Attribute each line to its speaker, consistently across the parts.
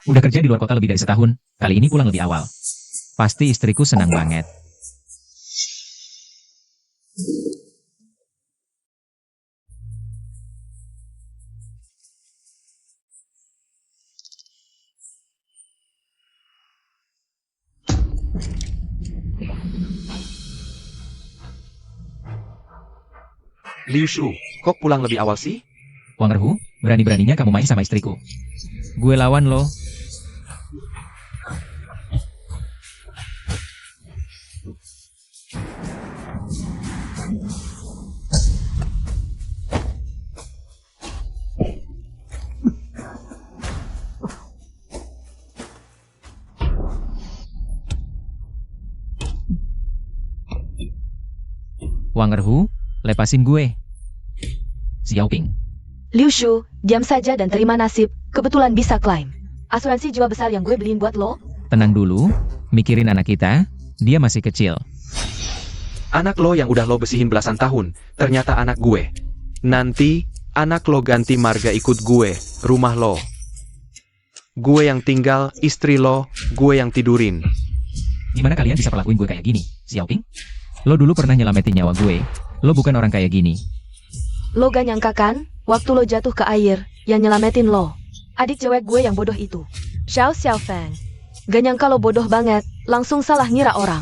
Speaker 1: Udah kerja di luar kota lebih dari setahun, kali ini pulang lebih awal. Pasti istriku senang banget.
Speaker 2: Liu Shu, kok pulang lebih awal sih?
Speaker 1: Wang Erhu, berani-beraninya kamu main sama istriku. Gue lawan lo. Wang Erhu, lepasin gue. Xiaoping.
Speaker 3: Liu Shu, diam saja dan terima nasib, kebetulan bisa klaim. Asuransi jiwa besar yang gue beliin buat lo.
Speaker 1: Tenang dulu, mikirin anak kita, dia masih kecil.
Speaker 2: Anak lo yang udah lo besihin belasan tahun, ternyata anak gue. Nanti, anak lo ganti marga ikut gue, rumah lo. Gue yang tinggal, istri lo, gue yang tidurin.
Speaker 1: Gimana kalian bisa perlakuin gue kayak gini, Xiaoping? Lo dulu pernah nyelamatin nyawa gue, lo bukan orang kayak gini.
Speaker 3: Lo gak nyangka kan, waktu lo jatuh ke air, yang nyelamatin lo. Adik cewek gue yang bodoh itu. Xiao Xiaofeng. Gak nyangka lo bodoh banget, langsung salah ngira orang.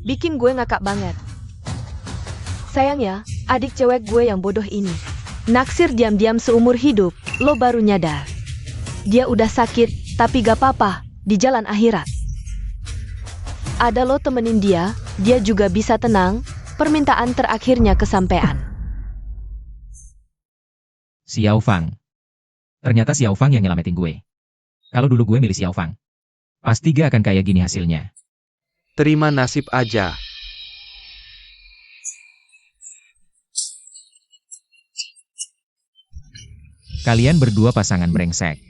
Speaker 3: Bikin gue ngakak banget. Sayangnya, adik cewek gue yang bodoh ini naksir diam-diam seumur hidup, lo baru nyadar. Dia udah sakit, tapi gak apa-apa, di jalan akhirat. Ada lo temenin dia juga bisa tenang, permintaan terakhirnya kesampean.
Speaker 1: Xiao Fang. Ternyata Xiao Fang yang nyelamatin gue. Kalau dulu gue milih Xiao Fang, pasti gak akan kayak gini hasilnya.
Speaker 2: Terima nasib aja.
Speaker 1: Kalian berdua pasangan brengsek.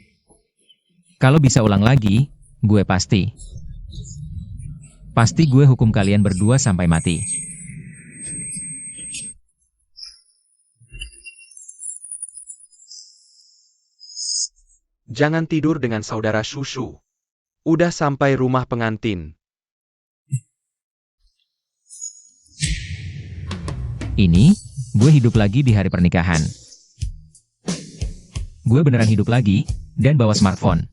Speaker 1: Kalau bisa ulang lagi, gue pasti gue hukum kalian berdua sampai mati.
Speaker 2: Jangan tidur dengan saudara Shushu. Udah sampai rumah pengantin.
Speaker 1: Ini, gue hidup lagi di hari pernikahan. Gue beneran hidup lagi, dan bawa smartphone.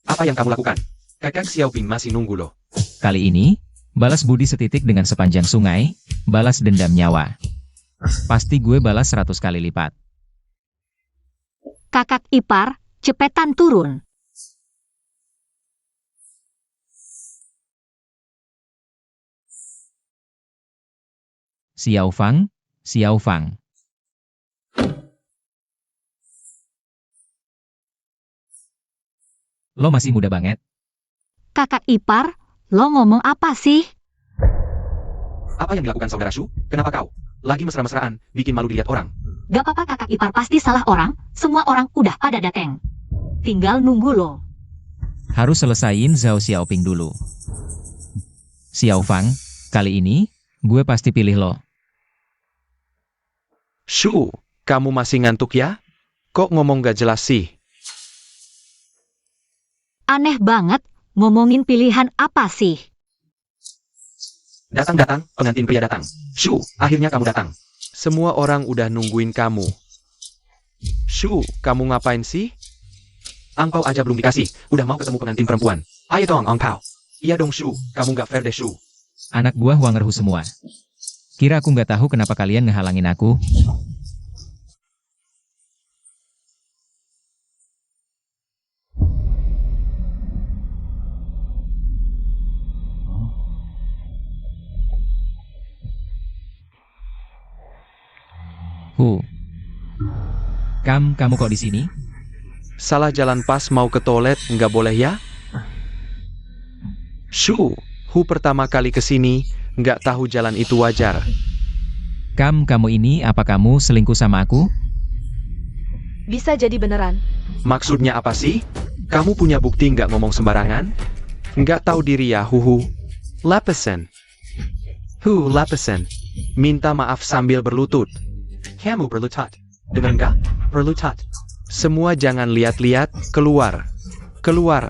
Speaker 2: Apa yang kamu lakukan? Kakak Xiaoping masih nunggu lo.
Speaker 1: Kali ini, balas budi setitik dengan sepanjang sungai, balas dendam nyawa. Pasti gue balas 100 kali lipat.
Speaker 4: Kakak ipar, cepetan turun.
Speaker 1: Xiao Fang, Xiao Fang. Lo masih muda banget.
Speaker 4: Kakak ipar, lo ngomong apa sih?
Speaker 2: Apa yang dilakukan saudara Shu? Kenapa kau? Lagi mesra-mesraan, bikin malu dilihat orang.
Speaker 4: Gak apa-apa kakak ipar pasti salah orang, semua orang udah pada dateng. Tinggal nunggu lo.
Speaker 1: Harus selesain Zhao Xiaoping dulu. Xiao Fang, kali ini, gue pasti pilih lo.
Speaker 2: Shu, kamu masih ngantuk ya? Kok ngomong gak jelas sih?
Speaker 4: Aneh banget, ngomongin pilihan apa sih?
Speaker 2: Datang, pengantin pria datang. Shu, akhirnya kamu datang. Semua orang udah nungguin kamu. Shu, kamu ngapain sih? Angpau aja belum dikasih, udah mau ketemu pengantin perempuan. Ayo dong, Angpau. Iya dong, Shu, kamu gak fair deh, Shu.
Speaker 1: Anak buah Wang Erhu semua. Kira aku nggak tahu kenapa kalian ngehalangin aku? Kamu kok di sini?
Speaker 2: Salah jalan pas mau ke toilet, nggak boleh ya? Shu, pertama kali ke sini, nggak tahu jalan itu wajar.
Speaker 1: Kamu ini apa kamu selingkuh sama aku?
Speaker 3: Bisa jadi beneran.
Speaker 2: Maksudnya apa sih? Kamu punya bukti nggak ngomong sembarangan? Nggak tahu diri ya, Lapisan. Lapisan. Minta maaf sambil berlutut. Kamu berlutut. Dengar nggak? Berlutut. Semua jangan lihat-lihat, keluar. Keluar.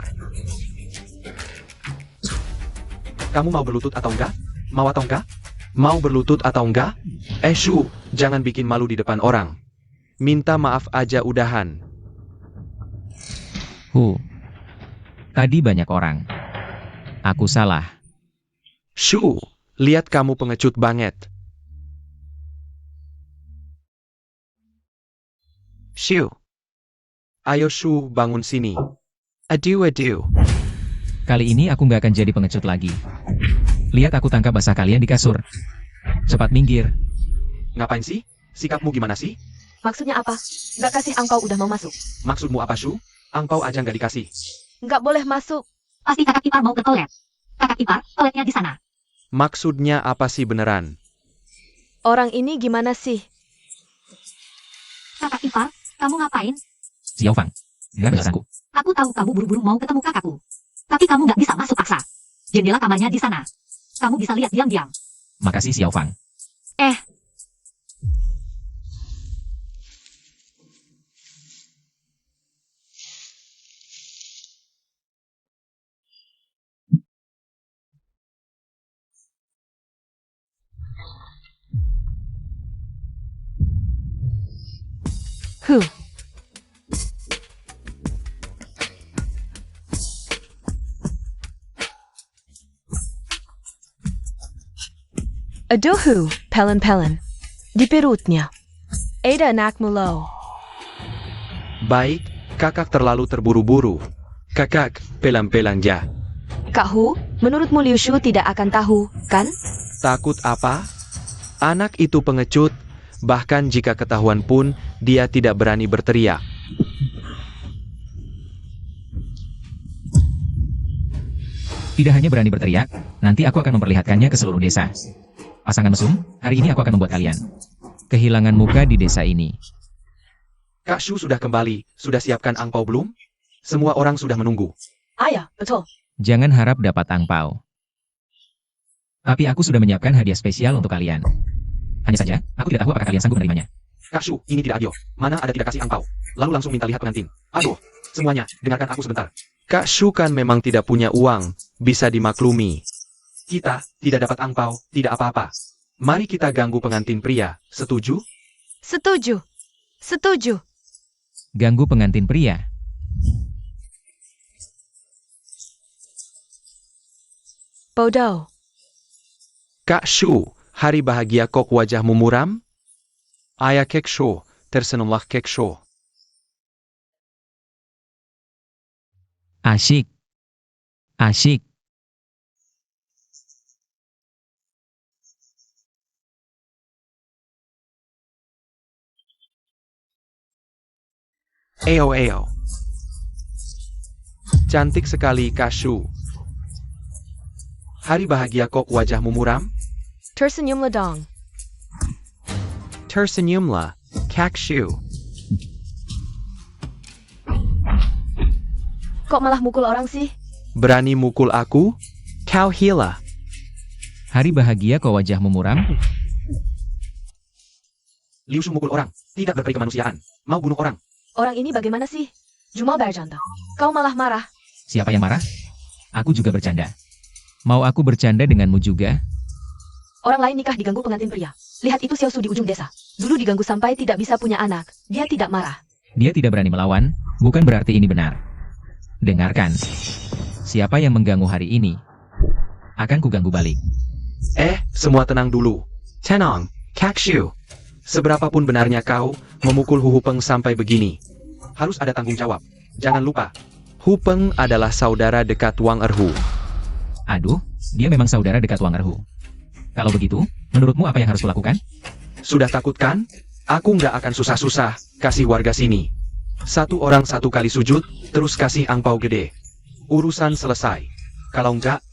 Speaker 2: Kamu mau berlutut atau enggak? Mau atau enggak? Mau berlutut atau enggak? Shu, jangan bikin malu di depan orang. Minta maaf aja udahan.
Speaker 1: Tadi banyak orang. Aku salah.
Speaker 2: Shu, lihat kamu pengecut banget. Shu. Ayo Shu, bangun sini. Aduh.
Speaker 1: Kali ini aku nggak akan jadi pengecut lagi. Lihat aku tangkap basah kalian di kasur. Cepat minggir.
Speaker 2: Ngapain sih? Sikapmu gimana sih?
Speaker 3: Maksudnya apa? Nggak kasih angpau udah mau masuk.
Speaker 2: Maksudmu apa Shu? Angpau aja nggak dikasih.
Speaker 3: Nggak boleh masuk.
Speaker 4: Pasti kakak ipar mau ke toilet. Kakak ipar, toiletnya di sana.
Speaker 2: Maksudnya apa sih beneran?
Speaker 3: Orang ini gimana sih?
Speaker 4: Kakak ipar, kamu ngapain?
Speaker 1: Xiao Fang, dengar penjelasanku.
Speaker 4: Aku tahu kamu buru-buru mau ketemu kakakku. Tapi kamu nggak bisa masuk paksa. Jendela kamarnya di sana. Kamu bisa lihat diam-diam.
Speaker 1: Makasih Xiao Fang.
Speaker 3: Aduh, pelen-pelen. Di perutnya. Ada anakmu loh.
Speaker 2: Baik, kakak terlalu terburu-buru. Kakak, pelan-pelan ya.
Speaker 3: Kak Hu, menurutmu Liu Shu tidak akan tahu, kan?
Speaker 2: Takut apa? Anak itu pengecut, bahkan jika ketahuan pun, dia tidak berani berteriak.
Speaker 1: Tidak hanya berani berteriak, nanti aku akan memperlihatkannya ke seluruh desa. Pasangan mesum, hari ini aku akan membuat kalian kehilangan muka di desa ini.
Speaker 2: Kak Shu sudah kembali, sudah siapkan angpau belum? Semua orang sudah menunggu.
Speaker 3: Ayah, betul.
Speaker 1: Jangan harap dapat angpau. Tapi aku sudah menyiapkan hadiah spesial untuk kalian. Hanya saja, aku tidak tahu apakah kalian sanggup menerimanya.
Speaker 2: Kak Shu, ini tidak adil. Mana ada tidak kasih angpau? Lalu langsung minta lihat pengantin. Aduh, semuanya, dengarkan aku sebentar. Kak Shu kan memang tidak punya uang, bisa dimaklumi. Kita tidak dapat angpau, tidak apa-apa. Mari kita ganggu pengantin pria, setuju?
Speaker 3: Setuju. Setuju.
Speaker 1: Ganggu pengantin pria.
Speaker 3: Bodoh.
Speaker 2: Kak Shu, hari bahagia kok wajahmu muram? Ayah Kek Shu, tersenyumlah Kek Shu.
Speaker 1: Asyik. Asyik.
Speaker 2: Eo. Cantik sekali Kak Shu. Hari bahagia kok wajahmu muram?
Speaker 3: Tersenyumlah dong.
Speaker 2: Tersenyumlah, Kak Shu.
Speaker 3: Kok malah mukul orang sih?
Speaker 2: Berani mukul aku? Kau hila.
Speaker 1: Hari bahagia kau wajahmu muram?
Speaker 2: Liu Shu mukul orang, tidak berperi kemanusiaan, mau bunuh orang.
Speaker 3: Orang ini bagaimana sih? Jumal bercanda. Kau malah marah.
Speaker 1: Siapa yang marah? Aku juga bercanda. Mau aku bercanda denganmu juga?
Speaker 3: Orang lain nikah diganggu pengantin pria. Lihat itu Xiao Su di ujung desa. Dulu diganggu sampai tidak bisa punya anak. Dia tidak marah.
Speaker 1: Dia tidak berani melawan, bukan berarti ini benar. Dengarkan. Siapa yang mengganggu hari ini, akan kuganggu balik.
Speaker 2: Semua tenang dulu. Tenang, Kak Shu. Seberapapun benarnya kau memukul Hu Peng sampai begini, harus ada tanggung jawab. Jangan lupa, Hu Peng adalah saudara dekat Wang Erhu.
Speaker 1: Aduh, dia memang saudara dekat Wang Erhu. Kalau begitu, menurutmu apa yang harus kulakukan?
Speaker 2: Sudah takut kan? Aku nggak akan susah-susah kasih warga sini. Satu orang satu kali sujud, terus kasih angpau gede. Urusan selesai. Kalau enggak,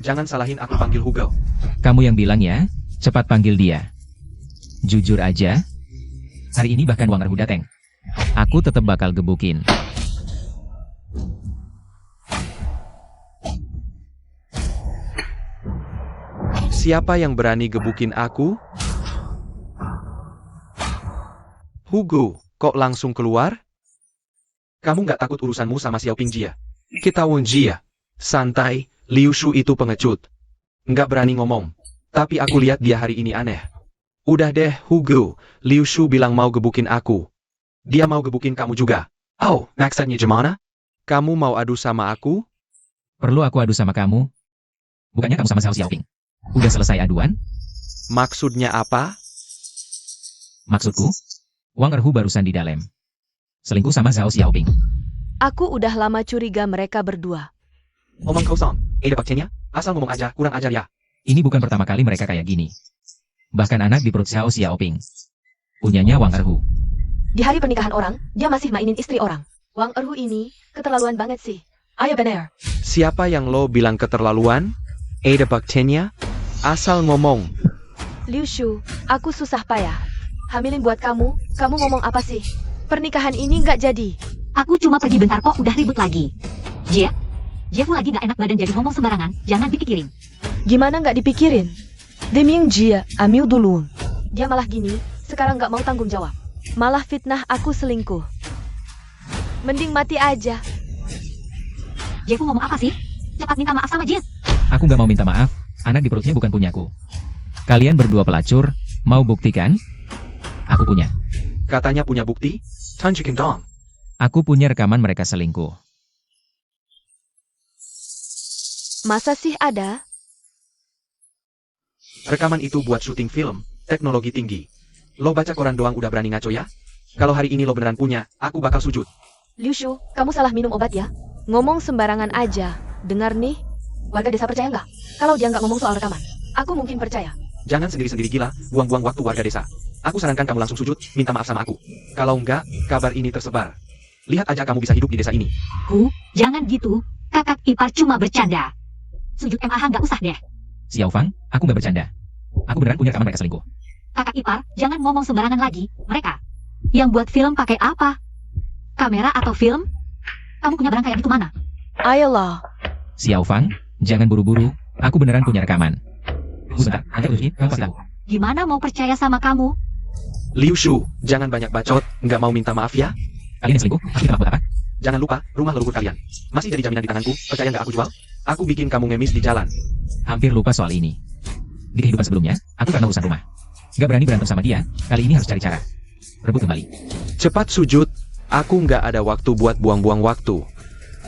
Speaker 2: jangan salahin aku panggil Hugel.
Speaker 1: Kamu yang bilang ya, cepat panggil dia. Jujur aja, hari ini bahkan Wang Erhu dateng. Aku tetap bakal gebukin.
Speaker 2: Siapa yang berani gebukin aku? Hugo, kok langsung keluar? Kamu nggak takut urusanmu sama Xiao Pingjia? Kita Wenjia. Santai, Liu Shu itu pengecut. nggak berani ngomong. Tapi aku lihat dia hari ini aneh. Udah deh, Hugo. Liu Shu bilang mau gebukin aku. Dia mau gebukin kamu juga. Oh, maksudnya gimana? Kamu mau adu sama aku?
Speaker 1: Perlu aku adu sama kamu? Bukannya kamu sama Xiao Xiaoping? Udah selesai aduan?
Speaker 2: Maksudnya apa?
Speaker 1: Maksudku, Wang Erhu barusan di dalam. Selingkuh sama Xiao Xiaoping.
Speaker 3: Aku udah lama curiga mereka berdua.
Speaker 2: Omong kosong. Ada baktinya? Asal ngomong aja, kurang ajar ya.
Speaker 1: Ini bukan pertama kali mereka kayak gini. Bahkan anak di perut Xiao Xiaoping. Punyanya Wang Erhu.
Speaker 3: Di hari pernikahan orang, dia masih mainin istri orang. Wang Erhu ini keterlaluan banget sih. Ayo bener.
Speaker 2: Siapa yang lo bilang keterlaluan? Ada baktinya? Asal ngomong.
Speaker 3: Liu Shu, aku susah payah. Hamilin buat kamu ngomong apa sih? Pernikahan ini nggak jadi.
Speaker 4: Aku cuma pergi bentar kok udah ribut lagi. Jeff lagi gak enak badan jadi ngomong sembarangan, jangan dipikirin.
Speaker 3: Gimana nggak dipikirin? Deming Jia, ambil dulu. Dia malah gini, sekarang nggak mau tanggung jawab. Malah fitnah aku selingkuh. Mending mati aja.
Speaker 4: Jeff ngomong apa sih? Cepat minta maaf sama Jeff.
Speaker 1: Aku nggak mau minta maaf, anak di perutnya bukan punyaku. Kalian berdua pelacur, mau buktikan? Aku punya.
Speaker 2: Katanya punya bukti? Tunjukin dong.
Speaker 1: Aku punya rekaman mereka selingkuh.
Speaker 3: Masa sih ada?
Speaker 2: Rekaman itu buat syuting film, teknologi tinggi. Lo baca koran doang udah berani ngaco ya? Kalau hari ini lo beneran punya, aku bakal sujud.
Speaker 3: Liu Shu, kamu salah minum obat ya? Ngomong sembarangan aja. Dengar nih, warga desa percaya nggak? Kalau dia nggak ngomong soal rekaman, aku mungkin percaya.
Speaker 2: Jangan sendiri-sendiri gila, buang-buang waktu warga desa. Aku sarankan kamu langsung sujud, minta maaf sama aku. Kalau enggak, kabar ini tersebar. Lihat aja kamu bisa hidup di desa ini.
Speaker 4: Jangan gitu. Kakak ipar cuma bercanda. Sujud MAH nggak usah deh.
Speaker 1: Xiao Fang, aku nggak bercanda. Aku beneran punya rekaman mereka selingkuh.
Speaker 4: Kakak ipar, jangan ngomong sembarangan lagi. Mereka yang buat film pakai apa? Kamera atau film? Kamu punya barang kayak gitu mana?
Speaker 3: Ayolah.
Speaker 1: Xiao Fang, jangan buru-buru. Aku beneran punya rekaman. Tunggu bentar, nanti aku tunjukin, kamu pasti tahu.
Speaker 4: Gimana mau percaya sama kamu?
Speaker 2: Liu Shu, jangan banyak bacot, nggak mau minta maaf ya?
Speaker 1: Kalian yang selingkuh, pasti kenapa buat apa?
Speaker 2: Jangan lupa, rumah leluhur kalian. Masih jadi jaminan di tanganku, percaya nggak aku jual? Aku bikin kamu ngemis di jalan.
Speaker 1: Hampir lupa soal ini. Di kehidupan sebelumnya, aku karena urusan rumah. Gak berani berantem sama dia, kali ini harus cari cara. Rebut kembali.
Speaker 2: Cepat sujud, aku nggak ada waktu buat buang-buang waktu.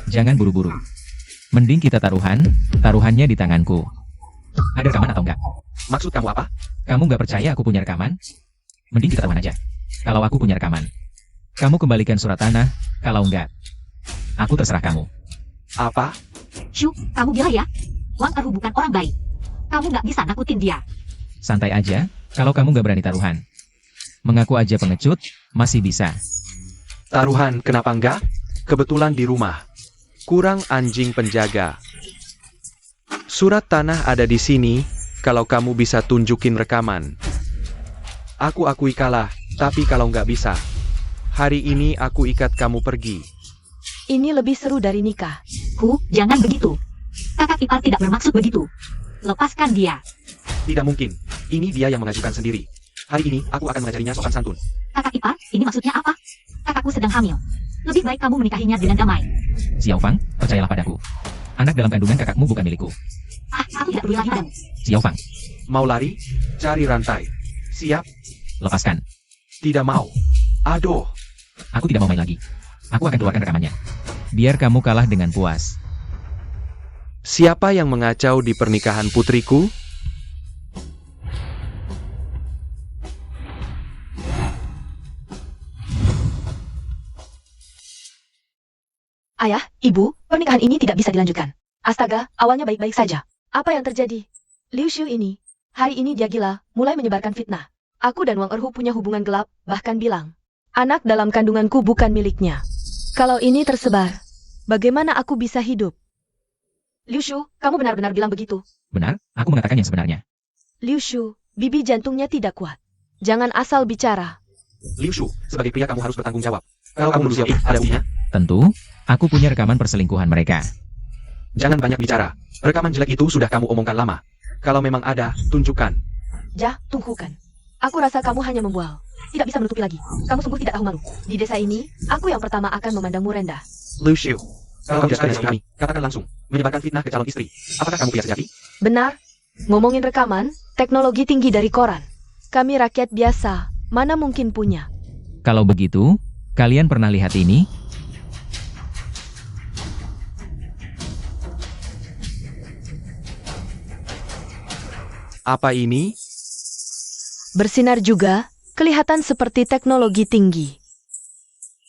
Speaker 1: Jangan buru-buru. Mending kita taruhannya di tanganku. Ada rekaman atau enggak?
Speaker 2: Maksud kamu apa?
Speaker 1: Kamu nggak percaya aku punya rekaman? Mending kita taruhan aja. Kalau aku punya rekaman, kamu kembalikan surat tanah. Kalau enggak, aku terserah kamu.
Speaker 2: Apa?
Speaker 4: Shu, kamu gila ya? Wang Erhu bukan orang baik. Kamu nggak bisa nakutin dia.
Speaker 1: Santai aja, kalau kamu nggak berani taruhan. Mengaku aja pengecut, masih bisa.
Speaker 2: Taruhan, kenapa enggak? Kebetulan di rumah. Kurang anjing penjaga. Surat tanah ada di sini, kalau kamu bisa tunjukin rekaman. Aku akui kalah, tapi kalau nggak bisa, hari ini aku ikat kamu pergi.
Speaker 3: Ini lebih seru dari nikah.
Speaker 4: Jangan begitu. Kakak ipar tidak bermaksud begitu. Lepaskan dia.
Speaker 2: Tidak mungkin, ini dia yang mengajukan sendiri. Hari ini, aku akan mengajarinya sopan santun.
Speaker 4: Kakak ipar, ini maksudnya apa? Kakakku sedang hamil. Lebih baik kamu menikahinya dengan damai.
Speaker 1: Xiao Fang, percayalah padaku. Anak dalam kandungan kakakmu bukan milikku.
Speaker 4: Aku tidak peduli lagi padamu.
Speaker 1: Xiao Fang,
Speaker 2: Mau lari? Cari rantai. Siap?
Speaker 1: lepaskan.
Speaker 2: Tidak mau. Aduh.
Speaker 1: Aku tidak mau main lagi. Aku akan keluarkan rekamannya. Biar kamu kalah dengan puas.
Speaker 2: Siapa yang mengacau di pernikahan putriku?
Speaker 3: Ayah, ibu, pernikahan ini tidak bisa dilanjutkan. Astaga, awalnya baik-baik saja. Apa yang terjadi? Liu Shu ini, hari ini dia gila, mulai menyebarkan fitnah. Aku dan Wang Erhu punya hubungan gelap, bahkan bilang, anak dalam kandunganku bukan miliknya. Kalau ini tersebar, bagaimana aku bisa hidup? Liu Shu, kamu benar-benar bilang begitu.
Speaker 1: Benar, aku mengatakan yang sebenarnya.
Speaker 3: Liu Shu, bibi jantungnya tidak kuat. Jangan asal bicara.
Speaker 2: Liu Shu, sebagai pria kamu harus bertanggung jawab. Kalau kamu menuduh Xiaoping, ada buktinya?
Speaker 1: Tentu, aku punya rekaman perselingkuhan mereka.
Speaker 2: Jangan banyak bicara. Rekaman jelek itu sudah kamu omongkan lama. Kalau memang ada, tunjukkan.
Speaker 3: Jah, tunggukan. Aku rasa kamu hanya membual. Tidak bisa menutupi lagi. Kamu sungguh tidak tahu malu. Di desa ini, aku yang pertama akan memandangmu rendah.
Speaker 2: Liu Shu, kalau kamu tidak suka dengan kami, katakan langsung. Menyebarkan fitnah ke calon istri. Apakah kamu pria sejati?
Speaker 3: Benar. Ngomongin rekaman, teknologi tinggi dari koran. Kami rakyat biasa, mana mungkin punya.
Speaker 1: Kalau begitu, kalian pernah lihat ini?
Speaker 2: Apa ini?
Speaker 3: Bersinar juga, kelihatan seperti teknologi tinggi.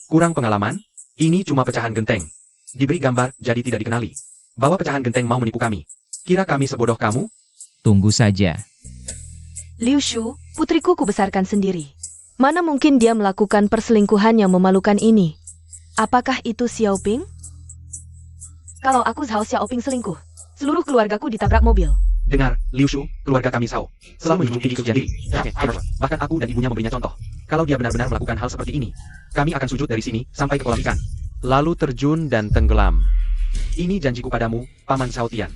Speaker 2: Kurang pengalaman? Ini cuma pecahan genteng. Diberi gambar, jadi tidak dikenali. Bawa pecahan genteng mau menipu kami. Kira kami sebodoh kamu?
Speaker 1: Tunggu saja.
Speaker 3: Liu Shu, putriku kubesarkan sendiri. Mana mungkin dia melakukan perselingkuhan yang memalukan ini? Apakah itu Xiaoping? Kalau aku Zhao Xiaoping selingkuh, seluruh keluargaku ditabrak mobil.
Speaker 2: Dengar, Liu Shu, keluarga kami Sao, selalu menjunjung tinggi kejadian. Bahkan aku dan ibunya memberinya contoh. Kalau dia benar-benar melakukan hal seperti ini, kami akan sujud dari sini sampai ke kolam ikan. Lalu terjun dan tenggelam. Ini janjiku padamu, Paman Sao Tian.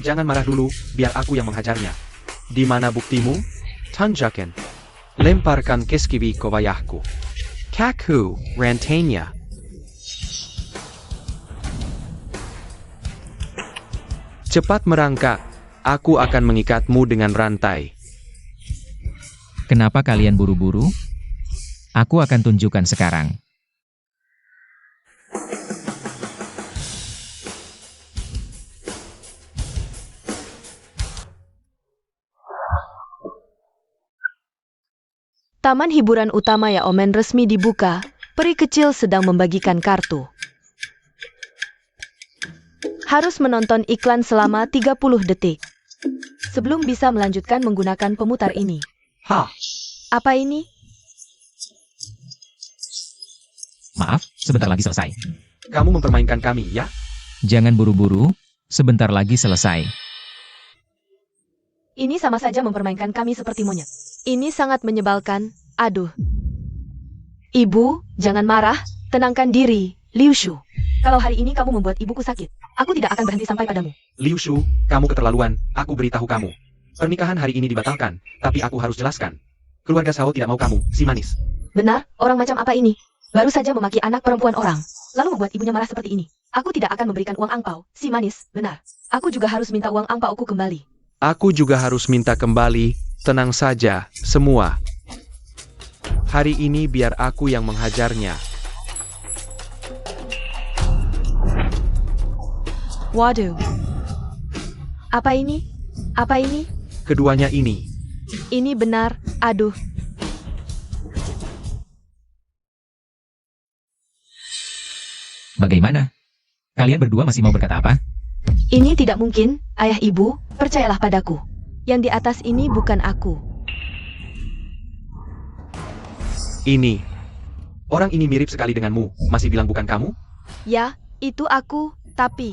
Speaker 2: Jangan marah dulu, biar aku yang menghajarnya. Di mana buktimu? Tanjakan. Lemparkan keskibi ke wayahku. Kaku, rantainya. Cepat merangkak. Aku akan mengikatmu dengan rantai.
Speaker 1: Kenapa kalian buru-buru? Aku akan tunjukkan sekarang.
Speaker 3: Taman hiburan utama Yaomen resmi dibuka, peri kecil sedang membagikan kartu. Harus menonton iklan selama 30 detik. Sebelum bisa melanjutkan menggunakan pemutar ini.
Speaker 2: Hah?
Speaker 3: Apa ini?
Speaker 1: Maaf, sebentar lagi selesai.
Speaker 2: Kamu mempermainkan kami, ya?
Speaker 1: Jangan buru-buru, sebentar lagi selesai.
Speaker 3: Ini sama saja mempermainkan kami seperti monyet. Ini sangat menyebalkan. Aduh. Ibu, jangan marah. Tenangkan diri, Liu Shu. Kalau hari ini kamu membuat ibuku sakit, aku tidak akan berhenti sampai padamu.
Speaker 2: Liu Shu, kamu keterlaluan. Aku beritahu kamu. Pernikahan hari ini dibatalkan, tapi aku harus jelaskan. Keluarga Sao tidak mau kamu, si manis.
Speaker 3: Benar, orang macam apa ini? Baru saja memaki anak perempuan orang, lalu membuat ibunya marah seperti ini. Aku tidak akan memberikan uang angpau, si manis, benar. Aku juga harus minta uang angpauku kembali.
Speaker 2: Aku juga harus minta kembali. Tenang saja, semua. Hari ini biar aku yang menghajarnya.
Speaker 3: Waduh. Apa ini? Apa ini?
Speaker 2: Keduanya ini.
Speaker 3: Ini benar, aduh.
Speaker 1: Bagaimana? Kalian berdua masih mau berkata apa?
Speaker 3: Ini tidak mungkin, ayah ibu, percayalah padaku. Yang di atas ini bukan aku.
Speaker 2: Ini. Orang ini mirip sekali denganmu. Masih bilang bukan kamu?
Speaker 3: Ya, itu aku, tapi...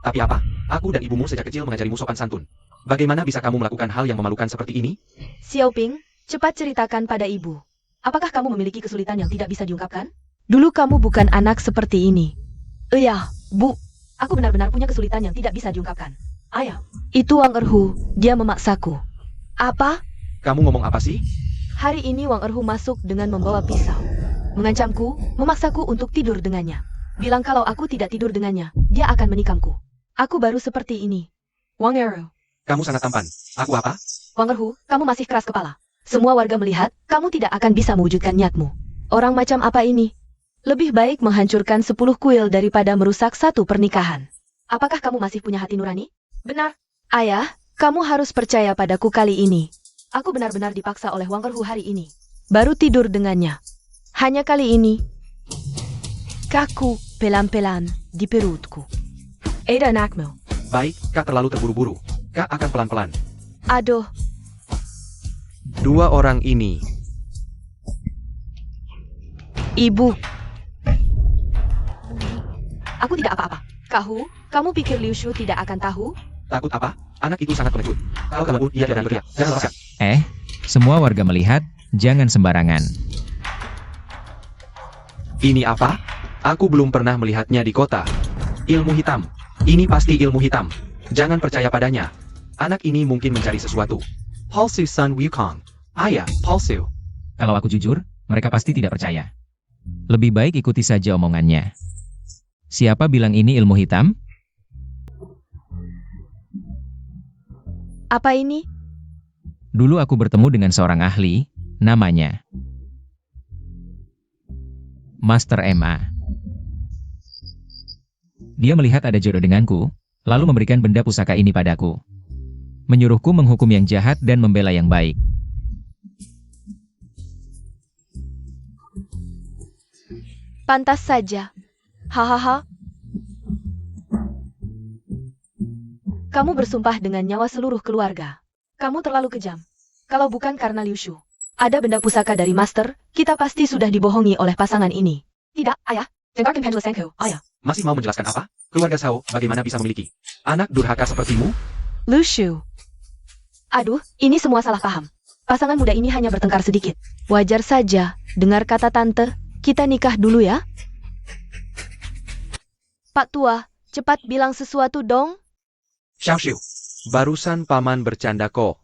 Speaker 2: Tapi apa? Aku dan ibumu sejak kecil mengajarimu sopan santun. Bagaimana bisa kamu melakukan hal yang memalukan seperti ini?
Speaker 3: Xiaoping, cepat ceritakan pada ibu. Apakah kamu memiliki kesulitan yang tidak bisa diungkapkan? Dulu kamu bukan anak seperti ini. Iya, Bu. Aku benar-benar punya kesulitan yang tidak bisa diungkapkan. Ayah, itu Wang Erhu, dia memaksaku. Apa?
Speaker 2: Kamu ngomong apa sih?
Speaker 3: Hari ini Wang Erhu masuk dengan membawa pisau. Mengancamku, memaksaku untuk tidur dengannya. Bilang kalau aku tidak tidur dengannya, dia akan menikamku. Aku baru seperti ini. Wang Erhu.
Speaker 2: Kamu sangat tampan. Aku apa?
Speaker 3: Wang Erhu, kamu masih keras kepala. Semua warga melihat, kamu tidak akan bisa mewujudkan niatmu. Orang macam apa ini? Lebih baik menghancurkan 10 kuil daripada merusak satu pernikahan. Apakah kamu masih punya hati nurani? Benar. Ayah, kamu harus percaya padaku kali ini. Aku benar-benar dipaksa oleh Wang Erhu hari ini. Baru tidur dengannya. Hanya kali ini. Kaku, pelan-pelan, di perutku. Ada nakmel.
Speaker 2: Baik, Kak terlalu terburu-buru. Kak akan pelan-pelan.
Speaker 3: Aduh,
Speaker 2: Dua orang ini.
Speaker 3: ibu. Aku tidak apa-apa. Kahu, kamu pikir Liu Shu tidak akan tahu?
Speaker 2: Takut apa? Anak itu sangat pengecut. Kalau kamu ia dan berteriak. Jangan lepaskan.
Speaker 1: Semua warga melihat, jangan sembarangan.
Speaker 2: Ini apa? Aku belum pernah melihatnya di kota. Ilmu hitam. Ini pasti ilmu hitam. Jangan percaya padanya. Anak ini mungkin mencari sesuatu. Palsu Sun Wukong. Ayah, palsu.
Speaker 1: Kalau aku jujur, mereka pasti tidak percaya. Lebih baik ikuti saja omongannya. Siapa bilang ini ilmu hitam?
Speaker 3: Apa ini?
Speaker 1: Dulu aku bertemu dengan seorang ahli, namanya Master MA. Dia melihat ada jodoh denganku, lalu memberikan benda pusaka ini padaku. Menyuruhku menghukum yang jahat dan membela yang baik.
Speaker 3: Pantas saja. Hahaha. Kamu bersumpah dengan nyawa seluruh keluarga. Kamu terlalu kejam. Kalau bukan karena Liu Shu, ada benda pusaka dari Master, kita pasti sudah dibohongi oleh pasangan ini. Tidak, ayah. Dengarkan penjelasanku, ayah.
Speaker 2: Masih mau menjelaskan apa? Keluarga Shao bagaimana bisa memiliki anak durhaka sepertimu?
Speaker 3: Liu Shu. Aduh, ini semua salah paham. Pasangan muda ini hanya bertengkar sedikit. Wajar saja. Dengar kata tante, kita nikah dulu ya. Pak Tua, cepat bilang sesuatu dong.
Speaker 2: Xiao Xiu, barusan paman bercanda kok.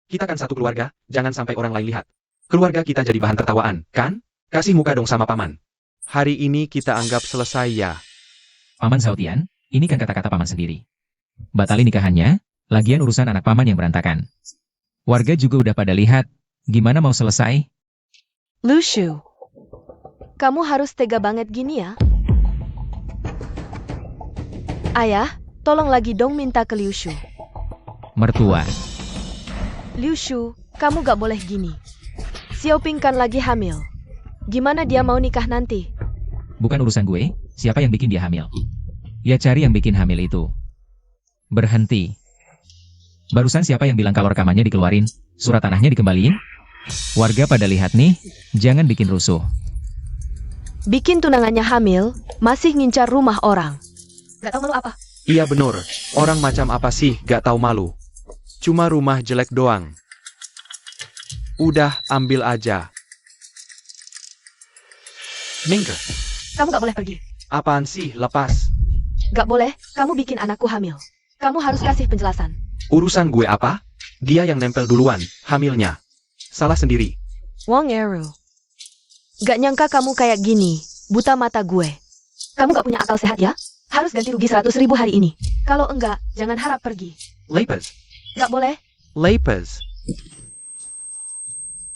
Speaker 2: Kita kan satu keluarga, jangan sampai orang lain lihat. Keluarga kita jadi bahan tertawaan, kan? Kasih muka dong sama paman. Hari ini kita anggap selesai ya.
Speaker 1: Paman Xiaotian, ini kan kata-kata paman sendiri. Batali nikahannya, lagian urusan anak paman yang berantakan. Warga juga udah pada lihat, gimana mau selesai?
Speaker 3: Liu Shu, kamu harus tega banget gini ya. Ayah, tolong lagi dong minta ke Liu Shu.
Speaker 1: Mertua,
Speaker 3: Liu Shu, kamu gak boleh gini. Xiaoping kan lagi hamil. Gimana dia mau nikah nanti?
Speaker 1: bukan urusan gue, siapa yang bikin dia hamil. Ya cari yang bikin hamil itu. Berhenti. Barusan siapa yang bilang kalau rekamannya dikeluarin, surat tanahnya dikembaliin? Warga pada lihat nih, jangan bikin rusuh.
Speaker 3: Bikin tunangannya hamil, masih ngincar rumah orang. Gak tau malu apa?
Speaker 2: Iya bener, orang macam apa sih gak tahu malu. Cuma rumah jelek doang. Udah, ambil aja. Mingke,
Speaker 3: Kamu gak boleh pergi.
Speaker 2: apaan sih, lepas.
Speaker 3: Gak boleh, kamu bikin anakku hamil. Kamu harus kasih penjelasan.
Speaker 2: Urusan gue apa? Dia yang nempel duluan, hamilnya. Salah sendiri.
Speaker 3: Wang Eru. Gak nyangka kamu kayak gini, buta mata gue. Kamu gak punya akal sehat ya? Harus ganti rugi 100.000 hari ini. Kalau enggak, jangan harap pergi.
Speaker 2: Lepes,
Speaker 3: Gak boleh.
Speaker 2: lepes.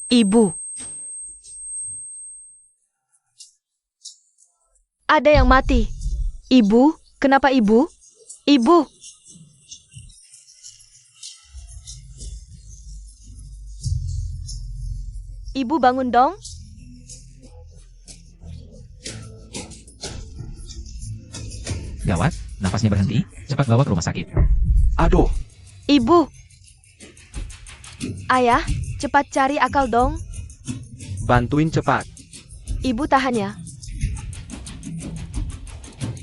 Speaker 3: Ibu. Ada yang mati. Ibu, kenapa ibu? Ibu. Ibu bangun dong.
Speaker 1: Gawat, nafasnya berhenti, cepat bawa ke rumah sakit.
Speaker 2: Aduh,
Speaker 3: Ibu. Ayah, cepat cari akal dong.
Speaker 2: bantuin cepat.
Speaker 3: Ibu tahan ya.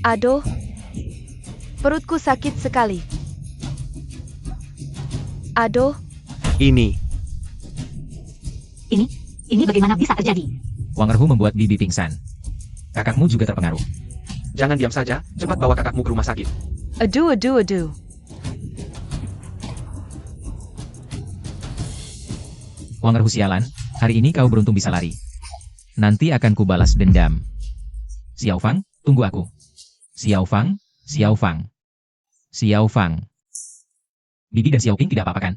Speaker 3: Aduh. Perutku sakit sekali. Aduh.
Speaker 2: Ini,
Speaker 4: Ini bagaimana bisa terjadi?
Speaker 1: Wang Erhu membuat bibi pingsan. Kakakmu juga terpengaruh.
Speaker 2: jangan diam saja, cepat bawa kakakmu ke rumah sakit.
Speaker 3: Aduh, aduh, aduh.
Speaker 1: Wang Erhu sialan, hari ini kau beruntung bisa lari. Nanti akan kubalas dendam. Xiao Fang, tunggu aku. Xiao Fang, Xiao Fang. Xiao Fang. Bibi dan Xiaoping tidak apa-apa kan?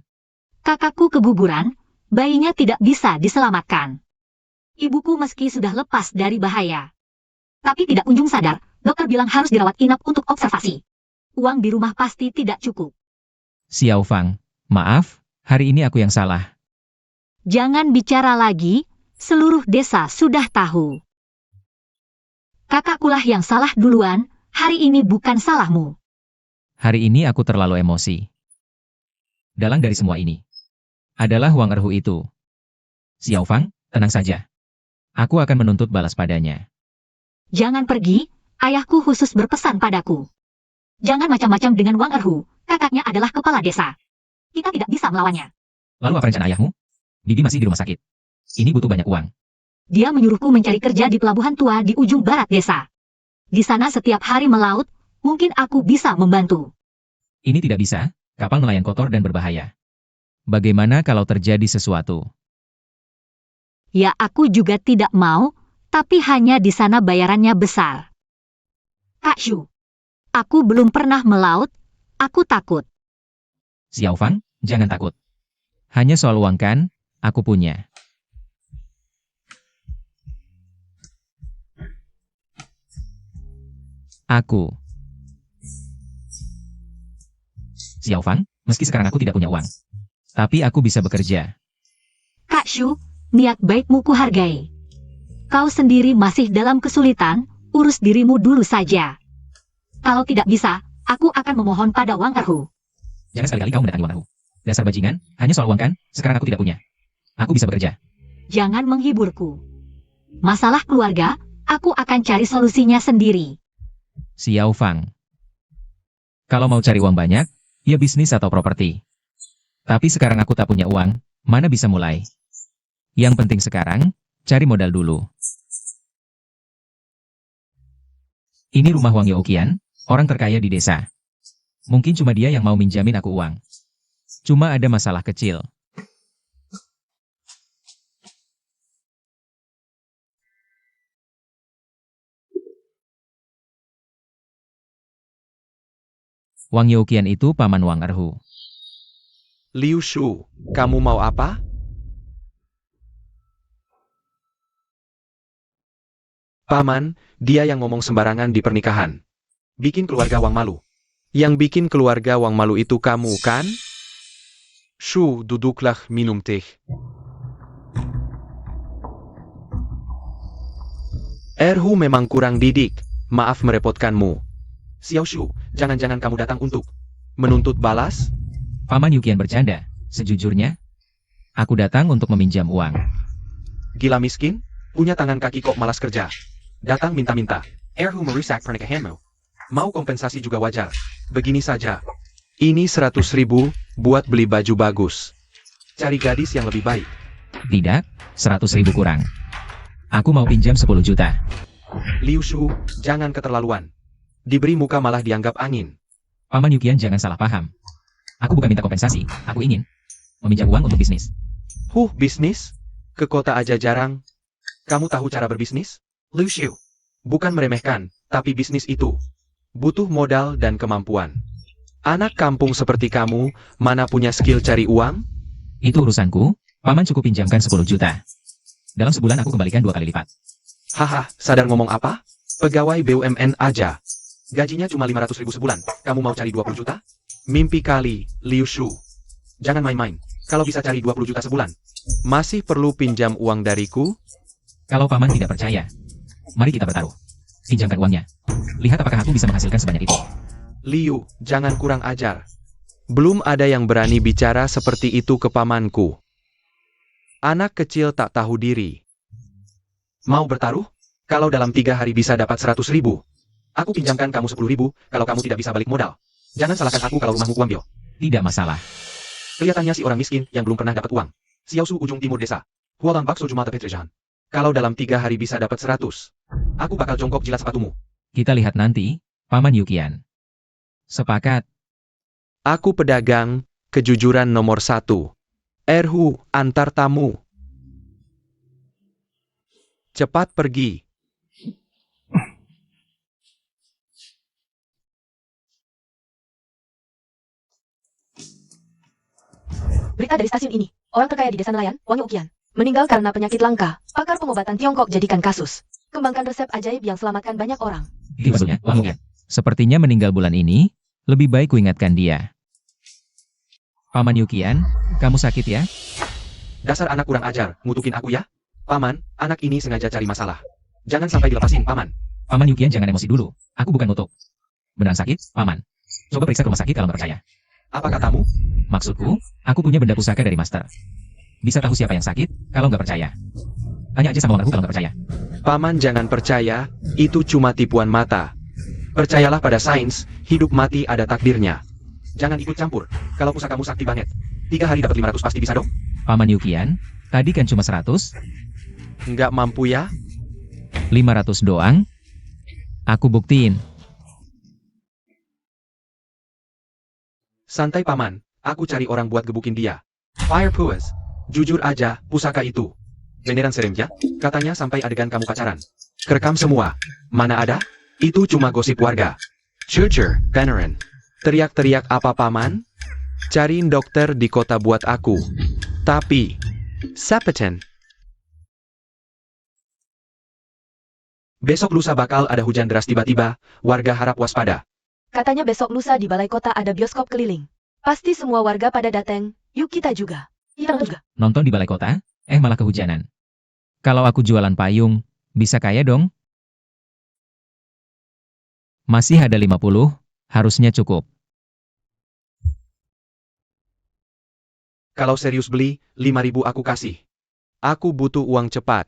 Speaker 4: Kakakku keguguran, bayinya tidak bisa diselamatkan. Ibuku meski sudah lepas dari bahaya. Tapi tidak kunjung sadar, dokter bilang harus dirawat inap untuk observasi. Uang di rumah pasti tidak cukup.
Speaker 1: Xiao Fang, maaf, hari ini aku yang salah.
Speaker 4: Jangan bicara lagi, seluruh desa sudah tahu. Kakakkulah yang salah duluan, hari ini bukan salahmu.
Speaker 1: Hari ini aku terlalu emosi. Dalang dari semua ini adalah Wang Erhu itu. Xiao Fang, tenang saja. Aku akan menuntut balas padanya.
Speaker 4: Jangan pergi, ayahku khusus berpesan padaku. Jangan macam-macam dengan Wang Erhu, kakaknya adalah kepala desa. Kita tidak bisa melawannya.
Speaker 1: Lalu apa rencana ayahmu? Bibi masih di rumah sakit. Ini butuh banyak uang.
Speaker 4: Dia menyuruhku mencari kerja di pelabuhan tua di ujung barat desa. Di sana setiap hari melaut, mungkin aku bisa membantu.
Speaker 1: Ini tidak bisa, kapal nelayan kotor dan berbahaya. Bagaimana kalau terjadi sesuatu?
Speaker 4: Ya aku juga tidak mau, tapi hanya di sana bayarannya besar. Kak Shu, aku belum pernah melaut, aku takut.
Speaker 1: Xiao Fang, Jangan takut. Hanya soal uang kan, aku punya. Aku. Xiao Fang, meski sekarang aku tidak punya uang. Tapi aku bisa bekerja.
Speaker 4: Kak Shu, niat baikmu kuhargai. Kau sendiri masih dalam kesulitan, urus dirimu dulu saja. Kalau tidak bisa, aku akan memohon pada Wang Erhu.
Speaker 1: Jangan sekali-kali kau mendatangi Wang Erhu. Dasar bajingan, hanya soal uang kan, sekarang aku tidak punya. Aku bisa bekerja.
Speaker 4: Jangan menghiburku. Masalah keluarga, aku akan cari solusinya sendiri.
Speaker 1: Xiao Fang. Kalau mau cari uang banyak, ya bisnis atau properti. Tapi sekarang aku tak punya uang, mana bisa mulai? Yang penting sekarang, cari modal dulu. Ini rumah Wang Youqian, orang terkaya di desa. Mungkin cuma dia yang mau minjamin aku uang. Cuma ada masalah kecil. Wang Youqian itu paman Wang Erhu.
Speaker 2: Liu Shu, kamu mau apa? Paman, dia yang ngomong sembarangan di pernikahan. Bikin keluarga Wang malu. Yang bikin keluarga Wang malu itu kamu, kan? Shu, duduklah minum teh. Erhu memang kurang didik. Maaf merepotkanmu. Xiao Shu, jangan-jangan kamu datang untuk menuntut balas?
Speaker 1: Paman Youqian bercanda. Sejujurnya, aku datang untuk meminjam uang.
Speaker 2: Gila miskin? Punya tangan kaki kok malas kerja. Datang minta-minta. Erhu merusak pernikahanmu. Mau kompensasi juga wajar. Begini saja. Ini 100.000 buat beli baju bagus. Cari gadis yang lebih baik.
Speaker 1: Tidak, 100.000 kurang. Aku mau pinjam 10 juta.
Speaker 2: Liu Shu, jangan keterlaluan. Diberi muka malah dianggap angin.
Speaker 1: Paman Youqian jangan salah paham. Aku bukan minta kompensasi, aku ingin meminjam uang untuk bisnis.
Speaker 2: Bisnis? Ke kota aja jarang. Kamu tahu cara berbisnis? Liu Shu, bukan meremehkan, tapi bisnis itu butuh modal dan kemampuan. Anak kampung seperti kamu, mana punya skill cari uang?
Speaker 1: Itu urusanku, paman cukup pinjamkan 10 juta. Dalam sebulan aku kembalikan 2 kali lipat.
Speaker 2: Haha, sadar ngomong apa? Pegawai BUMN aja. Gajinya cuma 500.000 sebulan. Kamu mau cari 20 juta? Mimpi kali, Liu Shu. Jangan main-main. Kalau bisa cari 20 juta sebulan, masih perlu pinjam uang dariku?
Speaker 1: Kalau paman tidak percaya, mari kita bertaruh. Pinjamkan uangnya. Lihat apakah aku bisa menghasilkan sebanyak itu.
Speaker 2: Liu, jangan kurang ajar. Belum ada yang berani bicara seperti itu ke pamanku. Anak kecil tak tahu diri. Mau bertaruh? Kalau dalam 3 hari bisa dapat 100.000, aku pinjamkan kamu 10.000, kalau kamu tidak bisa balik modal. Jangan salahkan aku kalau rumahmu kuambil.
Speaker 1: Tidak masalah.
Speaker 2: Kelihatannya si orang miskin yang belum pernah dapat uang. Xiaosu ujung timur desa. Hualan bakso cuma Petrejan. Kalau dalam 3 hari bisa dapat 100, aku bakal jongkok jilat sepatumu.
Speaker 1: Kita lihat nanti, Paman Youqian. Sepakat.
Speaker 2: Aku pedagang, kejujuran nomor 1. Erhu, antar tamu. Cepat pergi.
Speaker 3: Berita dari stasiun ini. Orang terkaya di desa nelayan, Wang Youqian, meninggal karena penyakit langka. Pakar pengobatan Tiongkok jadikan kasus. Kembangkan resep ajaib yang selamatkan banyak orang.
Speaker 1: Itu maksudnya, Wang Youqian. Sepertinya meninggal bulan ini, lebih baik kuingatkan dia. Paman Youqian, kamu sakit ya?
Speaker 2: Dasar anak kurang ajar, ngutukin aku ya? Paman, anak ini sengaja cari masalah. Jangan sampai dilepasin, Paman.
Speaker 1: Paman Youqian jangan emosi dulu. Aku bukan ngutuk. Beneran sakit, Paman? Coba periksa ke rumah sakit kalau nggak percaya.
Speaker 2: Apa katamu?
Speaker 1: Maksudku, aku punya benda pusaka dari Master. Bisa tahu siapa yang sakit, kalau nggak percaya. Tanya aja sama Wang Erhu kalau nggak percaya.
Speaker 2: Paman jangan percaya, itu cuma tipuan mata. Percayalah pada sains, hidup mati ada takdirnya. Jangan ikut campur, kalau pusakamu sakti banget. 3 hari dapat 500 pasti bisa dong?
Speaker 1: Paman Youqian, tadi kan cuma 100,
Speaker 2: Nggak mampu ya?
Speaker 1: 500 doang. Aku buktiin.
Speaker 2: Santai Paman, aku cari orang buat gebukin dia. Fire Puas, jujur aja, pusaka itu beneran serem ya? Katanya sampai adegan kamu pacaran. Kerekam semua. Mana ada? Itu cuma gosip warga. Jujur, beneran. Teriak-teriak apa Paman? Cariin dokter di kota buat aku. Tapi, Sapetan. Besok lusa bakal ada hujan deras tiba-tiba, warga harap waspada.
Speaker 3: Katanya besok lusa di balai kota ada bioskop keliling. Pasti semua warga pada datang, yuk kita juga. Kita juga.
Speaker 1: Nonton di balai kota? Malah kehujanan. Kalau aku jualan payung, bisa kaya dong? Masih ada 50, harusnya cukup.
Speaker 2: Kalau serius beli, 5.000 aku kasih. Aku butuh uang cepat.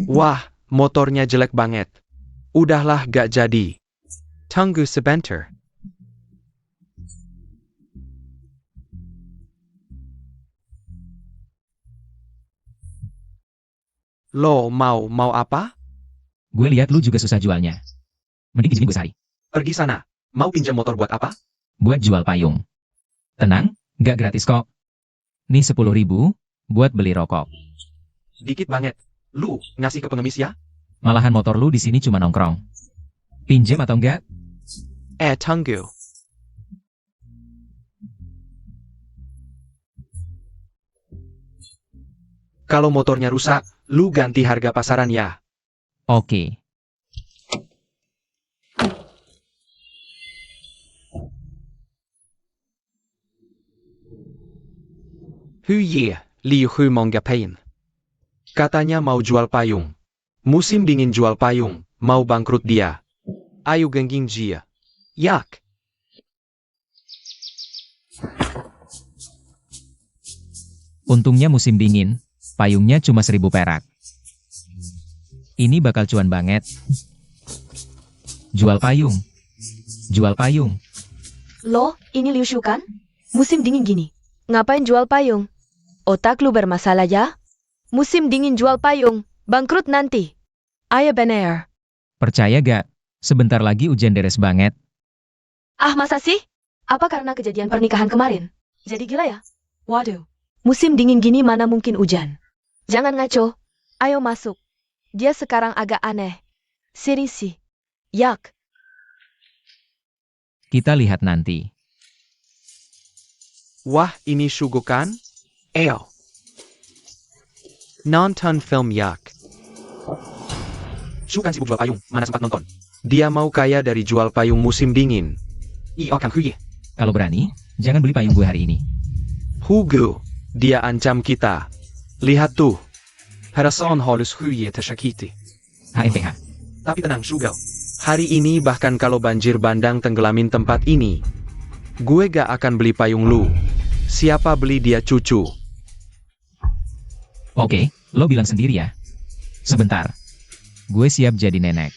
Speaker 2: Wah, motornya jelek banget. Udahlah gak jadi. Tunggu sebentar. Lo mau apa?
Speaker 1: Gue lihat lu juga susah jualnya. Mending izinin gue sehari.
Speaker 2: Pergi sana. Mau pinjam motor buat apa?
Speaker 1: Buat jual payung. Tenang, gak gratis kok. Nih 10.000, buat beli rokok.
Speaker 2: Dikit banget. Lu ngasih ke pengemis ya?
Speaker 1: Malahan motor lu di sini cuma nongkrong. Pinjem atau enggak?
Speaker 2: Tunggu. Kalau motornya rusak, lu ganti harga pasaran ya.
Speaker 1: Oke.
Speaker 2: Huye, Liu Hu Mongapain. Katanya mau jual payung. Musim dingin jual payung, mau bangkrut dia. Ayo gengging jia. Yak.
Speaker 1: Untungnya musim dingin, payungnya cuma 1.000 perak. Ini bakal cuan banget. Jual payung. Jual payung.
Speaker 3: Loh, ini Liu Shu kan? Musim dingin gini. Ngapain jual payung? Otak lu bermasalah ya? Musim dingin jual payung, bangkrut nanti. Ayo bener.
Speaker 1: Percaya gak? Sebentar lagi hujan deres banget.
Speaker 3: Ah masa sih? Apa karena kejadian pernikahan kemarin? Jadi gila ya? Waduh. Musim dingin gini mana mungkin hujan? Jangan ngaco. Ayo masuk. Dia sekarang agak aneh. Sirisi. Yak.
Speaker 1: Kita lihat nanti.
Speaker 2: Wah, ini Shugo kan? Eo. Nonton film Yak. Shu kan sibuk jual payung, mana sempat nonton. Dia mau kaya dari jual payung musim dingin. Iyo kan huye.
Speaker 1: Kalau berani, jangan beli payung gue hari ini.
Speaker 2: Hugo, dia ancam kita. Lihat tuh. Harason halus huye tersakiti.
Speaker 1: HMPH.
Speaker 2: Tapi tenang Shugo. Hari ini bahkan kalau banjir bandang tenggelamin tempat ini, gue gak akan beli payung lu. Siapa beli dia cucu?
Speaker 1: Oke, lo bilang sendiri ya. Sebentar. Gue siap jadi nenek.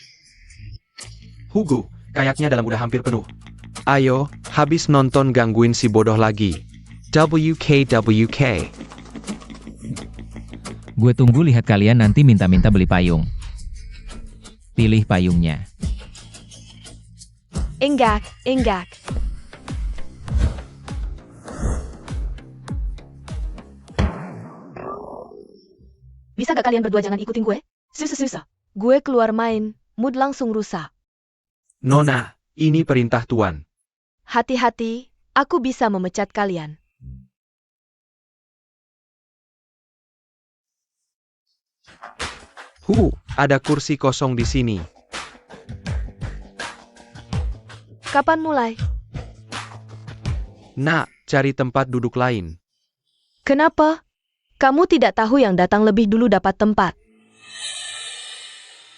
Speaker 2: Hugo, kayaknya dalam udah hampir penuh. Ayo, habis nonton gangguin si bodoh lagi. WK.
Speaker 1: Gue tunggu lihat kalian nanti minta-minta beli payung. Pilih payungnya.
Speaker 3: Enggak. Bisa gak kalian berdua jangan ikutin gue? Susah. Gue keluar main, mood langsung rusak.
Speaker 2: Nona, ini perintah Tuan.
Speaker 3: Hati-hati, aku bisa memecat kalian.
Speaker 2: Ada kursi kosong di sini.
Speaker 3: Kapan mulai?
Speaker 2: Nak, cari tempat duduk lain.
Speaker 3: Kenapa? Kamu tidak tahu yang datang lebih dulu dapat tempat.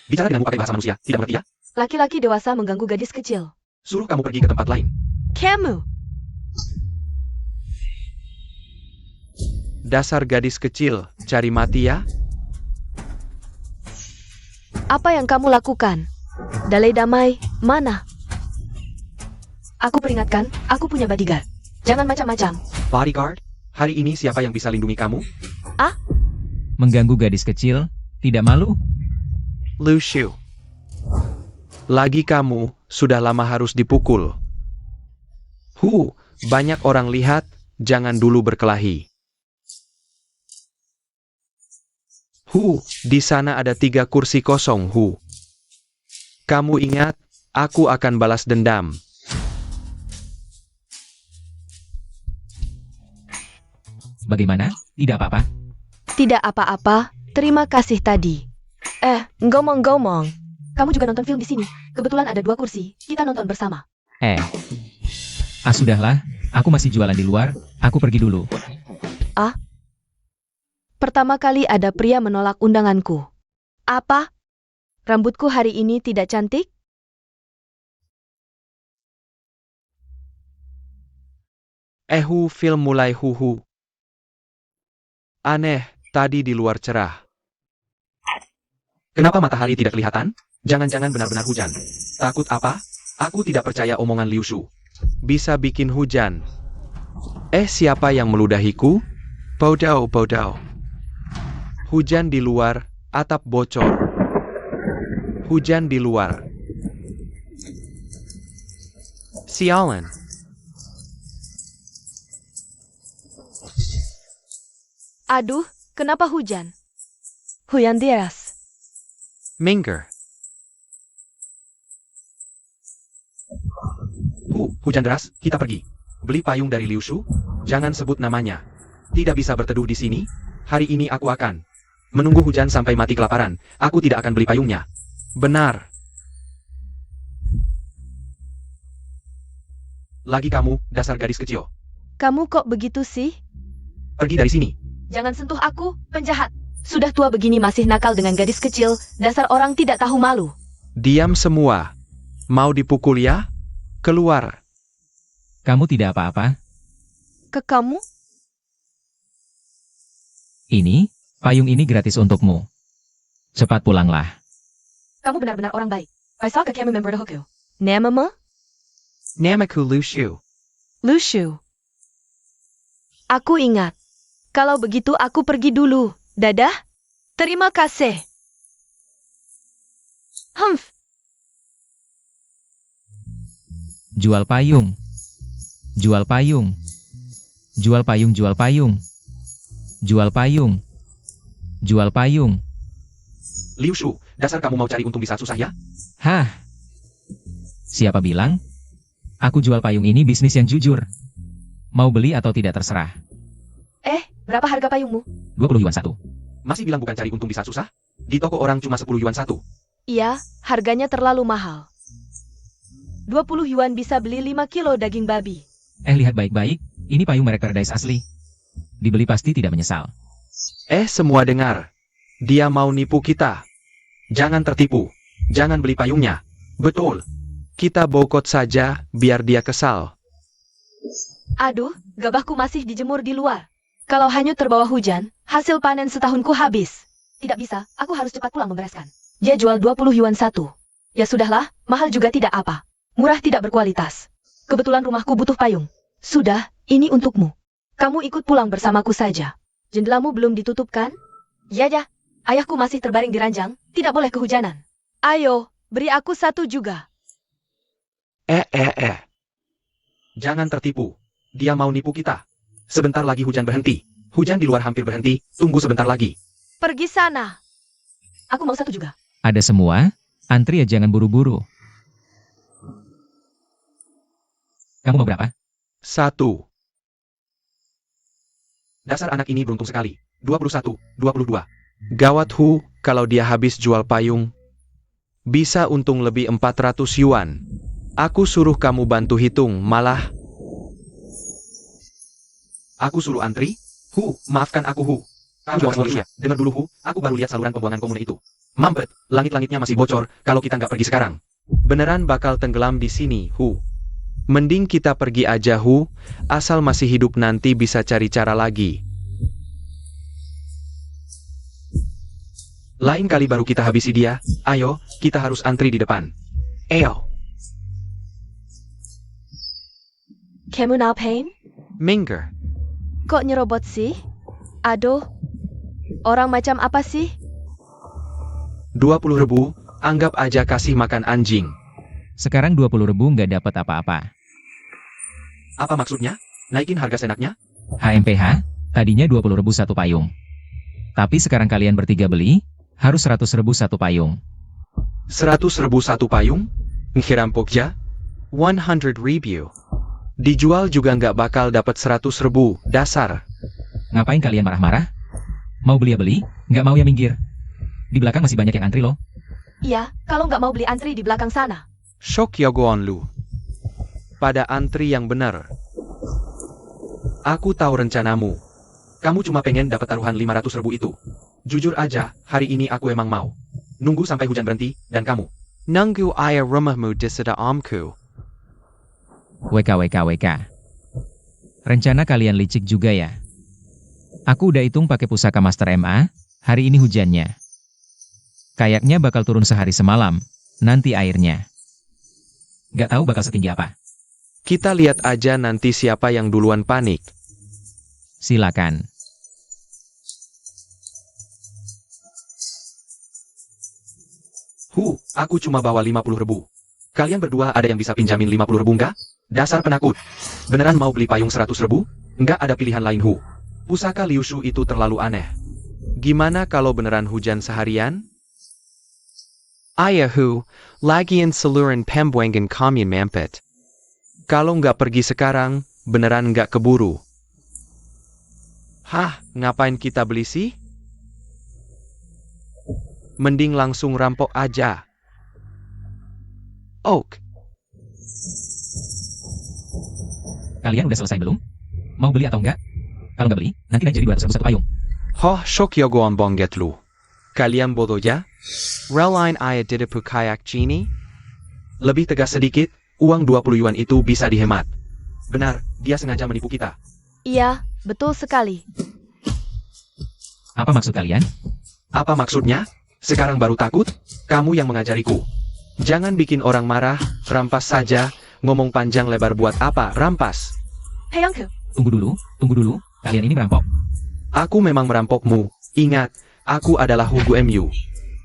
Speaker 2: Bicara denganmu pakai bahasa manusia, tidak mengerti ya?
Speaker 3: Laki-laki dewasa mengganggu gadis kecil.
Speaker 2: Suruh kamu pergi ke tempat lain.
Speaker 3: Kamu!
Speaker 2: Dasar gadis kecil, cari mati ya?
Speaker 3: Apa yang kamu lakukan? Dalai damai, mana? Aku peringatkan, aku punya bodyguard. Jangan macam-macam.
Speaker 2: Bodyguard? Hari ini siapa yang bisa lindungi kamu?
Speaker 1: Mengganggu gadis kecil, tidak malu?
Speaker 2: Luciu. Lagi kamu, sudah lama harus dipukul. Banyak orang lihat, jangan dulu berkelahi. Di sana ada 3 kursi kosong, Kamu ingat, aku akan balas dendam.
Speaker 1: Bagaimana? Tidak apa-apa?
Speaker 3: Tidak apa-apa, terima kasih tadi. Ngomong-ngomong, kamu juga nonton film di sini. Kebetulan ada 2 kursi, kita nonton bersama.
Speaker 1: Sudahlah, aku masih jualan di luar, aku pergi dulu.
Speaker 3: Pertama kali ada pria menolak undanganku. Apa? Rambutku hari ini tidak cantik?
Speaker 2: Film mulai huhu. Aneh, tadi di luar cerah. Kenapa matahari tidak kelihatan? Jangan-jangan benar-benar hujan. Takut apa? Aku tidak percaya omongan Liu Shu. Bisa bikin hujan. Siapa yang meludahiku? Bodoh. Hujan di luar, atap bocor. Hujan di luar. Sialan.
Speaker 3: Aduh, kenapa hujan? Hujan deras.
Speaker 2: Minggir. Hujan deras, kita pergi. Beli payung dari Liu Shu? Jangan sebut namanya. Tidak bisa berteduh di sini. Hari ini aku akan menunggu hujan sampai mati kelaparan. Aku tidak akan beli payungnya. Benar. Lagi kamu, dasar gadis kecil.
Speaker 3: Kamu kok begitu sih?
Speaker 2: Pergi dari sini.
Speaker 3: Jangan sentuh aku, penjahat. Sudah tua begini masih nakal dengan gadis kecil, dasar orang tidak tahu malu.
Speaker 2: Diam semua. Mau dipukul ya? Keluar.
Speaker 1: Kamu tidak apa-apa?
Speaker 3: Ke kamu?
Speaker 1: Ini, payung ini gratis untukmu. Cepat pulanglah.
Speaker 3: Kamu benar-benar orang baik. Kaisa ke kami member Hoku. Namamu?
Speaker 2: Namaku Liu Shu.
Speaker 3: Lushu. Aku ingat. Kalau begitu aku pergi dulu. Dadah. Terima kasih. Humph.
Speaker 1: Jual payung. Jual payung. Jual payung, jual payung. Jual payung. Jual payung.
Speaker 2: Liu Shu, dasar kamu mau cari untung di saat susah ya?
Speaker 1: Hah? Siapa bilang? Aku jual payung ini bisnis yang jujur. Mau beli atau tidak terserah.
Speaker 3: Berapa harga payungmu?
Speaker 1: 20 yuan satu.
Speaker 2: Masih bilang bukan cari untung di saat susah? Di toko orang cuma 10 yuan satu.
Speaker 3: Iya, harganya terlalu mahal. 20 yuan bisa beli 5 kilo daging babi.
Speaker 1: Lihat baik-baik, ini payung merek Paradise asli. Dibeli pasti tidak menyesal.
Speaker 2: Semua dengar. Dia mau nipu kita. Jangan tertipu. Jangan beli payungnya. Betul. Kita boikot saja, biar dia kesal.
Speaker 3: Aduh, gabahku masih dijemur di luar. Kalau hanyut terbawa hujan, hasil panen setahunku habis. Tidak bisa, aku harus cepat pulang membereskan. Dia jual 20 yuan satu. Ya sudahlah, mahal juga tidak apa. Murah tidak berkualitas. Kebetulan rumahku butuh payung. Sudah, ini untukmu. Kamu ikut pulang bersamaku saja. Jendelamu belum ditutup kan? Ya. Ayahku masih terbaring di ranjang, tidak boleh kehujanan. Ayo, beri aku satu juga.
Speaker 2: Jangan tertipu. Dia mau nipu kita. Sebentar lagi hujan berhenti. Hujan di luar hampir berhenti, tunggu sebentar lagi.
Speaker 3: Pergi sana. Aku mau satu juga.
Speaker 1: Ada semua? Antri ya, jangan buru-buru. Kamu mau berapa?
Speaker 2: 1. Dasar anak ini beruntung sekali. 21, 22. Gawat kalau dia habis jual payung. Bisa untung lebih 400 yuan. Aku suruh kamu bantu hitung, malah. Aku suruh antri? Maafkan aku, Kamu juga manusia. Dengar dulu, aku baru lihat saluran pembuangan komun itu. Mampet, langit-langitnya masih bocor kalau kita nggak pergi sekarang. Beneran bakal tenggelam di sini, Mending kita pergi aja, asal masih hidup nanti bisa cari cara lagi. Lain kali baru kita habisi dia. Ayo, kita harus antri di depan. Eyo.
Speaker 3: Kamu ngapain?
Speaker 2: Minggir.
Speaker 3: Kok nyerobot sih? Aduh, orang macam apa sih?
Speaker 2: 20.000, anggap aja kasih makan anjing.
Speaker 1: Sekarang 20.000 nggak dapat apa-apa.
Speaker 2: Apa maksudnya? Naikin harga senaknya?
Speaker 1: HMPH, tadinya 20.000 satu payung. Tapi sekarang kalian bertiga beli, harus 100.000 satu payung.
Speaker 2: 100.000 satu payung? Ngirampok ya? 100.000. Dijual juga nggak bakal dapat 100.000, dasar.
Speaker 1: Ngapain kalian marah-marah? Mau beli ya beli, nggak mau ya minggir. Di belakang masih banyak yang antri loh.
Speaker 3: Iya, kalau nggak mau beli antri di belakang sana.
Speaker 2: Shock Yogoon Lu. Pada antri yang benar. Aku tahu rencanamu. Kamu cuma pengen dapat taruhan 500.000 itu. Jujur aja, hari ini aku emang mau. Nunggu sampai hujan berhenti, dan kamu. Nunggu ayah rumahmu di seda omku.
Speaker 1: WK. Rencana kalian licik juga ya. Aku udah hitung pakai pusaka Master MA, hari ini hujannya. Kayaknya bakal turun sehari semalam, nanti airnya. Gak tahu bakal setinggi apa.
Speaker 2: Kita lihat aja nanti siapa yang duluan panik.
Speaker 1: Silakan.
Speaker 2: Aku cuma bawa 50.000. Kalian berdua ada yang bisa pinjamin 50.000 nggak? Dasar penakut. Beneran mau beli payung 100.000? Nggak ada pilihan lain Pusaka Liu Shu itu terlalu aneh. Gimana kalau beneran hujan seharian? Ayah lagian seluruh pembuangan kami mampet. Kalau nggak pergi sekarang, beneran nggak keburu. Hah, ngapain kita beli sih? Mending langsung rampok aja. Oak.
Speaker 1: Kalian udah selesai belum? Mau beli atau enggak? Kalau nggak beli, nanti naik jadi 200.000 satu payung.
Speaker 2: Shock Yogoon Bonget Lu. Kalian bodoh ya? Relain ayah didepu kayak Genie? Lebih tegas sedikit, uang 20 yuan itu bisa dihemat. Benar, dia sengaja menipu kita.
Speaker 3: Iya, betul sekali.
Speaker 1: Apa maksud kalian?
Speaker 2: Apa maksudnya? Sekarang baru takut? Kamu yang mengajariku. Jangan bikin orang marah, rampas saja. Ngomong panjang lebar buat apa, rampas.
Speaker 3: Hei Uncle,
Speaker 1: Tunggu dulu. Kalian ini merampok.
Speaker 2: Aku memang merampokmu. Ingat, aku adalah Hugo MU.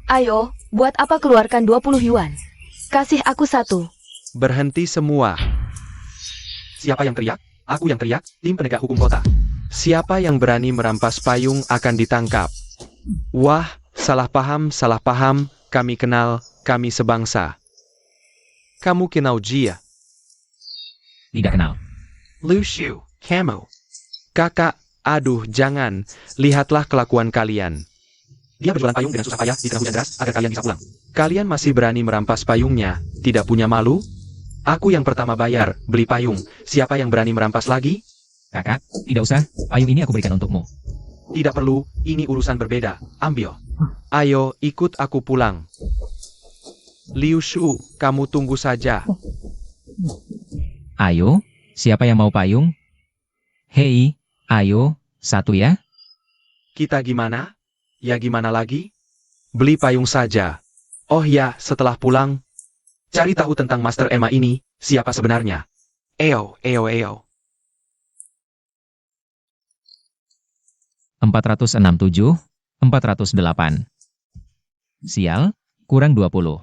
Speaker 3: ayo, buat apa keluarkan 20 yuan? Kasih aku 1.
Speaker 2: Berhenti semua. Siapa yang teriak? Aku yang teriak, tim penegak hukum kota. Siapa yang berani merampas payung akan ditangkap. Wah, salah paham, kami kenal, kami sebangsa. Kamu kenal Jia?
Speaker 1: Tidak kenal.
Speaker 2: Luciu, kamu. Kakak, aduh jangan, lihatlah kelakuan kalian. Dia berjualan payung dengan susah payah di tengah hujan deras agar kalian bisa pulang. Kalian masih berani merampas payungnya, tidak punya malu? Aku yang pertama bayar, beli payung. Siapa yang berani merampas lagi?
Speaker 1: Kakak, tidak usah, payung ini aku berikan untukmu.
Speaker 2: Tidak perlu, ini urusan berbeda. Ambil. Ayo, ikut aku pulang. Liu Shu, kamu tunggu saja.
Speaker 1: Ayo, siapa yang mau payung? Hei, ayo, 1 ya?
Speaker 2: Kita gimana? Ya gimana lagi? Beli payung saja. Oh ya, setelah pulang, cari tahu tentang Master Emma ini, siapa sebenarnya. Eo.
Speaker 1: 467, 408. Sial, kurang 20.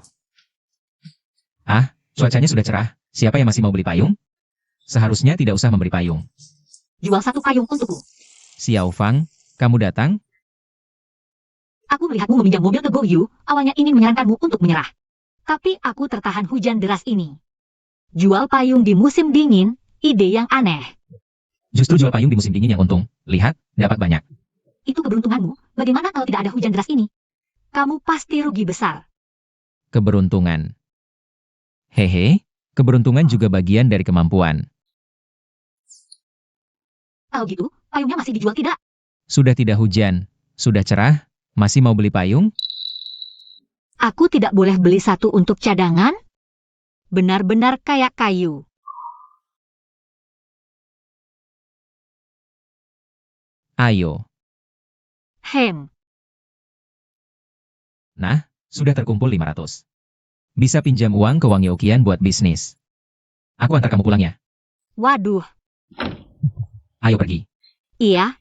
Speaker 1: Ah, cuacanya sudah cerah. Siapa yang masih mau beli payung? Seharusnya tidak usah memberi payung.
Speaker 4: Jual 1 payung untukku.
Speaker 1: Xiao Fang, kamu datang?
Speaker 4: Aku melihatmu meminjam mobil ke Go Yu, awalnya ingin menyarankanmu untuk menyerah. Tapi aku tertahan hujan deras ini. Jual payung di musim dingin, ide yang aneh.
Speaker 1: Justru jual payung di musim dingin yang untung. Lihat, dapat banyak.
Speaker 4: Itu keberuntunganmu, bagaimana kalau tidak ada hujan deras ini? Kamu pasti rugi besar.
Speaker 1: Keberuntungan. Hehe, keberuntungan juga bagian dari kemampuan.
Speaker 4: Kalau gitu, payungnya masih dijual tidak?
Speaker 1: Sudah tidak hujan, sudah cerah, masih mau beli payung?
Speaker 4: Aku tidak boleh beli 1 untuk cadangan? Benar-benar kayak kayu.
Speaker 1: Ayo. Nah, sudah terkumpul 500. Bisa pinjam uang ke Wang Youqian buat bisnis. Aku antar kamu pulang ya.
Speaker 4: Waduh,
Speaker 1: Ayo pergi.
Speaker 4: iya,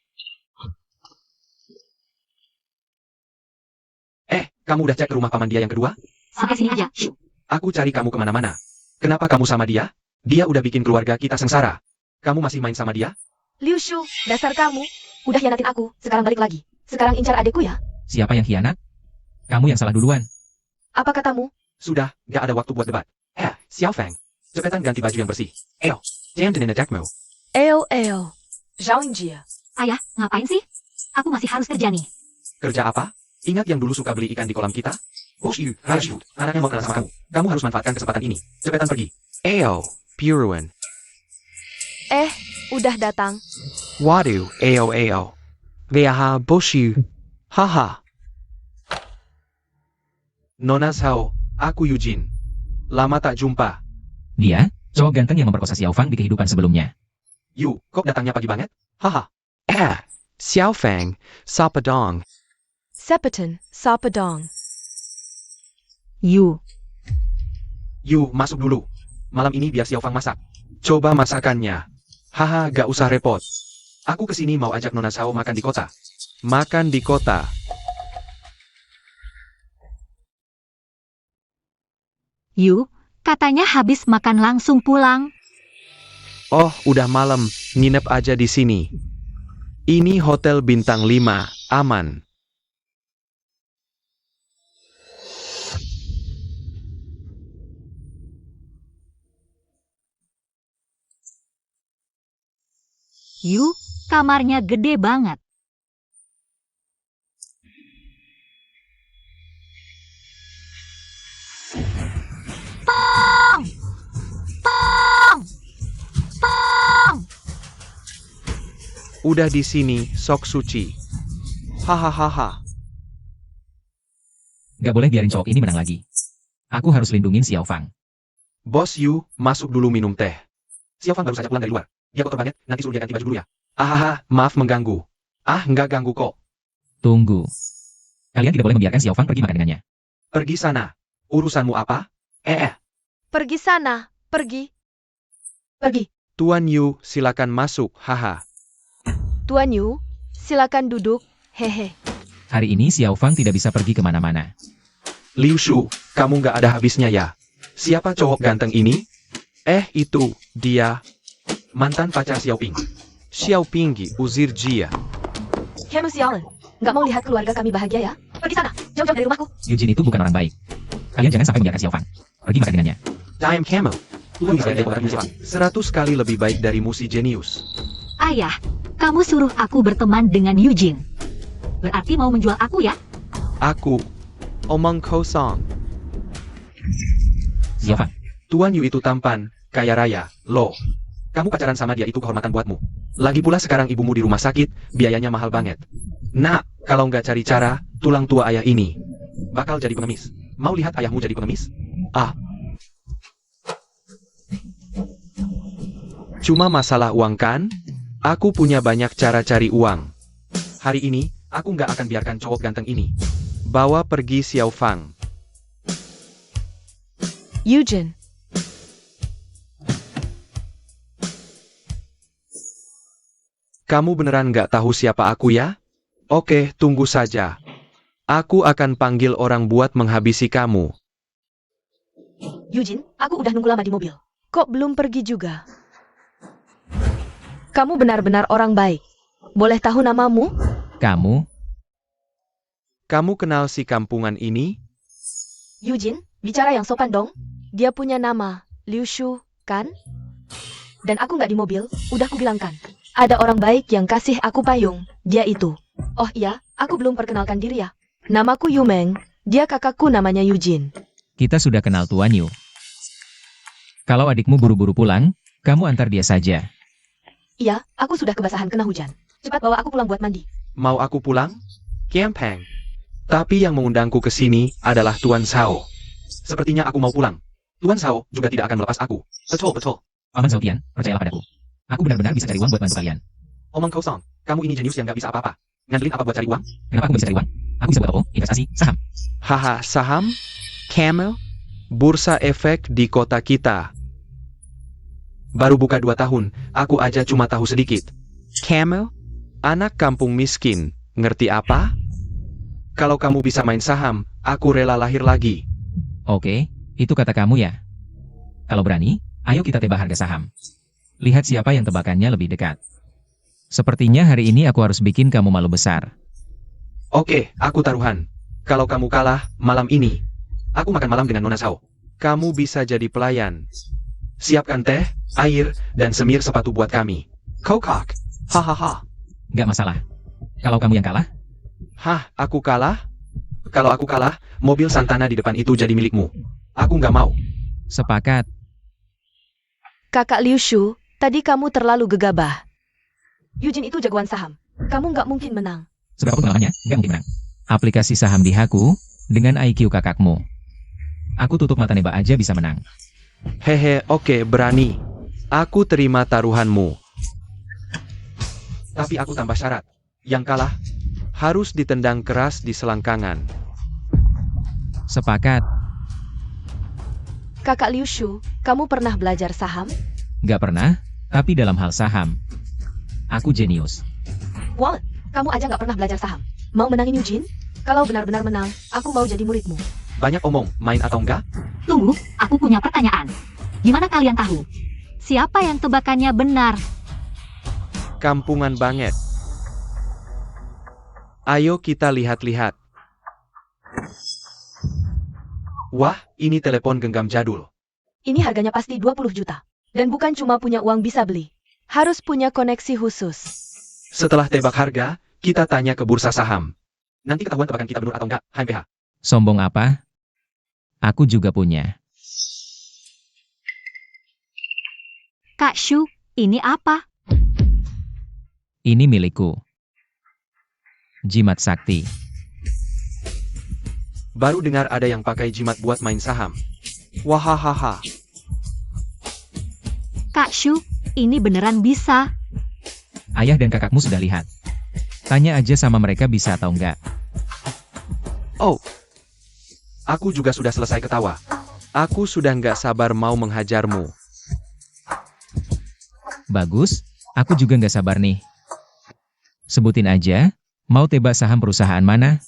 Speaker 2: Kamu udah cek ke rumah paman dia yang kedua?
Speaker 4: sampai sini aja. Shh.
Speaker 2: Aku cari kamu kemana-mana. Kenapa kamu sama dia? Dia udah bikin keluarga kita sengsara. Kamu masih main sama dia?
Speaker 3: Liu Shu, dasar kamu. Udah hianatin aku, sekarang balik lagi. Sekarang incar adikku ya.
Speaker 1: Siapa yang khianat? Kamu yang salah duluan.
Speaker 3: Apa katamu?
Speaker 2: Sudah, gak ada waktu buat debat. Xiao Fang. Cepetan ganti baju yang bersih. Jangan denin attackmu.
Speaker 3: Eo. Zhao Jia.
Speaker 4: Ayah, ngapain sih? Aku masih harus kerja nih.
Speaker 2: Kerja apa? Ingat yang dulu suka beli ikan di kolam kita? Bosyu, Raju, anaknya mau kenal sama kamu. Kamu harus manfaatkan kesempatan ini. Cepetan pergi. Eo, Puruan.
Speaker 3: Udah datang.
Speaker 2: Waduh, Eo. Veaha, Bosyu. Haha. Nona Sao, aku Eugene. Lama tak jumpa.
Speaker 1: Dia, cowok ganteng yang memperkosa Xiao Fang di kehidupan sebelumnya.
Speaker 2: Yu, kok datangnya pagi banget? Haha. Xiao Fang, Sapadong.
Speaker 3: Sepeton, Sapadong.
Speaker 4: You.
Speaker 2: Yu, masuk dulu. Malam ini biar Xiao Fang masak. Coba masakannya. Haha, gak usah repot. Aku kesini mau ajak Nona Sao makan di kota. Makan di kota.
Speaker 4: You, katanya habis makan langsung pulang.
Speaker 2: Oh, udah malam. Nginep aja di sini. Ini hotel bintang 5, aman.
Speaker 4: You, kamarnya gede banget. Tong! Tong! Tong!
Speaker 2: Udah di sini, sok suci. Hahaha.
Speaker 1: Gak boleh biarin cowok ini menang lagi. Aku harus lindungin Xiao Fang.
Speaker 2: Bos Yu, masuk dulu minum teh. Xiao Fang baru saja pulang dari luar. Dia kotor banget, nanti suruh dia ganti baju dulu ya. Ahaha, maaf mengganggu. Nggak ganggu kok.
Speaker 1: Tunggu. Kalian tidak boleh membiarkan Xiao Fang pergi makan dengannya.
Speaker 2: Pergi sana. Urusanmu apa?
Speaker 3: Pergi sana, pergi. Pergi.
Speaker 2: Tuan Yu, silakan masuk, haha.
Speaker 3: Tuan Yu, silakan duduk, hehe.
Speaker 1: Hari ini Xiao Fang tidak bisa pergi kemana-mana.
Speaker 2: Liu Shu, kamu nggak ada habisnya ya. Siapa cowok ganteng ini? Itu, dia. Mantan pacar Xiaoping. Xiaoping uzir Jia.
Speaker 3: Kamu sialan. Nggak mau lihat keluarga kami bahagia ya? Pergi sana, jauh-jauh dari rumahku.
Speaker 1: Eugene itu bukan orang baik. Kalian jangan sampai membiarkan Xiao Fang pergi makan dengannya.
Speaker 2: Time Camel. 100 kali lebih baik dari musi jenius.
Speaker 4: Ayah, kamu suruh aku berteman dengan Eugene. Berarti mau menjual aku ya?
Speaker 2: Aku. Omong kosong.
Speaker 1: Xiao Fang,
Speaker 2: Tuan Yu itu tampan, kaya raya, loh. Kamu pacaran sama dia itu kehormatan buatmu. Lagi pula sekarang ibumu di rumah sakit, biayanya mahal banget. Nah, kalau nggak cari cara, tulang tua ayah ini bakal jadi pengemis. Mau lihat ayahmu jadi pengemis? Cuma masalah uang kan? Aku punya banyak cara cari uang. Hari ini, aku nggak akan biarkan cowok ganteng ini bawa pergi Xiao Fang.
Speaker 3: Eugene.
Speaker 2: Kamu beneran nggak tahu siapa aku ya? Oke, tunggu saja. Aku akan panggil orang buat menghabisi kamu.
Speaker 3: Eugene, aku udah nunggu lama di mobil. Kok belum pergi juga? Kamu benar-benar orang baik. Boleh tahu namamu?
Speaker 1: kamu,
Speaker 2: Kamu kenal si kampungan ini?
Speaker 3: Eugene, bicara yang sopan dong. Dia punya nama, Liu Shu, kan? Dan aku nggak di mobil, udah kubilangkan. Ada orang baik yang kasih aku payung, dia itu. Oh iya, aku belum perkenalkan diri ya. Namaku Yu Meng, dia kakakku namanya Eugene.
Speaker 1: kita sudah kenal Tuan Yu. Kalau adikmu buru-buru pulang, kamu antar dia saja.
Speaker 3: Iya, aku sudah kebasahan kena hujan. Cepat bawa aku pulang buat mandi.
Speaker 2: Mau aku pulang? Kiampeng. Tapi yang mengundangku ke sini adalah Tuan Sao. Sepertinya aku mau pulang. Tuan Sao juga tidak akan melepas aku. Betul.
Speaker 1: Paman Zhaotian, percayalah padaku. Aku benar-benar bisa cari uang buat bantu kalian.
Speaker 2: Omong kosong. Kamu ini jenius yang nggak bisa apa-apa. Ngandelin apa buat cari uang?
Speaker 1: Kenapa aku bisa cari uang? Aku bisa buat toko, investasi, saham.
Speaker 2: Haha, saham? Camel? Bursa efek di kota kita. Baru buka 2 tahun, aku aja cuma tahu sedikit. Camel? Anak kampung miskin, ngerti apa? Kalau kamu bisa main saham, aku rela lahir lagi.
Speaker 1: Oke, itu kata kamu ya. Kalau berani, ayo kita tebak harga saham. Lihat siapa yang tebakannya lebih dekat. Sepertinya hari ini aku harus bikin kamu malu besar.
Speaker 2: Oke, aku taruhan. Kalau kamu kalah, malam ini, aku makan malam dengan Nona Sao. Kamu bisa jadi pelayan. Siapkan teh, air, dan semir sepatu buat kami. Kokak. Hahaha.
Speaker 1: Nggak masalah. Kalau kamu yang kalah,
Speaker 2: Hah, aku kalah? Kalau aku kalah, mobil Santana di depan itu jadi milikmu. Aku nggak mau.
Speaker 1: sepakat.
Speaker 3: Kakak Liu Shu, tadi kamu terlalu gegabah. Eugene itu jagoan saham. Kamu nggak mungkin menang.
Speaker 1: Seberapa pengalamannya, nggak mungkin menang. Aplikasi saham di Haku, dengan IQ kakakmu. Aku tutup mata nebak aja bisa menang.
Speaker 2: Hehe, oke, berani. Aku terima taruhanmu. Tapi aku tambah syarat. Yang kalah, harus ditendang keras di selangkangan.
Speaker 1: Sepakat.
Speaker 3: Kakak Liu Shu, kamu pernah belajar saham?
Speaker 1: Nggak pernah, tapi dalam hal saham. Aku jenius.
Speaker 3: Wallet, kamu aja nggak pernah belajar saham. Mau menangin Eugene? Kalau benar-benar menang, aku mau jadi muridmu.
Speaker 2: Banyak omong, main atau enggak?
Speaker 4: Tunggu, aku punya pertanyaan. Gimana kalian tahu? Siapa yang tebakannya benar?
Speaker 2: Kampungan banget. Ayo kita lihat-lihat. Wah, ini telepon genggam jadul.
Speaker 3: Ini harganya pasti 20 juta. Dan bukan cuma punya uang bisa beli. Harus punya koneksi khusus.
Speaker 2: Setelah tebak harga, kita tanya ke bursa saham. Nanti ketahuan tebakan kita benar atau enggak, HMPH.
Speaker 1: Sombong apa? Aku juga punya.
Speaker 4: Kak Shu, ini apa?
Speaker 1: Ini milikku. Jimat sakti.
Speaker 2: Baru dengar ada yang pakai jimat buat main saham. Wahahaha.
Speaker 4: Kak Shu, ini beneran bisa.
Speaker 1: Ayah dan kakakmu sudah lihat. Tanya aja sama mereka bisa atau enggak.
Speaker 2: Oh, aku juga sudah selesai ketawa. Aku sudah nggak sabar mau menghajarmu.
Speaker 1: Bagus, aku juga nggak sabar nih. Sebutin aja, mau tebak saham perusahaan mana?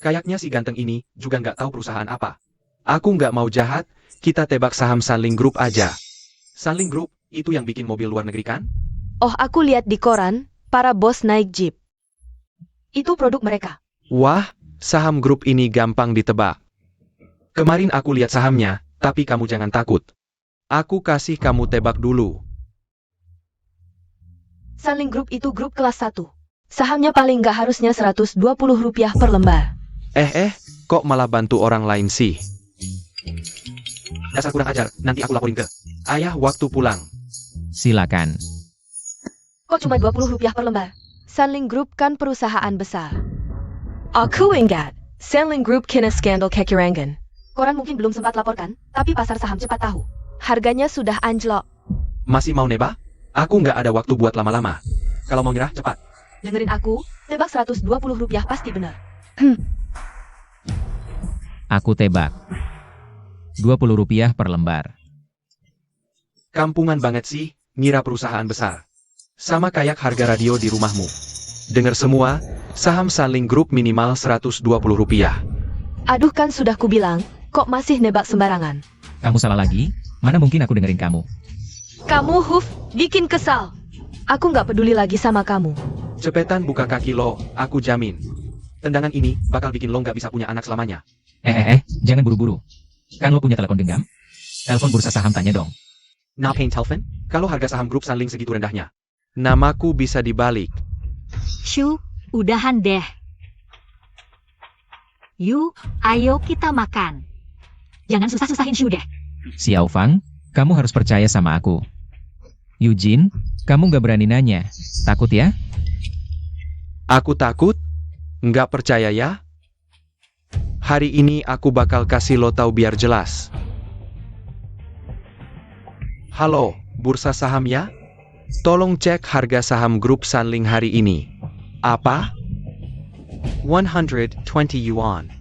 Speaker 2: Kayaknya si ganteng ini juga nggak tahu perusahaan apa. Aku nggak mau jahat, kita tebak saham Sanling Group aja. Sanling Group, itu yang bikin mobil luar negeri kan?
Speaker 3: Oh, aku lihat di koran, para bos naik jeep. Itu produk mereka.
Speaker 2: Wah, saham grup ini gampang ditebak. Kemarin aku lihat sahamnya, tapi kamu jangan takut. Aku kasih kamu tebak dulu.
Speaker 3: Sanling Group itu grup kelas 1. Sahamnya paling nggak harusnya Rp120 per lembar.
Speaker 2: Kok malah bantu orang lain sih? Dasar kurang ajar, nanti aku laporin ke ayah waktu pulang.
Speaker 1: Silakan.
Speaker 3: Kok cuma Rp20 per lembar? Sanling Group kan perusahaan besar. Aku ingat, Sanling Group kena skandal kecurangan. Koran mungkin belum sempat laporkan, tapi pasar saham cepat tahu. Harganya sudah anjlok.
Speaker 2: Masih mau nebak? Aku nggak ada waktu buat lama-lama. Kalau mau nyerah, cepat.
Speaker 3: Dengerin aku, tebak Rp120 pasti benar.
Speaker 1: Aku tebak. Rp20 per lembar.
Speaker 2: Kampungan banget sih, ngira perusahaan besar. Sama kayak harga radio di rumahmu. Dengar semua, saham Sanling Group minimal Rp120.
Speaker 3: Aduh, kan sudah kubilang, kok masih nebak sembarangan.
Speaker 1: Kamu salah lagi? Mana mungkin aku dengerin kamu?
Speaker 3: Kamu bikin kesal. Aku nggak peduli lagi sama kamu.
Speaker 2: Cepetan buka kaki lo, aku jamin. Tendangan ini bakal bikin lo nggak bisa punya anak selamanya.
Speaker 1: Jangan buru-buru. Kan lo punya telepon genggam? Telepon bursa saham tanya dong.
Speaker 2: Napain telepon? Kalau harga saham grup Sanling segitu rendahnya. Namaku bisa dibalik.
Speaker 4: Shu, udahan deh. Yuk, ayo kita makan. Jangan susah-susahin Shu deh.
Speaker 1: Xiao Fang, kamu harus percaya sama aku. Eugene, kamu nggak berani nanya. Takut ya?
Speaker 2: Aku takut? Nggak percaya ya? Hari ini aku bakal kasih lo tahu biar jelas. Halo, bursa saham ya? Tolong cek harga saham grup Sanling hari ini. Apa? 120 yuan.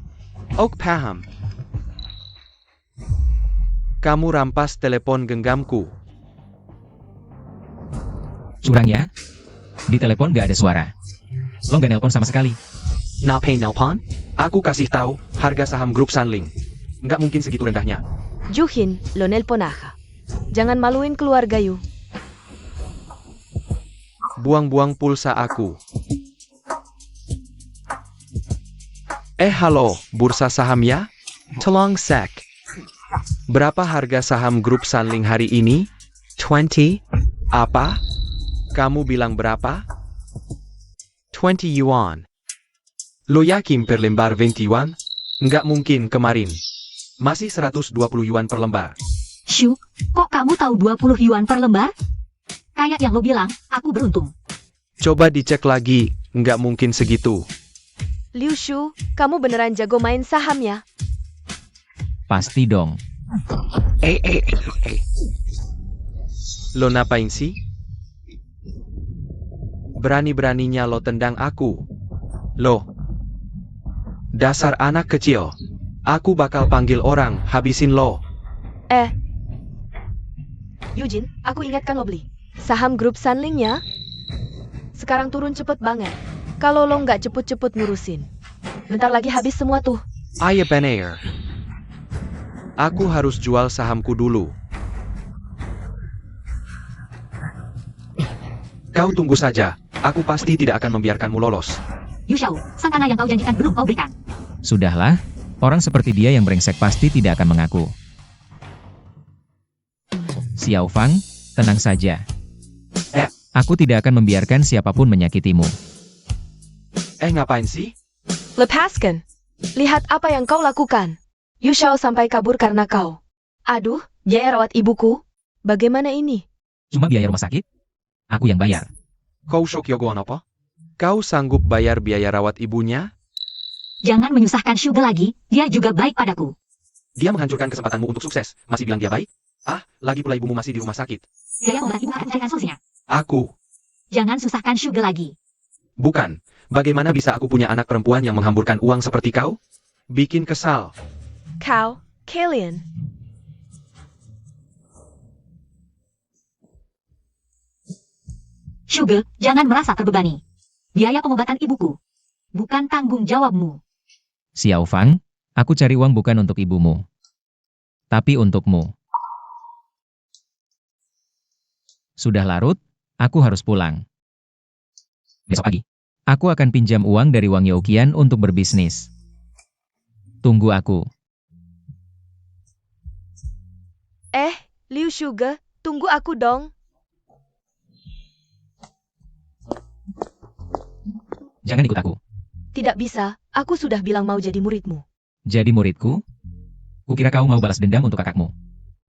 Speaker 2: Ok, paham. Kamu rampas telepon genggamku.
Speaker 1: Curang ya? Di telepon nggak ada suara. Lo nggak nelpon sama sekali.
Speaker 2: Napain nelpon? Aku kasih tahu harga saham grup Sanling. Nggak mungkin segitu rendahnya.
Speaker 3: Juhin, lo nelpon aja. Jangan maluin keluarga yu.
Speaker 2: Buang-buang pulsa aku. Halo, bursa saham ya? Tolong sek. Berapa harga saham grup Sanling hari ini? 20? Apa? Kamu bilang berapa? 20 yuan. Lo yakin per lembar 20 yuan? Nggak mungkin kemarin. Masih 120 yuan per lembar.
Speaker 4: Shu, kok kamu tahu 20 yuan per lembar? Kayak yang lo bilang, aku beruntung.
Speaker 2: Coba dicek lagi, nggak mungkin segitu.
Speaker 3: Liu Shu, kamu beneran jago main saham ya?
Speaker 1: Pasti dong.
Speaker 2: Lo ngapain sih? Berani-beraninya lo tendang aku. Lo. Dasar anak kecil. Aku bakal panggil orang, habisin lo.
Speaker 3: Eugene, aku ingatkan lo beli saham grup Sunling ya. Sekarang turun cepet banget. Kalau lo nggak cepet-cepet ngurusin, bentar lagi habis semua tuh.
Speaker 2: Ayo bener. Aku harus jual sahamku dulu. Kau tunggu saja. Aku pasti tidak akan membiarkanmu lolos.
Speaker 4: Yu Xiao, sang tanah yang kau janjikan belum kau berikan.
Speaker 1: Sudahlah, orang seperti dia yang brengsek pasti tidak akan mengaku. Xiao Fang, tenang saja. Aku tidak akan membiarkan siapapun menyakitimu.
Speaker 2: Ngapain sih?
Speaker 3: Lepaskan. Lihat apa yang kau lakukan. Yu Xiao sampai kabur karena kau. Aduh, biaya rawat ibuku. Bagaimana ini?
Speaker 1: Cuma biaya rumah sakit? Aku yang bayar.
Speaker 2: Kau shock yogoan apa? Kau sanggup bayar biaya rawat ibunya?
Speaker 4: Jangan menyusahkan Sugar lagi, dia juga baik padaku.
Speaker 2: Dia menghancurkan kesempatanmu untuk sukses. Masih bilang dia baik? Lagi pula ibumu masih di rumah sakit.
Speaker 4: Biaya obat ibu akan carikan solusinya.
Speaker 2: Aku.
Speaker 4: Jangan susahkan Sugar lagi.
Speaker 2: Bukan. Bagaimana bisa aku punya anak perempuan yang menghamburkan uang seperti kau? Bikin kesal.
Speaker 3: Kau, Kalian.
Speaker 4: Sugar, jangan merasa terbebani. Biaya pengobatan ibuku. Bukan tanggung jawabmu.
Speaker 1: Xiao Fang, aku cari uang bukan untuk ibumu. Tapi untukmu. Sudah larut, aku harus pulang. Besok pagi, aku akan pinjam uang dari Wang Youqian untuk berbisnis. Tunggu aku.
Speaker 3: Liu Sugar, tunggu aku dong.
Speaker 1: Jangan ikut aku.
Speaker 3: Tidak bisa, aku sudah bilang mau jadi muridmu.
Speaker 1: Jadi muridku? Kukira kau mau balas dendam untuk kakakmu.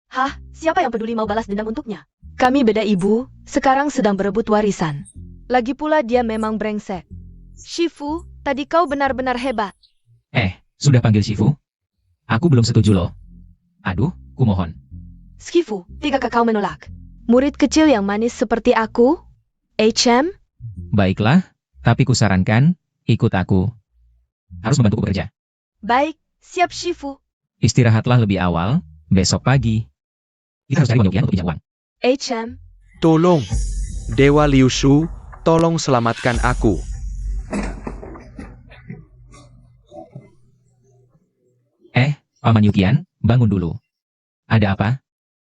Speaker 3: Hah, siapa yang peduli mau balas dendam untuknya? Kami beda ibu, sekarang sedang berebut warisan. Lagi pula dia memang brengsek. Shifu, tadi kau benar-benar hebat.
Speaker 1: Sudah panggil Shifu? Aku belum setuju loh. Aduh, kumohon.
Speaker 3: Shifu, tidakkah kau menolak? Murid kecil yang manis seperti aku? HM?
Speaker 1: Baiklah, tapi kusarankan, ikut aku. Harus membantuku bekerja.
Speaker 3: Baik, siap Shifu.
Speaker 1: Istirahatlah lebih awal, besok pagi. Kita harus cari Wang Youqian untuk pinjam uang.
Speaker 3: HM?
Speaker 2: Tolong. Dewa Liu Shu, tolong selamatkan aku.
Speaker 1: Paman Youqian, bangun dulu. Ada apa?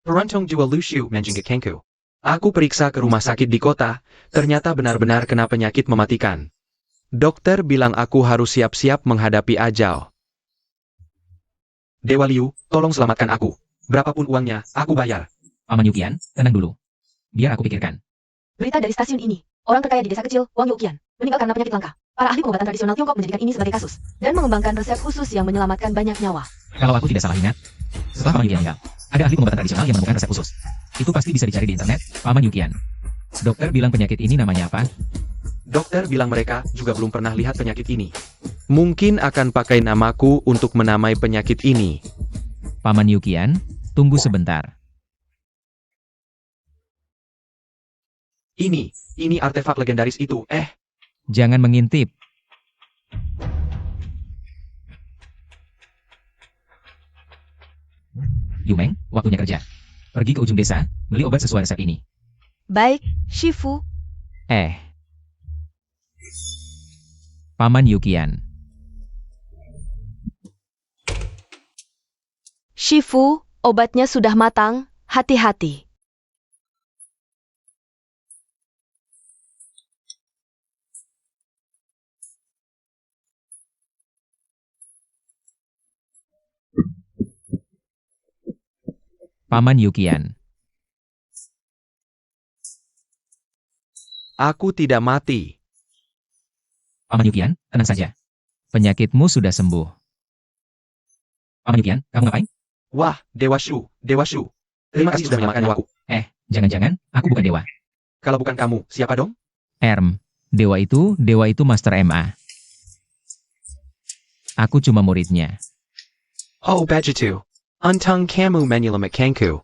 Speaker 2: Perantong jual Liu Shu menjengkelkanku. Aku periksa ke rumah sakit di kota, ternyata benar-benar kena penyakit mematikan. Dokter bilang aku harus siap-siap menghadapi ajal. Dewa Liu, tolong selamatkan aku. Berapapun uangnya, aku bayar.
Speaker 1: Paman Youqian, tenang dulu. Biar aku pikirkan.
Speaker 3: Berita dari stasiun ini. Orang terkaya di desa kecil, Wang Youqian, meninggal karena penyakit langka. Para ahli pengobatan tradisional Tiongkok menjadikan ini sebagai kasus, dan mengembangkan resep khusus yang menyelamatkan banyak nyawa.
Speaker 1: Kalau aku tidak salah ingat, setelah Paman Youqian meninggal, ada ahli pengobatan tradisional yang menemukan resep khusus. Itu pasti bisa dicari di internet, Paman Youqian. Dokter bilang penyakit ini namanya apa?
Speaker 2: Dokter bilang mereka juga belum pernah lihat penyakit ini. Mungkin akan pakai namaku untuk menamai penyakit ini.
Speaker 1: Paman Youqian, tunggu sebentar.
Speaker 2: Ini artefak legendaris itu.
Speaker 1: Jangan mengintip. Yumeng, waktunya kerja. Pergi ke ujung desa, beli obat sesuai resep ini.
Speaker 3: Baik, Shifu.
Speaker 1: Paman Youqian.
Speaker 3: Shifu, obatnya sudah matang, hati-hati.
Speaker 1: Paman Youqian.
Speaker 2: Aku tidak mati.
Speaker 1: Paman Yukian, tenang saja. Penyakitmu sudah sembuh. Paman Yukian, kamu ngapain?
Speaker 2: Wah, Dewa Shu, Dewa Shu. Terima kasih sudah menyelamatkan nyawaku.
Speaker 1: Jangan-jangan, aku bukan dewa.
Speaker 2: Kalau bukan kamu, siapa dong?
Speaker 1: Dewa itu Master MA. Aku cuma muridnya.
Speaker 2: Oh, Bajitu. Untung kamu menyelamat Kanku.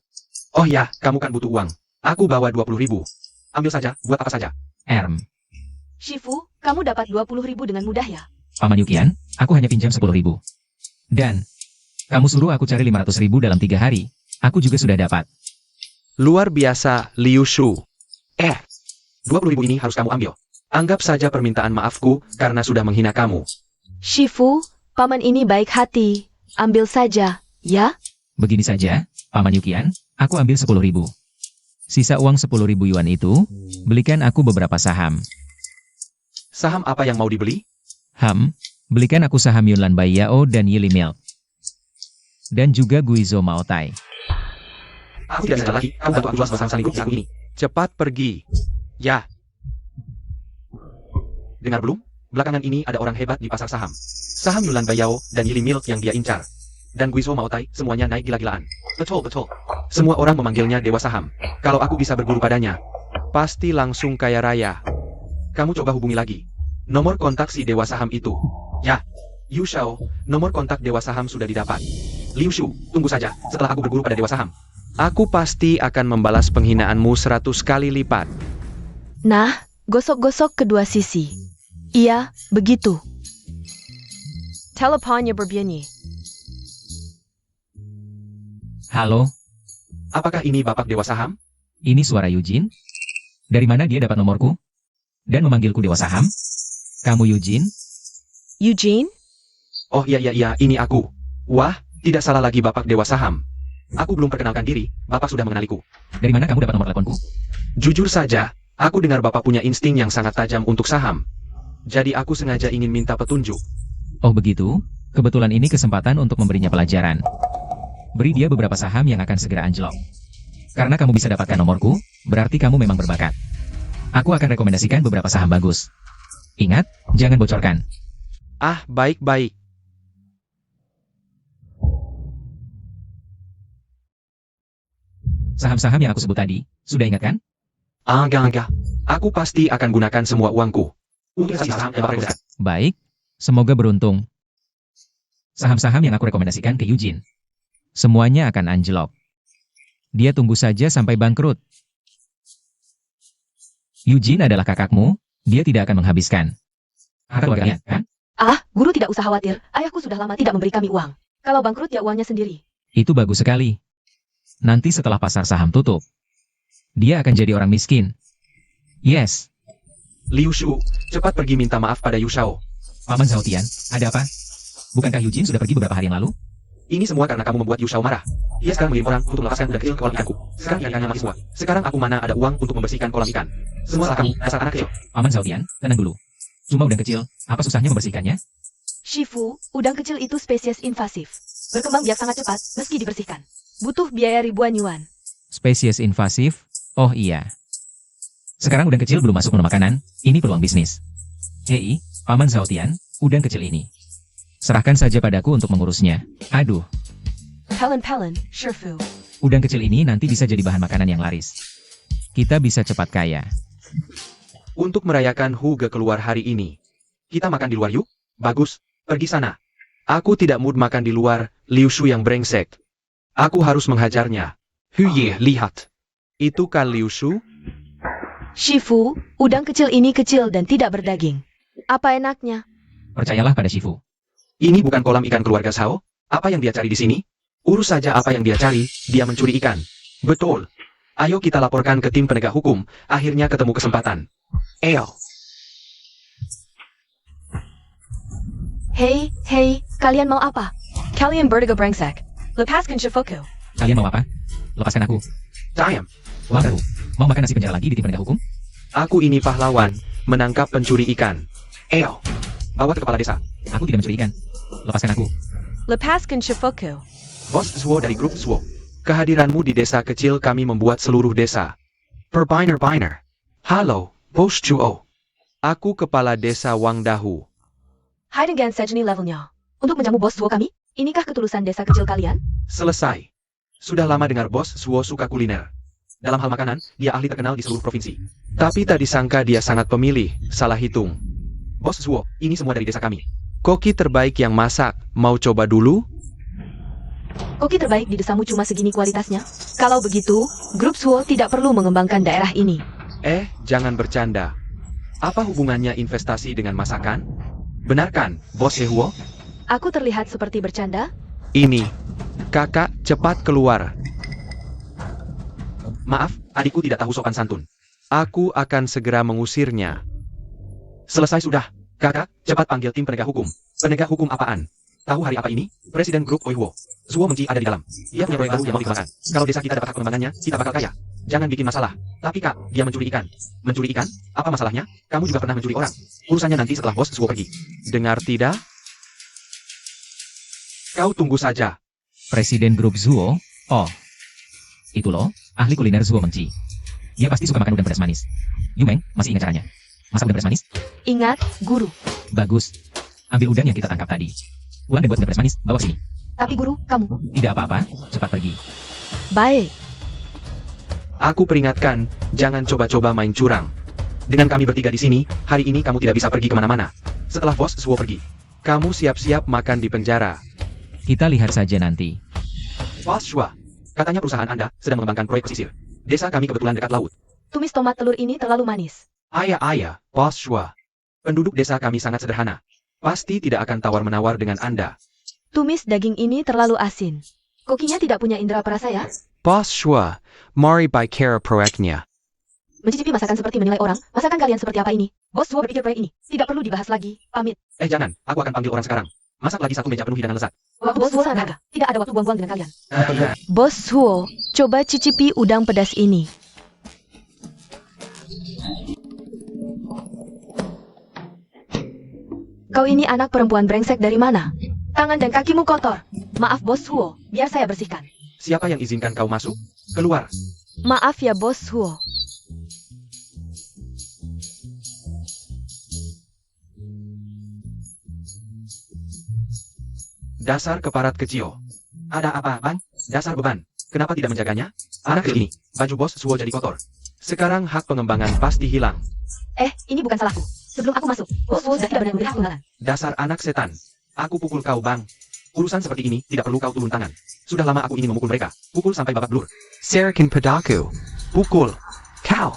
Speaker 2: Oh ya, kamu kan butuh uang. Aku bawa 20.000. Ambil saja, buat apa saja.
Speaker 3: Shifu, kamu dapat 20.000 dengan mudah ya?
Speaker 1: Paman Yukian, aku hanya pinjam 10.000. Dan, kamu suruh aku cari 500.000 dalam 3 hari. Aku juga sudah dapat.
Speaker 2: Luar biasa, Liu Shu. 20.000 ini harus kamu ambil. Anggap saja permintaan maafku karena sudah menghina kamu.
Speaker 3: Shifu, paman ini baik hati. Ambil saja, ya?
Speaker 1: Begini saja, Paman Yukian, aku ambil 10.000. Sisa uang 10.000 yuan itu, belikan aku beberapa saham.
Speaker 2: Saham apa yang mau dibeli?
Speaker 1: Belikan aku saham Yunlan Bai Yao dan Yili Milk. Dan juga Guizhou Maotai.
Speaker 2: Aku tidak sadar lagi, kamu bantu aku jual semua saham grup aku ini. Cepat pergi. Ya. Dengar belum? Belakangan ini ada orang hebat di pasar saham. Saham Yunlan Bai Yao dan Yili Milk yang dia incar. Dan Guizhou Maotai, semuanya naik gila-gilaan. Betul. Semua orang memanggilnya Dewa Saham. Kalau aku bisa berguru padanya, pasti langsung kaya raya. Kamu coba hubungi lagi. Nomor kontak si Dewa Saham itu. Ya. Yu Shao, nomor kontak Dewa Saham sudah didapat. Liu Shu, tunggu saja. Setelah aku berguru pada Dewa Saham, aku pasti akan membalas penghinaanmu 100 kali lipat.
Speaker 3: Nah, gosok-gosok kedua sisi. Iya, begitu. Teleponnya berbunyi.
Speaker 1: Halo,
Speaker 2: Apakah ini Bapak Dewa Saham?
Speaker 1: ini suara Eugene? Dari mana dia dapat nomorku? Dan memanggilku Dewa Saham? Kamu Eugene?
Speaker 3: Eugene?
Speaker 2: Oh iya, ini aku. Wah, tidak salah lagi Bapak Dewa Saham. Aku belum perkenalkan diri, Bapak sudah mengenaliku.
Speaker 1: Dari mana kamu dapat nomor teleponku?
Speaker 2: Jujur saja, aku dengar Bapak punya insting yang sangat tajam untuk saham. Jadi aku sengaja ingin minta petunjuk.
Speaker 1: Oh begitu? Kebetulan ini kesempatan untuk memberinya pelajaran. Beri dia beberapa saham yang akan segera anjlok. Karena kamu bisa dapatkan nomorku, berarti kamu memang berbakat. Aku akan rekomendasikan beberapa saham bagus. Ingat, jangan bocorkan.
Speaker 2: Ah, baik-baik.
Speaker 1: Saham-saham yang aku sebut tadi, sudah ingat kan?
Speaker 2: Enggak. Aku pasti akan gunakan semua uangku untuk investasi saham yang Bapak.
Speaker 1: Baik, semoga beruntung. Saham-saham yang aku rekomendasikan ke Eugene. Semuanya akan anjlok. Dia tunggu saja sampai bangkrut. Eugene adalah kakakmu, dia tidak akan menghabiskan harta keluarganya, kan?
Speaker 3: Guru tidak usah khawatir. Ayahku sudah lama tidak memberi kami uang. Kalau bangkrut ya uangnya sendiri.
Speaker 1: Itu bagus sekali. Nanti setelah pasar saham tutup, dia akan jadi orang miskin. Yes.
Speaker 2: Liu Shu, cepat pergi minta maaf pada Yu Shao.
Speaker 1: Paman Zhaotian, ada apa? Bukankah Eugene sudah pergi beberapa hari yang lalu?
Speaker 2: Ini semua karena kamu membuat Yu Shao marah. Ia sekarang mengirim orang untuk melepaskan kuda kecil ke kolam ikanku. Sekarang ikan-ikannya mati semua. Sekarang aku mana ada uang untuk membersihkan kolam ikan. Semua salah kamu, dasar anak kecil.
Speaker 1: Paman Zhaotian, tenang dulu. Cuma udang kecil, apa susahnya membersihkannya?
Speaker 3: Shifu, udang kecil itu spesies invasif. Berkembang biak sangat cepat, meski dibersihkan. Butuh biaya ribuan yuan.
Speaker 1: Spesies invasif? Oh iya. Sekarang udang kecil belum masuk menu makanan, ini peluang bisnis. Hei, Paman Zhaotian, udang kecil ini. Serahkan saja padaku untuk mengurusnya. Aduh,
Speaker 3: Pelen, Shifu.
Speaker 1: udang kecil ini nanti bisa jadi bahan makanan yang laris. Kita bisa cepat kaya.
Speaker 2: Untuk merayakan Huge keluar hari ini, kita makan di luar yuk? Bagus, pergi sana. Aku tidak mood makan di luar, Liu Shu yang brengsek. Aku harus menghajarnya. Huye, lihat. Itu kan Liu Shu?
Speaker 3: Shifu, udang kecil ini kecil dan tidak berdaging. Apa enaknya?
Speaker 1: Percayalah pada Shifu.
Speaker 2: Ini bukan kolam ikan keluarga Shao? Apa yang dia cari di sini? Urus saja apa yang dia cari, dia mencuri ikan. Betul. Ayo kita laporkan ke tim penegak hukum, akhirnya ketemu kesempatan.
Speaker 3: Hei, kalian mau apa? Kalian berdua brengsek. Lepaskan Shifuku.
Speaker 1: Kalian mau apa? Lepaskan aku.
Speaker 2: Time.
Speaker 1: Uang baru. Mau makan nasi penjara lagi di tim penegak hukum?
Speaker 2: Aku ini pahlawan, menangkap pencuri ikan. Bawa ke kepala desa.
Speaker 1: Aku tidak mencuri ikan. Lepaskan aku.
Speaker 3: Lepaskan Shifuku.
Speaker 2: Bos Zwo dari grup Zwo. Kehadiranmu di desa kecil kami membuat seluruh desa. Perbiner. Halo, Bos Chuo. Aku kepala desa Wang Dahu.
Speaker 3: Hai dengan segini levelnya. Untuk menjamu bos Suo kami, inikah ketulusan desa kecil kalian?
Speaker 2: Selesai. Sudah lama dengar bos Suo suka kuliner. Dalam hal makanan, dia ahli terkenal di seluruh provinsi. Tapi tak disangka dia sangat pemilih, salah hitung. Bos Suo, ini semua dari desa kami. Koki terbaik yang masak, mau coba dulu?
Speaker 3: Koki terbaik di desamu cuma segini kualitasnya. Kalau begitu, grup Suo tidak perlu mengembangkan daerah ini.
Speaker 2: Jangan bercanda. Apa hubungannya investasi dengan masakan? Benarkan, Bos Yehuo?
Speaker 3: Aku terlihat seperti bercanda?
Speaker 2: Ini. Kakak, cepat keluar. Maaf, adikku tidak tahu sopan santun. Aku akan segera mengusirnya. Selesai sudah. Kakak, cepat panggil tim penegak hukum. Penegak hukum apaan? Tahu hari apa ini? Presiden grup Oihuo. Zuo Mengji ada di dalam. Dia punya proyek baru yang mau dikembangkan. Kalau desa kita dapat hak pengembangannya, kita bakal kaya. Jangan bikin masalah. Tapi kak, dia mencuri ikan. Mencuri ikan? Apa masalahnya? Kamu juga pernah mencuri orang. Urusannya nanti setelah bos Zuo pergi. Dengar tidak? Kau tunggu saja.
Speaker 1: Presiden grup Zuo? Oh. Itu loh, ahli kuliner Zuo Mengji. Dia pasti suka makan udang pedas manis. Yumeng, masih ingat caranya? Masak udang pedas manis?
Speaker 3: Ingat, guru.
Speaker 1: Bagus. Ambil udang yang kita tangkap tadi. Uang dan buat udang pedas manis, bawa sini.
Speaker 3: Tapi guru, kamu.
Speaker 1: Tidak apa-apa, cepat pergi.
Speaker 3: Baik.
Speaker 2: Aku peringatkan, jangan coba-coba main curang. Dengan kami bertiga di sini, hari ini kamu tidak bisa pergi kemana-mana. Setelah bos Zuo pergi, kamu siap-siap makan di penjara.
Speaker 1: Kita lihat saja nanti.
Speaker 2: Bos Shua, katanya perusahaan Anda sedang mengembangkan proyek pesisir. Desa kami kebetulan dekat laut.
Speaker 3: Tumis tomat telur ini terlalu manis.
Speaker 2: Ayah, Bos Shua. Penduduk desa kami sangat sederhana. Pasti tidak akan tawar-menawar dengan Anda.
Speaker 3: Tumis daging ini terlalu asin. Kokinya tidak punya indera perasa ya?
Speaker 2: Bos Shua, mari bicara proyeknya.
Speaker 3: Mencicipi masakan seperti menilai orang, masakan kalian seperti apa ini? Bos Suo berpikir proyek ini, tidak perlu dibahas lagi, pamit.
Speaker 2: Jangan, aku akan panggil orang sekarang. Masak lagi satu meja penuh hidangan lezat.
Speaker 3: Waktu Bos Suo sangat berharga, tidak ada waktu buang-buang dengan kalian. Bos Suo, coba cicipi udang pedas ini. Kau ini anak perempuan brengsek dari mana? Tangan dan kakimu kotor. Maaf Bos Suo, biar saya bersihkan.
Speaker 2: Siapa yang izinkan kau masuk? Keluar.
Speaker 3: Maaf ya Bos Suo.
Speaker 2: Dasar keparat kecil. Ada apa, Bang? Dasar beban. Kenapa tidak menjaganya? Anak kecil ini, baju bos Suo jadi kotor. Sekarang hak pengembangan pasti hilang.
Speaker 3: Ini bukan salahku. Sebelum aku masuk, Bos Suo sudah tidak benar memberi hak tunggalan.
Speaker 2: Dasar anak setan. Aku pukul kau, Bang. Urusan seperti ini tidak perlu kau turun tangan. Sudah lama aku ingin memukul mereka. Pukul sampai babak belur. Serikin padaku. Pukul. Kau.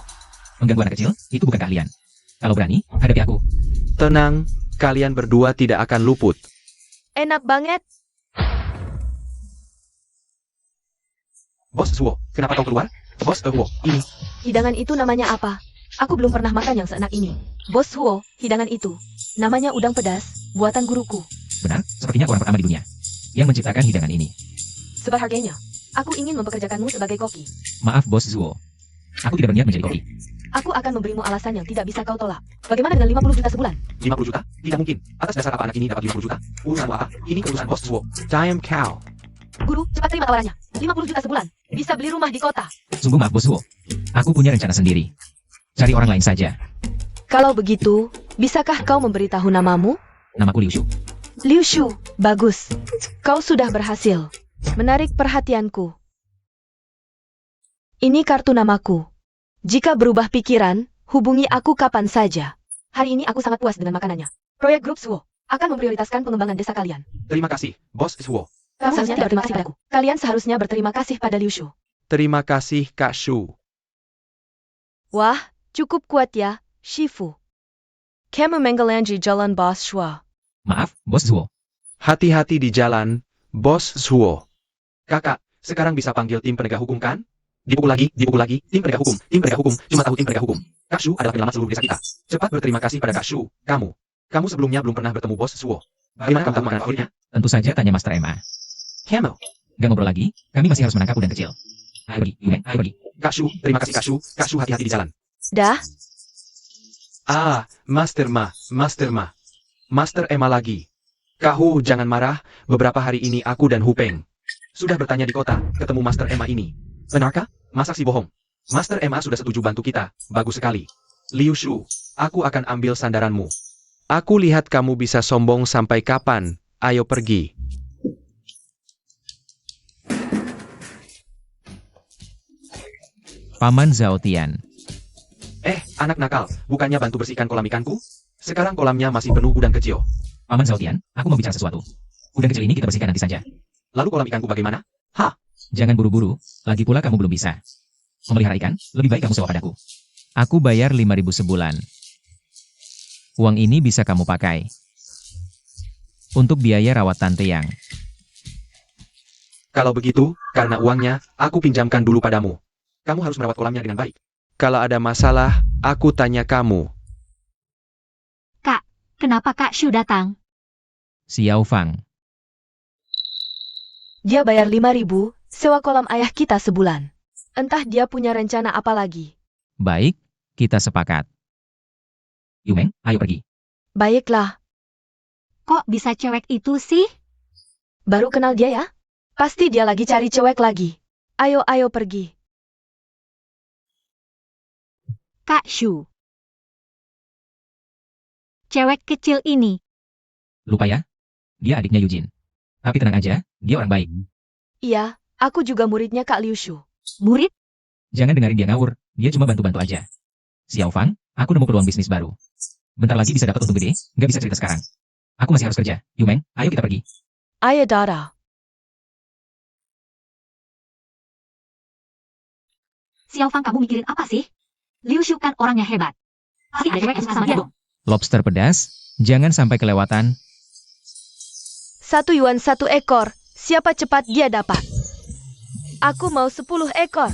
Speaker 1: Mengganggu anak kecil, itu bukan keahlian. Kalau berani, hadapi aku.
Speaker 2: Tenang, kalian berdua tidak akan luput.
Speaker 3: Enak banget.
Speaker 2: Bos Suo, kenapa kau keluar? Bos Suo, ini.
Speaker 3: Hidangan itu namanya apa? Aku belum pernah makan yang seenak ini. Bos Suo, hidangan itu. Namanya udang pedas, buatan guruku.
Speaker 1: Benar, sepertinya orang pertama di dunia yang menciptakan hidangan ini.
Speaker 3: Seberharganya. Aku ingin mempekerjakanmu sebagai koki.
Speaker 1: Maaf Bos Zuo. Aku tidak berniat menjadi koki.
Speaker 3: Aku akan memberimu alasan yang tidak bisa kau tolak. Bagaimana dengan 50 juta sebulan?
Speaker 2: 50 juta? Tidak mungkin. Atas dasar apa anak ini dapat 50 juta? Urusan apa? Ini urusan Bos Suo. Diam kau.
Speaker 3: Guru, cepat terima tawarannya. 50 juta sebulan. Bisa beli rumah di kota.
Speaker 1: Sungguh maaf Bos Zuo. Aku punya rencana sendiri. Cari orang lain saja.
Speaker 3: Kalau begitu, bisakah kau memberitahu namamu?
Speaker 1: Namaku Liu Shu.
Speaker 3: Liu Shu, bagus. Kau sudah berhasil. Menarik perhatianku. Ini kartu namaku. Jika berubah pikiran, hubungi aku kapan saja. Hari ini aku sangat puas dengan makanannya. Proyek Grup Suo akan memprioritaskan pengembangan desa kalian.
Speaker 2: Terima kasih, Bos Suo.
Speaker 3: Kamu seharusnya tidak berterima kasih padaku. Kalian seharusnya berterima kasih pada Liu Shu.
Speaker 2: Terima kasih, Kak Shu.
Speaker 3: Wah, cukup kuat ya, Shifu. Kamu menggelanji jalan Bos Shua.
Speaker 1: Maaf, Bos Zuo.
Speaker 2: Hati-hati di jalan, Bos Suo. Kakak, sekarang bisa panggil tim penegak hukum kan? Dipukul lagi, tim penegak hukum, cuma tahu tim penegak hukum. Kak Shu adalah penyelamat seluruh desa kita. Cepat berterima kasih pada Kak Shu, Kamu sebelumnya belum pernah bertemu Bos Suo. Bagaimana kamu tahu makanan favoritnya?
Speaker 1: Tentu saja tanya Master Emma.
Speaker 2: Kamu.
Speaker 1: Gak ngobrol lagi, kami masih harus menangkap udang kecil. Ayo pergi, Yume, ayo pergi.
Speaker 2: Kak Shu, terima kasih Kak Shu. Kak Shu hati-hati di jalan.
Speaker 3: Dah,
Speaker 2: Master Emma lagi. Kak jangan marah, beberapa hari ini aku dan Hupeng sudah bertanya di kota, ketemu Master Emma ini. Benarkah? Masa sih bohong? Master Emma sudah setuju bantu kita, bagus sekali. Liu Shu, aku akan ambil sandaranmu. Aku lihat kamu bisa sombong sampai kapan, ayo pergi.
Speaker 1: Paman Zhao Tian.
Speaker 2: Anak nakal, bukannya bantu bersihkan kolam ikanku? Sekarang kolamnya masih penuh udang kecil.
Speaker 1: Paman Zhao Tian, aku mau bicara sesuatu. Udang kecil ini kita bersihkan nanti saja.
Speaker 2: Lalu kolam ikanku bagaimana?
Speaker 1: Jangan buru-buru, lagi pula kamu belum bisa. Memelihara ikan, lebih baik kamu sewa padaku. Aku bayar 5.000 sebulan. Uang ini bisa kamu pakai untuk biaya rawat Tante Yang.
Speaker 2: Kalau begitu, karena uangnya, aku pinjamkan dulu padamu. Kamu harus merawat kolamnya dengan baik. Kalau ada masalah, aku tanya kamu.
Speaker 4: Kenapa Kak Shu datang?
Speaker 1: Xiao Fang.
Speaker 3: Dia bayar 5.000, sewa kolam ayah kita sebulan. Entah dia punya rencana apa lagi.
Speaker 1: Baik, kita sepakat. Yumeng, ayo pergi.
Speaker 3: Baiklah,
Speaker 4: Kok bisa cewek itu sih?
Speaker 3: baru kenal dia ya? Pasti dia lagi cari cewek lagi. Ayo pergi.
Speaker 4: Kak Shu. Cewek kecil ini.
Speaker 1: Lupa ya? Dia adiknya Eugene. Tapi tenang aja, dia orang baik.
Speaker 3: Iya, aku juga muridnya Kak Liu Shu.
Speaker 4: Murid?
Speaker 1: Jangan dengerin dia ngawur, dia cuma bantu-bantu aja. Xiao Fang, aku nemu peluang bisnis baru. Bentar lagi bisa dapat untung gede, nggak bisa cerita sekarang. Aku masih harus kerja. Yumeng, ayo kita pergi.
Speaker 3: Ayo Dara.
Speaker 4: Xiao Fang, kamu mikirin apa sih? Liu Shu kan orangnya hebat. Pasti ada cewek yang suka sama dia dong.
Speaker 1: Lobster pedas, jangan sampai kelewatan.
Speaker 3: 1 yuan 1 ekor. Siapa cepat dia dapat. Aku mau 10 ekor.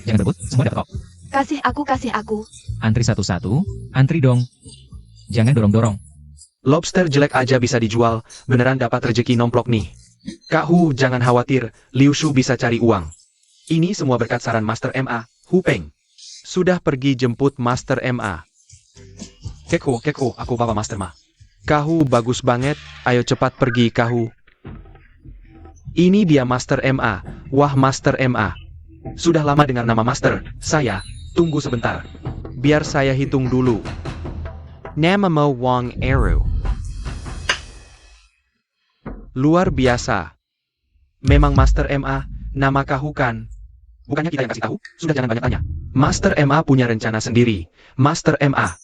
Speaker 1: Jangan berebut, semua dapat kok.
Speaker 3: Kasih aku.
Speaker 1: Antri satu-satu, antri dong. Jangan dorong-dorong.
Speaker 2: Lobster jelek aja bisa dijual, beneran dapat rezeki nomplok nih. Kak Hu, jangan khawatir, Liu Shu bisa cari uang. Ini semua berkat saran Master MA, Hu Peng. Sudah pergi jemput Master MA. Keko, aku bawa Master Ma. Kak Hu bagus banget, ayo cepat pergi Kak Hu. Ini dia Master MA, wah Master MA. Sudah lama dengar nama Master, saya, tunggu sebentar. Biar saya hitung dulu. Nama Mo Wong Eru. Luar biasa. Memang Master MA, nama Kak Hu kan? Bukannya kita yang kasih tahu, sudah jangan banyak tanya. Master MA punya rencana sendiri. Master MA,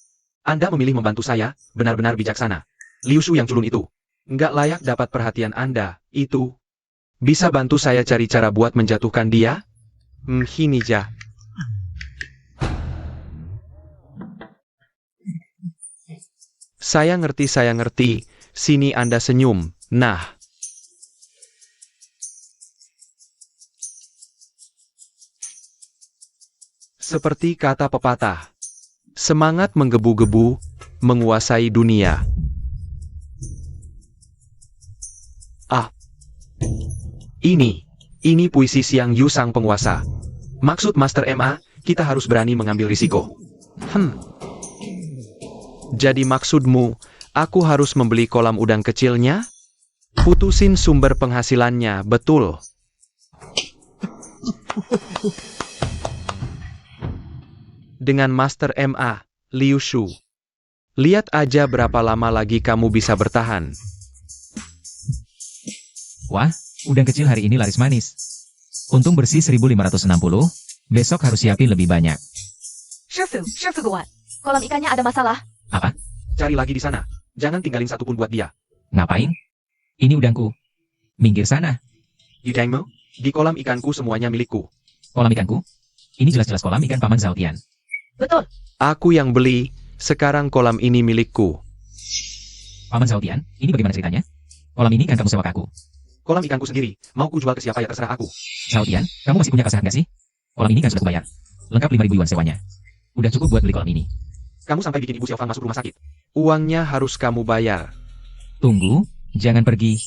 Speaker 2: Anda memilih membantu saya, benar-benar bijaksana. Liu Shu yang culun itu, nggak layak dapat perhatian Anda, itu. Bisa bantu saya cari cara buat menjatuhkan dia? Hinija. Saya ngerti. Sini Anda senyum. Nah. Seperti kata pepatah, semangat menggebu-gebu, menguasai dunia. Ini puisi Siang Yu sang penguasa. Maksud Master MA, kita harus berani mengambil risiko. Jadi maksudmu, aku harus membeli kolam udang kecilnya? Putusin sumber penghasilannya, betul. Dengan Master MA, Liu Shu. Lihat aja berapa lama lagi kamu bisa bertahan.
Speaker 1: Wah, udang kecil hari ini laris manis. Untung bersih 1.560, besok harus siapin lebih banyak.
Speaker 3: Shifu Guat. Kolam ikannya ada masalah.
Speaker 1: Apa?
Speaker 2: Cari lagi di sana. Jangan tinggalin satu pun buat dia.
Speaker 1: Ngapain? Ini udangku. Minggir sana.
Speaker 2: Yudangmo, di kolam ikanku semuanya milikku.
Speaker 1: Kolam ikanku? Ini jelas-jelas kolam ikan Paman Zhao Tian.
Speaker 3: Betul.
Speaker 2: Aku yang beli, sekarang kolam ini milikku.
Speaker 1: Paman Zhao Tian, ini bagaimana ceritanya? Kolam ini kan kamu sewa ke aku.
Speaker 2: Kolam ikanku sendiri, mau ku jual ke siapa ya terserah aku.
Speaker 1: Zhao Tian, kamu masih punya kesahan nggak sih? Kolam ini kan sudah kubayar. Lengkap 5.000 yuan sewanya. Udah cukup buat beli kolam ini.
Speaker 2: Kamu sampai bikin Ibu Xiaofang masuk rumah sakit. Uangnya harus kamu bayar.
Speaker 1: Tunggu, jangan pergi.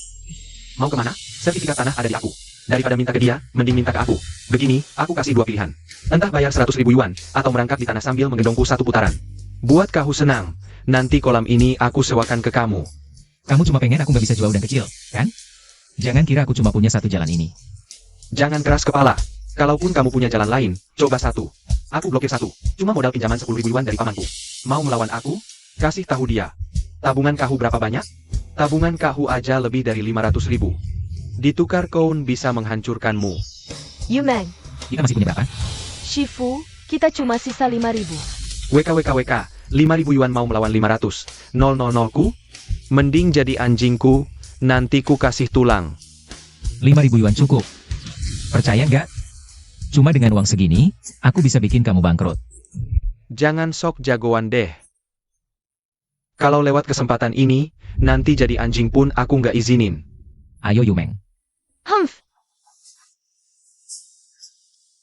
Speaker 2: Mau kemana? Sertifikat tanah ada di aku. Daripada minta ke dia, mending minta ke aku. Begini, aku kasih 2 pilihan. Entah bayar 100.000 yuan, atau merangkak di tanah sambil menggendongku 1 putaran. Buat kamu senang, nanti kolam ini aku sewakan ke kamu.
Speaker 1: Kamu cuma pengen aku nggak bisa jual udang kecil, kan? Jangan kira aku cuma punya satu jalan ini.
Speaker 2: Jangan keras kepala. Kalaupun kamu punya jalan lain, coba satu. Aku blokir satu. Cuma modal pinjaman 10.000 yuan dari pamanku. Mau melawan aku? Kasih tahu dia. Tabungan kahu berapa banyak? Tabungan kahu aja lebih dari 500.000. Ditukar koun bisa menghancurkanmu.
Speaker 3: Yumeng,
Speaker 1: Kita masih punya berapa?
Speaker 3: Shifu, kita cuma sisa 5.000.
Speaker 2: WKWKWK, 5.000 yuan mau melawan 500. 000 ku? Mending jadi anjingku, nanti ku kasih tulang.
Speaker 1: 5.000 yuan cukup. Percaya nggak? Cuma dengan uang segini, aku bisa bikin kamu bangkrut.
Speaker 2: Jangan sok jagoan deh. Kalau lewat kesempatan ini, nanti jadi anjing pun aku nggak izinin.
Speaker 1: Ayo Yumeng.
Speaker 3: Humph,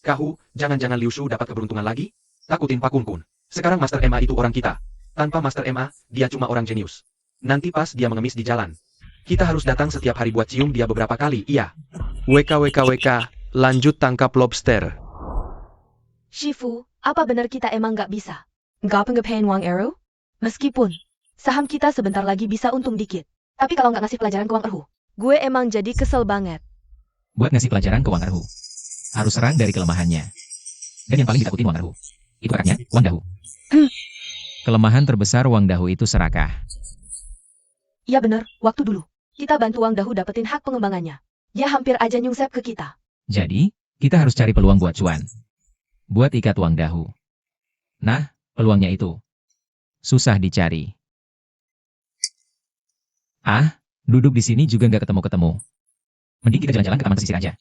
Speaker 2: Kahu, jangan-jangan Liu Shu dapat keberuntungan lagi? Takutin Pak Kun Kun. Sekarang Master MA itu orang kita. Tanpa Master MA, dia cuma orang jenius. Nanti pas dia mengemis di jalan. Kita harus datang setiap hari buat cium dia beberapa kali, iya. WKWKWK, lanjut tangkap lobster.
Speaker 3: Shifu, apa benar kita emang nggak bisa? Nggak pengepain uang Arrow? Meskipun saham kita sebentar lagi bisa untung dikit. Tapi kalau nggak ngasih pelajaran ke Wang Erhu, gue emang jadi kesel banget.
Speaker 1: Buat ngasih pelajaran ke Wang Erhu, harus serang dari kelemahannya. Dan yang paling ditakutin Wang Erhu, itu kakaknya, Wang Dahu. Kelemahan terbesar Wang Dahu itu serakah.
Speaker 3: Iya bener, waktu dulu. Kita bantu Wang Dahu dapetin hak pengembangannya. Dia hampir aja nyungsep ke kita.
Speaker 1: Jadi, kita harus cari peluang buat cuan. Buat ikat Wang Dahu. Nah, peluangnya itu susah dicari. Ah, duduk di sini juga nggak ketemu-ketemu. Mending kita jalan-jalan ke taman pesisir aja.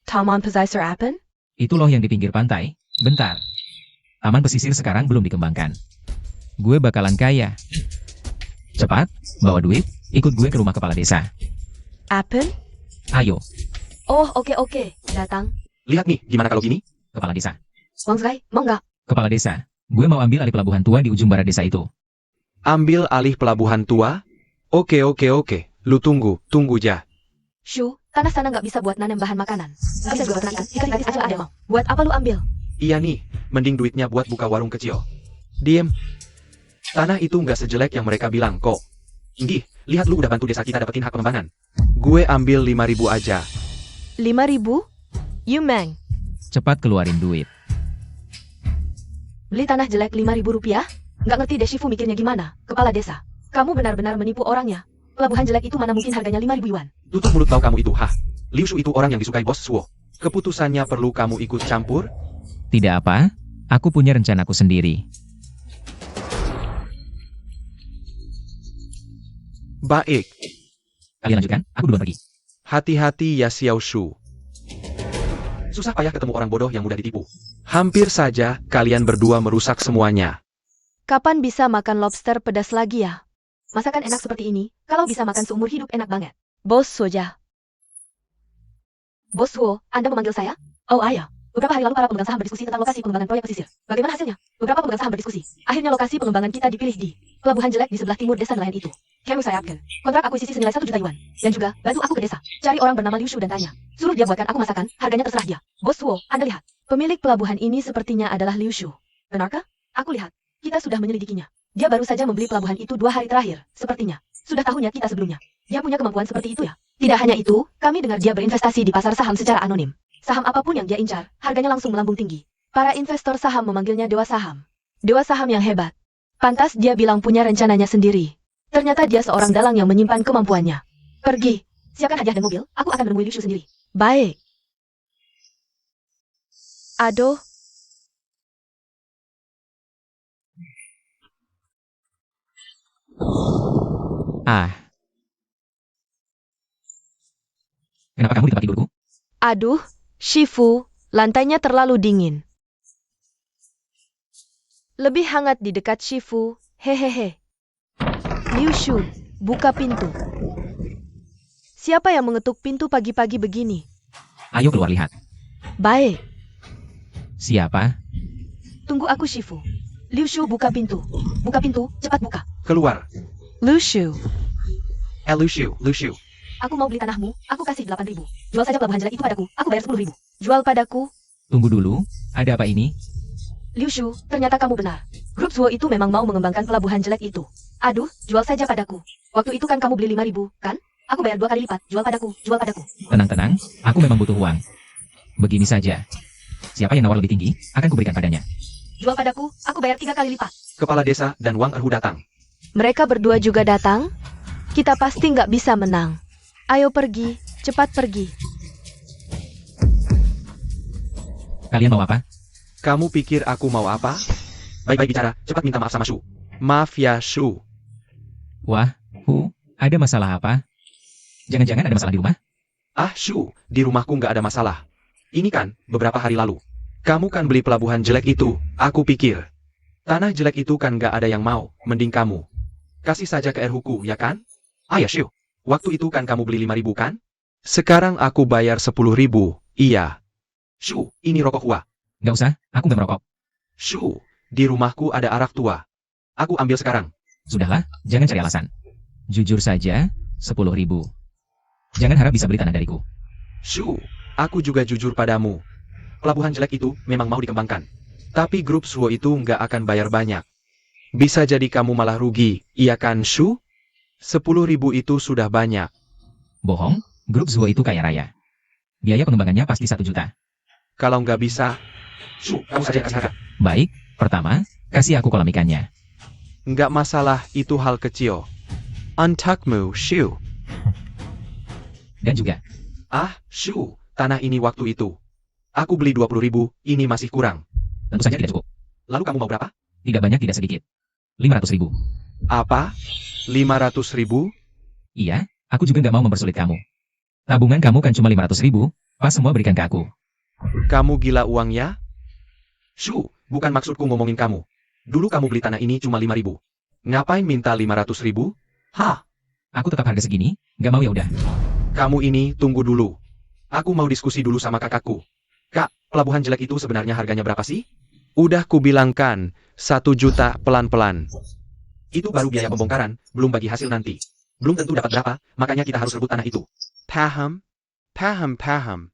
Speaker 3: Taman Pesisir Apen?
Speaker 1: Itu loh yang di pinggir pantai. Bentar. Taman pesisir sekarang belum dikembangkan. Gue bakalan kaya. Cepat, bawa duit, ikut gue ke rumah kepala desa.
Speaker 3: Apen?
Speaker 1: Ayo,
Speaker 3: Oh oke, datang.
Speaker 2: Lihat nih, gimana kalau gini?
Speaker 1: kepala desa.
Speaker 3: Wang Zai, mau nggak?
Speaker 1: Kepala desa, gue mau ambil alih pelabuhan tua di ujung barat desa itu.
Speaker 2: Ambil alih pelabuhan tua? Oke. Lu tunggu ja.
Speaker 3: Shu, tanah sana nggak bisa buat nanam bahan makanan. Nggak bisa buat ikan gratis aja ada mau. Buat apa lu ambil?
Speaker 2: Iya nih, mending duitnya buat buka warung kecil. Diem. Tanah itu nggak sejelek yang mereka bilang kok. Inggih, lihat lu udah bantu desa kita dapetin hak pengembangan. Gue ambil 5.000 aja.
Speaker 3: 5.000? Yumeng,
Speaker 1: Cepat keluarin duit.
Speaker 3: beli tanah jelek 5.000 rupiah? Nggak ngerti deh Shifu mikirnya gimana, kepala desa. Kamu benar-benar menipu orangnya. Pelabuhan jelek itu mana mungkin harganya 5.000 yuan.
Speaker 2: Tutup mulut kau kamu itu, hah? Liu Shu itu orang yang disukai bos Suo. Keputusannya perlu kamu ikut campur?
Speaker 1: Tidak apa, aku punya rencanaku sendiri.
Speaker 2: Baik.
Speaker 1: Kalian lanjutkan, aku duluan pergi.
Speaker 2: Hati-hati ya Xiao Shu. Susah payah ketemu orang bodoh yang mudah ditipu. Hampir saja kalian berdua merusak semuanya.
Speaker 3: Kapan bisa makan lobster pedas lagi ya? Masakan enak seperti ini, kalau bisa makan seumur hidup enak banget. Bos Soja. Bos Suo, Anda memanggil saya? Oh ayah. Beberapa hari lalu para pemegang saham berdiskusi tentang lokasi pengembangan proyek pesisir. Bagaimana hasilnya? Beberapa pemegang saham berdiskusi. Akhirnya lokasi pengembangan kita dipilih di pelabuhan jelek di sebelah timur desa nelayan itu. Kamu saya Apken. Kontrak akuisisi senilai 1 juta yuan. Dan juga, bantu aku ke desa. Cari orang bernama Liu Shu dan tanya. Suruh dia buatkan aku masakan, harganya terserah dia. Bos Suo, Anda lihat. Pemilik pelabuhan ini sepertinya adalah Liu Shu. Benarkah? Aku lihat. Kita sudah menyelidikinya. Dia baru saja membeli pelabuhan itu 2 hari terakhir. Sepertinya. Sudah tahunya kita sebelumnya. Dia punya kemampuan seperti itu ya? Tidak hanya itu, kami dengar dia berinvestasi di pasar saham secara anonim. Saham apapun yang dia incar, harganya langsung melambung tinggi. Para investor saham memanggilnya Dewa Saham. Dewa Saham yang hebat. Pantas dia bilang punya rencananya sendiri. Ternyata dia seorang dalang yang menyimpan kemampuannya. Pergi. Siapkan hadiah dan mobil, aku akan menemui Liu Shu sendiri. Baik. Aduh.
Speaker 1: Ah. Kenapa kamu di tempat tidurku?
Speaker 3: Aduh, Shifu, lantainya terlalu dingin. Lebih hangat di dekat Shifu, hehehe. Liu Shu, buka pintu. Siapa yang mengetuk pintu pagi-pagi begini?
Speaker 1: Ayo keluar lihat.
Speaker 3: Baik,
Speaker 1: Siapa?
Speaker 3: tunggu aku Shifu. Liu Shu buka pintu. Buka pintu, cepat buka.
Speaker 2: Keluar.
Speaker 3: Liu Shu,
Speaker 2: Liu Shu.
Speaker 3: aku mau beli tanahmu, aku kasih 8.000. Jual saja pelabuhan jelek itu padaku, aku bayar 10.000. Jual padaku.
Speaker 1: Tunggu dulu, ada apa ini?
Speaker 3: Liu Shu, ternyata kamu benar. Grup Suo itu memang mau mengembangkan pelabuhan jelek itu. Aduh, jual saja padaku. Waktu itu kan kamu beli 5.000, kan? Aku bayar 2 kali lipat. Jual padaku, jual padaku.
Speaker 1: Tenang-tenang, aku memang butuh uang. Begini saja. Siapa yang nawar lebih tinggi, akan kuberikan padanya.
Speaker 4: Jual padaku, aku bayar 3 kali lipat.
Speaker 2: Kepala desa dan Wang Erhu datang.
Speaker 3: Mereka berdua juga datang? Kita pasti nggak bisa menang. Ayo pergi, cepat pergi.
Speaker 1: Kalian mau apa?
Speaker 2: Kamu pikir aku mau apa? Baik-baik bicara, cepat minta maaf sama Shu. Maaf ya, Shu.
Speaker 1: Wah, ada masalah apa? Jangan-jangan ada masalah di rumah?
Speaker 2: Ah, Shu, di rumahku nggak ada masalah. Ini kan, beberapa hari lalu. Kamu kan beli pelabuhan jelek itu, aku pikir. Tanah jelek itu kan nggak ada yang mau, mending kamu. Kasih saja ke Erhuku, ya kan? Ah ya, Shu. Waktu itu kan kamu beli 5.000 kan? Sekarang aku bayar 10.000, iya. Shu, ini rokok Hua.
Speaker 1: Nggak usah, aku nggak merokok.
Speaker 2: Shu, di rumahku ada arak tua. Aku ambil sekarang.
Speaker 1: Sudahlah, jangan cari alasan. Jujur saja, 10.000. Jangan harap bisa beli tanah dariku.
Speaker 2: Shu, aku juga jujur padamu. Pelabuhan jelek itu memang mau dikembangkan. Tapi grup Suo itu nggak akan bayar banyak. Bisa jadi kamu malah rugi, iya kan Shu? 10.000 itu sudah banyak.
Speaker 1: Bohong, grup Zuo itu kaya raya. Biaya pengembangannya pasti 1 juta.
Speaker 2: Kalau nggak bisa, Shu, kamu saja yang kasih harga.
Speaker 1: Baik, pertama, kasih aku kolam ikannya.
Speaker 2: Nggak masalah, itu hal kecil. Untukmu, Shu.
Speaker 1: Dan juga,
Speaker 2: Ah, Shu, tanah ini waktu itu. Aku beli 20.000, ini masih kurang.
Speaker 1: tentu saja tidak cukup.
Speaker 2: Lalu kamu mau berapa?
Speaker 1: Tidak banyak tidak sedikit. 500.000.
Speaker 2: Apa? 500.000?
Speaker 1: Iya, aku juga nggak mau mempersulit kamu. Tabungan kamu kan cuma 500.000, pas semua berikan ke aku.
Speaker 2: Kamu gila uangnya? Shu, bukan maksudku ngomongin kamu. Dulu kamu beli tanah ini cuma 5.000. Ngapain minta 500.000? Hah?
Speaker 1: Aku tetap harga segini, nggak mau ya udah.
Speaker 2: Kamu ini tunggu dulu. Aku mau diskusi dulu sama kakakku. Kak, pelabuhan jelek itu sebenarnya harganya berapa sih? Udah kubilangkan, 1 juta pelan-pelan. Itu baru biaya pembongkaran, belum bagi hasil nanti. Belum tentu dapat berapa, makanya kita harus rebut tanah itu. Paham? Paham.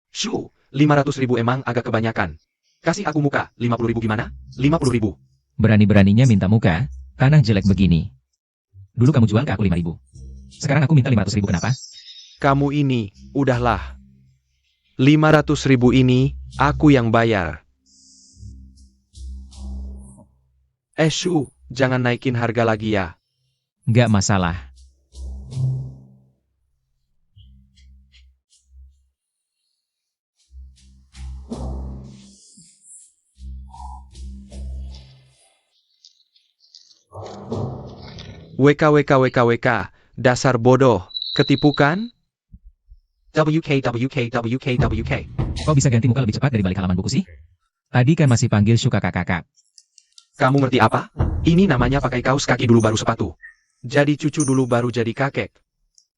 Speaker 2: Shu, 500.000 emang agak kebanyakan. Kasih aku muka, 50.000 gimana? 50.000.
Speaker 1: Berani-beraninya minta muka, tanah jelek begini. Dulu kamu jual ke aku 5.000. Sekarang aku minta 500.000 kenapa?
Speaker 2: Kamu ini, udahlah. 500.000 ini, aku yang bayar. Shu, jangan naikin harga lagi ya.
Speaker 1: Nggak masalah.
Speaker 2: WK, dasar bodoh, ketipu kan? WK.
Speaker 1: Kok bisa ganti muka lebih cepat dari balik halaman buku sih? Tadi kan masih panggil Shu kakak-kakak.
Speaker 2: Kamu ngerti apa? Ini namanya pakai kaos kaki dulu baru sepatu. Jadi cucu dulu baru jadi kakek.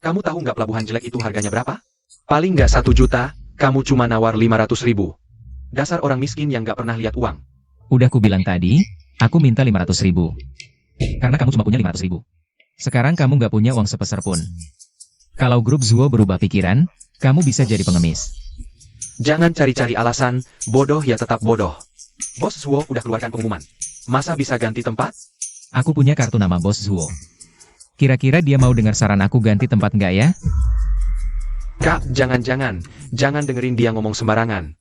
Speaker 2: Kamu tahu nggak pelabuhan jelek itu harganya berapa? Paling nggak 1 juta, kamu cuma nawar 500.000. Dasar orang miskin yang nggak pernah lihat uang.
Speaker 1: Udah ku bilang tadi, aku minta 500.000. Karena kamu cuma punya 500.000. Sekarang kamu nggak punya uang sepeser pun. Kalau grup Zuo berubah pikiran, kamu bisa jadi pengemis.
Speaker 2: Jangan cari-cari alasan, bodoh ya tetap bodoh. Bos Zuo udah keluarkan pengumuman. Masa bisa ganti tempat?
Speaker 1: Aku punya kartu nama bos Zuo. Kira-kira dia mau dengar saran aku ganti tempat nggak ya?
Speaker 2: Kak, jangan dengerin dia ngomong sembarangan.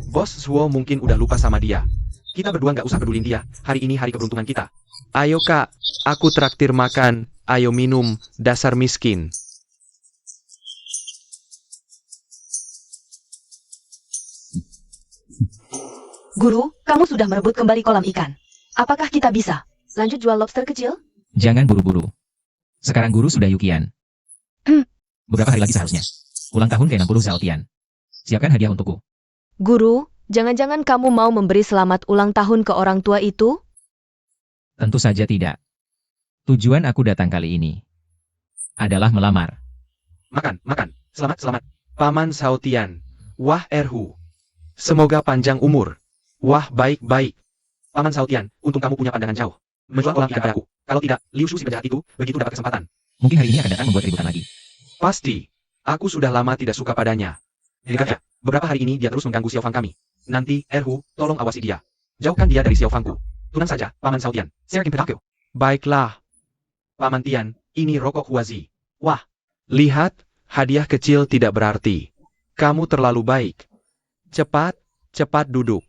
Speaker 2: Bos Zuo mungkin udah lupa sama dia. Kita berdua nggak usah pedulin dia, hari ini hari keberuntungan kita. Ayo kak, aku traktir makan, ayo minum, dasar miskin.
Speaker 3: Guru, kamu sudah merebut kembali kolam ikan. Apakah kita bisa lanjut jual lobster kecil?
Speaker 1: Jangan buru-buru. Sekarang guru sudah Yukian. Beberapa hari lagi seharusnya. Ulang tahun ke-60 Zhaotian. Siapkan hadiah untukku.
Speaker 3: Guru, jangan-jangan kamu mau memberi selamat ulang tahun ke orang tua itu?
Speaker 1: Tentu saja tidak. Tujuan aku datang kali ini adalah melamar.
Speaker 2: Makan. Selamat. Paman Zhaotian. Wah Erhu. Semoga panjang umur. Wah baik. Paman Zhaotian, untung kamu punya pandangan jauh. Menjual kolam ikan padaku. Kalau tidak, Liu Shu si penjahat itu, begitu dapat kesempatan.
Speaker 1: Mungkin hari ini akan datang membuat keributan lagi.
Speaker 2: Pasti. Aku sudah lama tidak suka padanya. Dengarnya, beberapa hari ini dia terus mengganggu Xiaofang kami. Nanti, Erhu, tolong awasi dia. Jauhkan dia dari Xiaofangku. Tunang saja, Paman Zhaotian. Serkin Pedakyo. Baiklah. Paman Tian, ini rokok Huazi. Wah. Lihat, hadiah kecil tidak berarti. Kamu terlalu baik. Cepat duduk.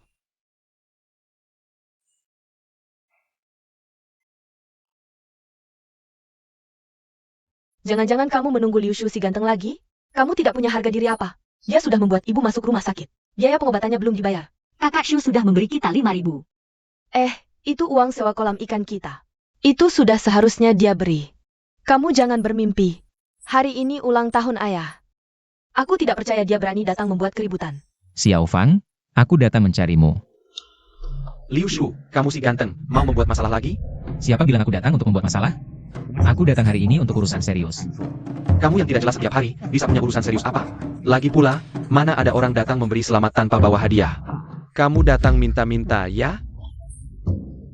Speaker 3: Jangan-jangan kamu menunggu Liu Shu si ganteng lagi? Kamu tidak punya harga diri apa? Dia sudah membuat ibu masuk rumah sakit. Biaya pengobatannya belum dibayar.
Speaker 4: Kakak Shu sudah memberi kita 5.000.
Speaker 3: Itu uang sewa kolam ikan kita. Itu sudah seharusnya dia beri. Kamu jangan bermimpi. Hari ini ulang tahun ayah. Aku tidak percaya dia berani datang membuat keributan.
Speaker 1: Xiao Fang, aku datang mencarimu.
Speaker 2: Liu Shu, kamu si ganteng, mau membuat masalah lagi?
Speaker 1: Siapa bilang aku datang untuk membuat masalah? Aku datang hari ini untuk urusan serius.
Speaker 2: Kamu yang tidak jelas setiap hari, bisa punya urusan serius apa? Lagi pula, mana ada orang datang memberi selamat tanpa bawa hadiah? Kamu datang minta-minta, ya?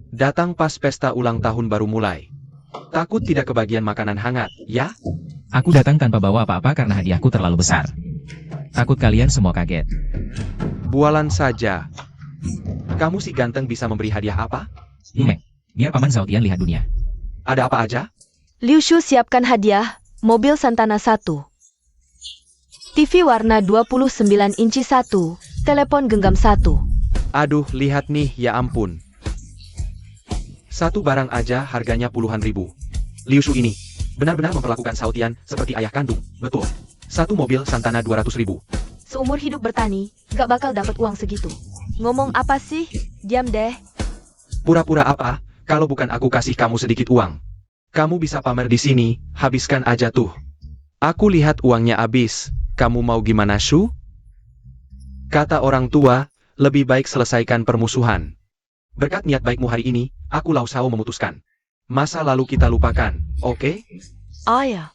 Speaker 2: Datang pas pesta ulang tahun baru mulai. Takut tidak kebagian makanan hangat, ya?
Speaker 1: Aku datang tanpa bawa apa-apa karena hadiahku terlalu besar. Takut kalian semua kaget.
Speaker 2: Bualan saja. Kamu si ganteng bisa memberi hadiah apa?
Speaker 1: Biar Paman Zhao Tian lihat dunia.
Speaker 2: Ada apa aja?
Speaker 3: Liu Shu siapkan hadiah, mobil Santana 1. TV warna 29 inci 1, telepon genggam 1.
Speaker 2: Aduh, lihat nih, ya ampun. Satu barang aja harganya puluhan ribu. Liu Shu ini benar-benar memperlakukan Zhao Tian seperti ayah kandung, betul. Satu mobil Santana 200 ribu.
Speaker 3: Seumur hidup bertani, gak bakal dapat uang segitu. Ngomong apa sih? Diam deh.
Speaker 2: Pura-pura apa? Kalau bukan aku kasih kamu sedikit uang. Kamu bisa pamer di sini, habiskan aja tuh. Aku lihat uangnya habis. Kamu mau gimana, Shu? Kata orang tua, lebih baik selesaikan permusuhan. Berkat niat baikmu hari ini, aku Lao Shao memutuskan. Masa lalu kita lupakan, oke?
Speaker 3: Ayah.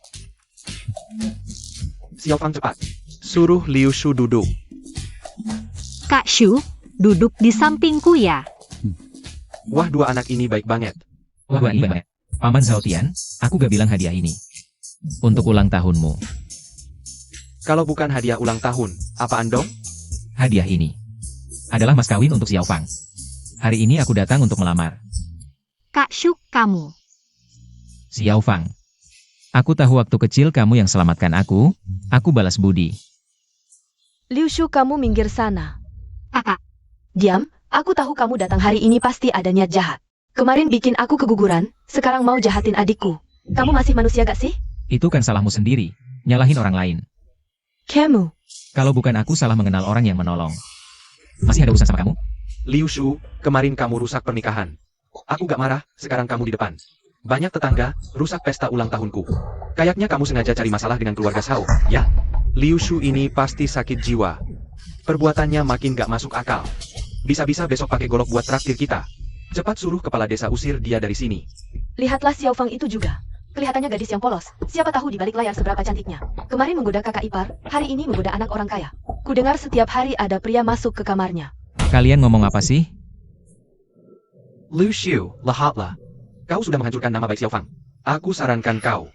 Speaker 2: Xiao Fang cepat. Suruh Liu Shu duduk.
Speaker 4: Kak Shu, duduk di sampingku ya.
Speaker 2: Wah, dua anak ini baik banget.
Speaker 1: Wah, ini banget. Paman Zhao Tian, aku gak bilang hadiah ini. Untuk ulang tahunmu.
Speaker 2: Kalau bukan hadiah ulang tahun, apaan dong?
Speaker 1: Hadiah ini adalah mas kawin untuk Xiao Fang. Hari ini aku datang untuk melamar.
Speaker 4: Kak Shu, kamu.
Speaker 1: Xiao Fang. Aku tahu waktu kecil kamu yang selamatkan aku balas budi.
Speaker 3: Liu Shu, kamu minggir sana.
Speaker 4: Kakak,
Speaker 3: Diam, aku tahu kamu datang hari ini pasti ada niat jahat. Kemarin bikin aku keguguran, sekarang mau jahatin adikku. Kamu masih manusia gak sih?
Speaker 1: Itu kan salahmu sendiri, nyalahin orang lain.
Speaker 3: Kamu.
Speaker 1: Kalau bukan aku salah mengenal orang yang menolong. Masih ada urusan sama kamu?
Speaker 2: Liu Shu, kemarin kamu rusak pernikahan. Aku gak marah, sekarang kamu di depan. Banyak tetangga, rusak pesta ulang tahunku. Kayaknya kamu sengaja cari masalah dengan keluarga Shao, ya? Liu Shu ini pasti sakit jiwa. Perbuatannya makin gak masuk akal. Bisa-bisa besok pakai golok buat traktir kita. Cepat suruh kepala desa usir dia dari sini.
Speaker 3: Lihatlah Xiao Fang itu juga. Kelihatannya gadis yang polos. Siapa tahu di balik layar seberapa cantiknya. Kemarin menggoda kakak ipar, hari ini menggoda anak orang kaya. Kudengar setiap hari ada pria masuk ke kamarnya.
Speaker 1: Kalian ngomong apa sih?
Speaker 2: Liu Shu, lihatlah. Kau sudah menghancurkan nama baik Xiao Fang. Aku sarankan kau.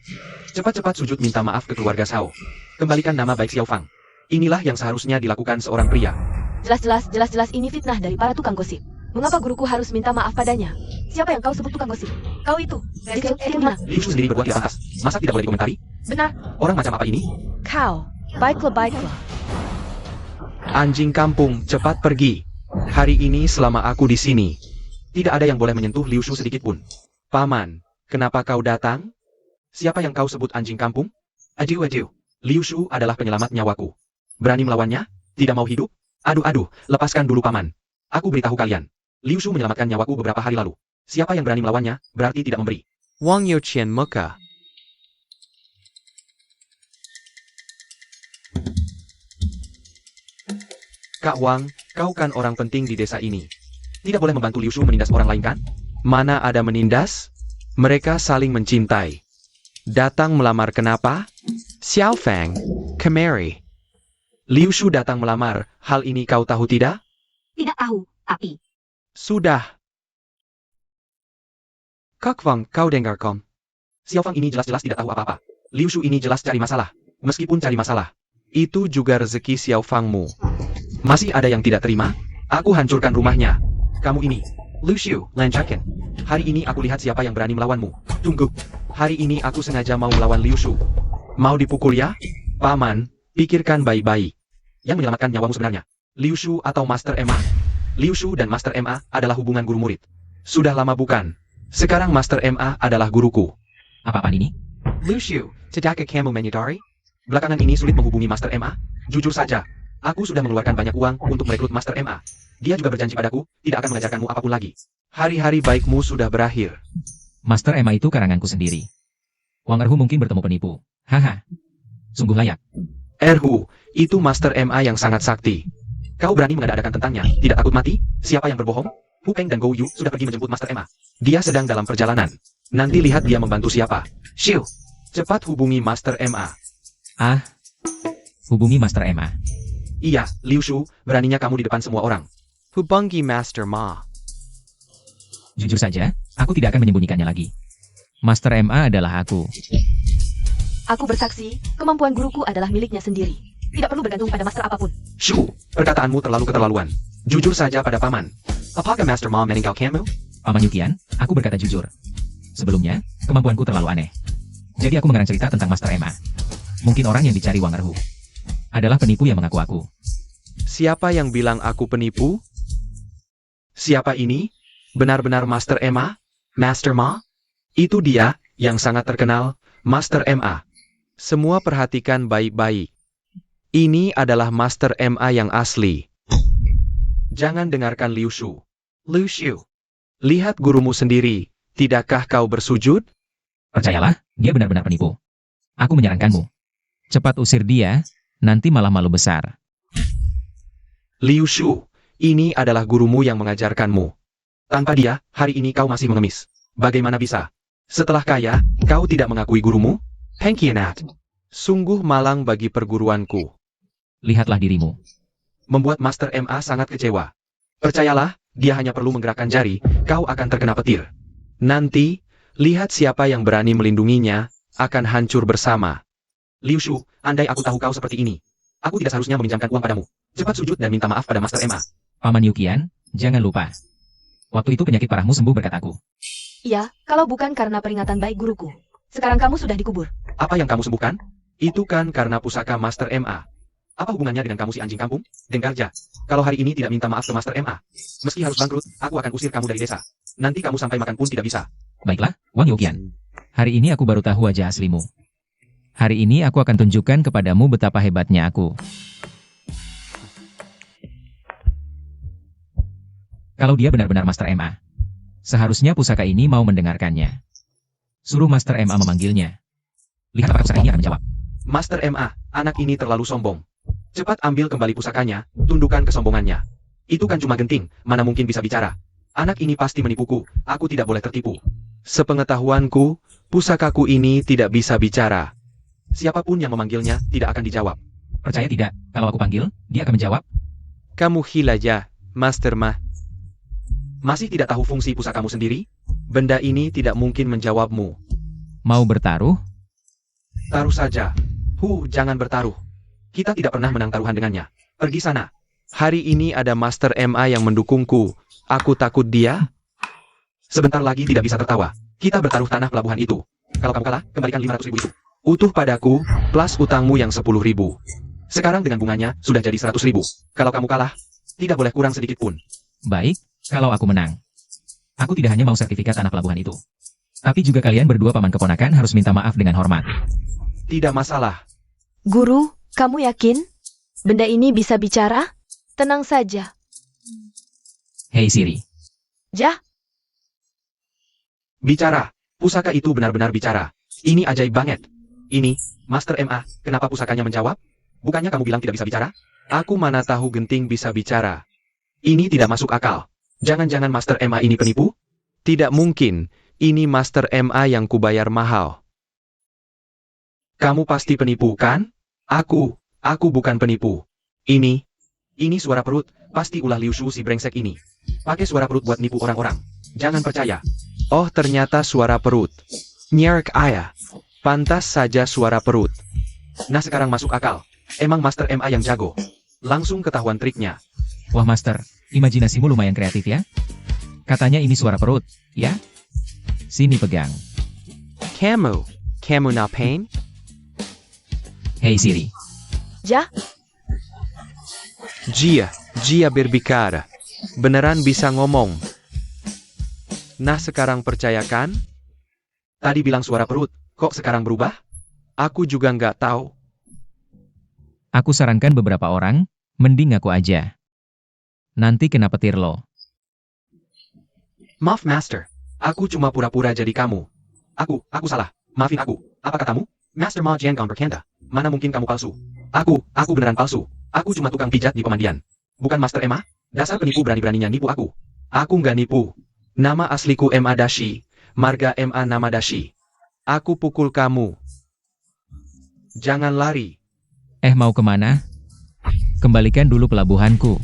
Speaker 2: Cepat-cepat sujud minta maaf ke keluarga Shao. Kembalikan nama baik Xiao Fang. Inilah yang seharusnya dilakukan seorang pria.
Speaker 3: Jelas-jelas ini fitnah dari para tukang gosip. Mengapa guruku harus minta maaf padanya? Siapa yang kau sebut tukang gosip? Kau itu.
Speaker 2: Liu Shu sendiri berbuat tidak pantas. Masa tidak boleh dikomentari?
Speaker 3: Benar.
Speaker 2: Orang macam apa ini?
Speaker 3: Kau. Baiklah.
Speaker 2: Anjing kampung, cepat pergi. Hari ini selama aku di sini, tidak ada yang boleh menyentuh Liu Shu sedikit pun. Paman, kenapa kau datang? Siapa yang kau sebut anjing kampung? Ajiu. Liu Shu adalah penyelamat nyawaku. Berani melawannya? Tidak mau hidup? Aduh, lepaskan dulu paman. Aku beritahu kalian. Liu Shu menyelamatkan nyawaku beberapa hari lalu. Siapa yang berani melawannya, berarti tidak memberi. Wang Youqian Meka. Kak Wang, kau kan orang penting di desa ini. Tidak boleh membantu Liu Shu menindas orang lain kan? Mana ada menindas? Mereka saling mencintai. Datang melamar kenapa? Xiao Fang, kemari. Liu Shu datang melamar, hal ini kau tahu tidak?
Speaker 4: tidak tahu, tapi.
Speaker 2: Sudah. Kak Wang, kau dengarkan. Xiao Fang ini jelas-jelas tidak tahu apa-apa. Liu Shu ini jelas cari masalah. Meskipun cari masalah, itu juga rezeki Xiao Fangmu. Masih ada yang tidak terima? Aku hancurkan rumahnya. Kamu ini, Liu Shu, lancarkan. Hari ini aku lihat siapa yang berani melawanmu. Tunggu. Hari ini aku sengaja mau melawan Liu Shu. Mau dipukul ya? Paman, pikirkan baik-baik. Yang menyelamatkan nyawamu sebenarnya, Liu Shu atau Master Emma? Liu Shu dan Master Emma adalah hubungan guru murid. Sudah lama bukan? Sekarang Master Emma adalah guruku.
Speaker 1: Apa-apaan ini?
Speaker 2: Liu Shu, tidakkah kamu menyadari? Belakangan ini sulit menghubungi Master MA? Jujur saja, aku sudah mengeluarkan banyak uang untuk merekrut Master MA. Dia juga berjanji padaku, tidak akan mengajarkanmu apapun lagi. Hari-hari baikmu sudah berakhir.
Speaker 1: Master MA itu karanganku sendiri. Wang Erhu mungkin bertemu penipu. Haha. Sungguh layak.
Speaker 2: Erhu, itu Master MA yang sangat sakti. Kau berani mengada-adakan tentangnya, tidak takut mati? Siapa yang berbohong? Hu Peng dan Gou Yu sudah pergi menjemput Master MA. Dia sedang dalam perjalanan. Nanti lihat dia membantu siapa. Shiu, cepat hubungi Master MA.
Speaker 1: Ah. Hubungi Master MA.
Speaker 2: Iya, Liu Shu, beraninya kamu di depan semua orang.
Speaker 5: Hubungi Master Ma.
Speaker 1: Jujur saja, aku tidak akan menyembunyikannya lagi. Master MA adalah aku.
Speaker 3: Aku bersaksi, kemampuan guruku adalah miliknya sendiri. Tidak perlu bergantung pada master apapun.
Speaker 2: Shu, perkataanmu terlalu keterlaluan. Jujur saja pada paman. Apakah Master Ma meninggalkanmu?
Speaker 1: Paman Yukian, aku berkata jujur. Sebelumnya, kemampuanku terlalu aneh. Jadi aku mengarang cerita tentang Master MA. Mungkin orang yang dicari Wang Erhu adalah penipu yang mengaku aku.
Speaker 2: Siapa yang bilang aku penipu? Siapa ini? Benar-benar Master MA? Master Ma? Itu dia, yang sangat terkenal, Master MA. Semua perhatikan baik-baik. Ini adalah Master MA yang asli. Jangan dengarkan Liu Shu. Liu Shu, lihat gurumu sendiri. Tidakkah kau bersujud?
Speaker 1: Percayalah, dia benar-benar penipu. Aku menyarankanmu. Cepat usir dia, nanti malah malu besar.
Speaker 2: Liu Shu, ini adalah gurumu yang mengajarkanmu. Tanpa dia, hari ini kau masih mengemis. Bagaimana bisa? Setelah kaya, kau tidak mengakui gurumu? Pengkhianat. Sungguh malang bagi perguruanku.
Speaker 1: Lihatlah dirimu.
Speaker 2: Membuat Master MA sangat kecewa. Percayalah, dia hanya perlu menggerakkan jari, kau akan terkena petir. Nanti, lihat siapa yang berani melindunginya, akan hancur bersama. Liu Shu, andai aku tahu kau seperti ini, aku tidak seharusnya meminjamkan uang padamu. Cepat sujud dan minta maaf pada Master MA.
Speaker 1: Paman Yukian, jangan lupa. Waktu itu penyakit parahmu sembuh berkat aku.
Speaker 3: Iya, kalau bukan karena peringatan baik guruku. Sekarang kamu sudah dikubur.
Speaker 2: Apa yang kamu sembuhkan? Itu kan karena pusaka Master MA. Apa hubungannya dengan kamu si anjing kampung? Dengarja, kalau hari ini tidak minta maaf ke Master MA, meski harus bangkrut, aku akan usir kamu dari desa. Nanti kamu sampai makan pun tidak bisa.
Speaker 1: Baiklah, Wang Yukian. Hari ini aku baru tahu wajah aslimu. Hari ini aku akan tunjukkan kepadamu betapa hebatnya aku. Kalau dia benar-benar Master MA, seharusnya pusaka ini mau mendengarkannya. Suruh Master MA memanggilnya. Lihat apakah pusaka ini akan menjawab.
Speaker 2: Master MA, anak ini terlalu sombong. Cepat ambil kembali pusakanya, tundukkan kesombongannya. Itu kan cuma genting, mana mungkin bisa bicara. Anak ini pasti menipuku, aku tidak boleh tertipu. Sepengetahuanku, pusakaku ini tidak bisa bicara. Siapapun yang memanggilnya, tidak akan dijawab.
Speaker 1: Percaya tidak, kalau aku panggil, dia akan menjawab.
Speaker 5: Kamu hilajah, Master Ma.
Speaker 2: Masih tidak tahu fungsi pusakamu sendiri? Benda ini tidak mungkin menjawabmu.
Speaker 1: Mau bertaruh?
Speaker 2: Taruh saja. Jangan bertaruh. Kita tidak pernah menang taruhan dengannya. Pergi sana. Hari ini ada Master MA yang mendukungku. Aku takut dia. Sebentar lagi tidak bisa tertawa. Kita bertaruh tanah pelabuhan itu. Kalau kamu kalah, kembalikan 500.000 itu. Utuh padaku, plus utangmu yang 10.000. Sekarang dengan bunganya, sudah jadi 100.000. Kalau kamu kalah, tidak boleh kurang sedikit pun.
Speaker 1: Baik, kalau aku menang. Aku tidak hanya mau sertifikat anak pelabuhan itu. Tapi juga kalian berdua paman keponakan harus minta maaf dengan hormat.
Speaker 2: Tidak masalah.
Speaker 3: Guru, kamu yakin? Benda ini bisa bicara? Tenang saja.
Speaker 1: Hei Siri.
Speaker 3: Jah,
Speaker 2: Bicara. Pusaka itu benar-benar bicara. Ini ajaib banget. Ini, Master MA, kenapa pusakanya menjawab? Bukannya kamu bilang tidak bisa bicara? Aku mana tahu genting bisa bicara. Ini tidak masuk akal. Jangan-jangan Master MA ini penipu? Tidak mungkin. Ini Master MA yang kubayar mahal. Kamu pasti penipu, kan? Aku bukan penipu. Ini suara perut, pasti ulah Liu Shu si brengsek ini. Pakai suara perut buat nipu orang-orang. Jangan percaya. Oh, ternyata suara perut. Nyerk ayah. Pantas saja suara perut. Nah, sekarang masuk akal. Emang Master MA yang jago. Langsung ketahuan triknya.
Speaker 1: Wah Master, imajinasimu lumayan kreatif ya. Katanya ini suara perut, ya? Sini pegang.
Speaker 5: Kamu na pain?
Speaker 1: Hei Siri.
Speaker 3: Jah,
Speaker 2: Jia berbicara. Beneran bisa ngomong. Nah, sekarang percayakan? Tadi bilang suara perut. Kok sekarang berubah?
Speaker 5: Aku juga nggak tahu.
Speaker 1: Aku sarankan beberapa orang, mending ngaku aja. Nanti kena petir lo.
Speaker 2: Maaf, Master. Aku cuma pura-pura jadi kamu. Aku salah. Maafin aku. Apa katamu? Master Ma Jiangang berkata. Mana mungkin kamu palsu? Aku beneran palsu. Aku cuma tukang pijat di pemandian. Bukan Master Emma? Dasar penipu berani-beraninya nipu aku. Aku nggak nipu. Nama asliku Emma Dashi. Marga Emma nama Dashi.
Speaker 5: Aku pukul kamu.
Speaker 2: Jangan lari.
Speaker 1: Mau kemana? Kembalikan dulu pelabuhanku.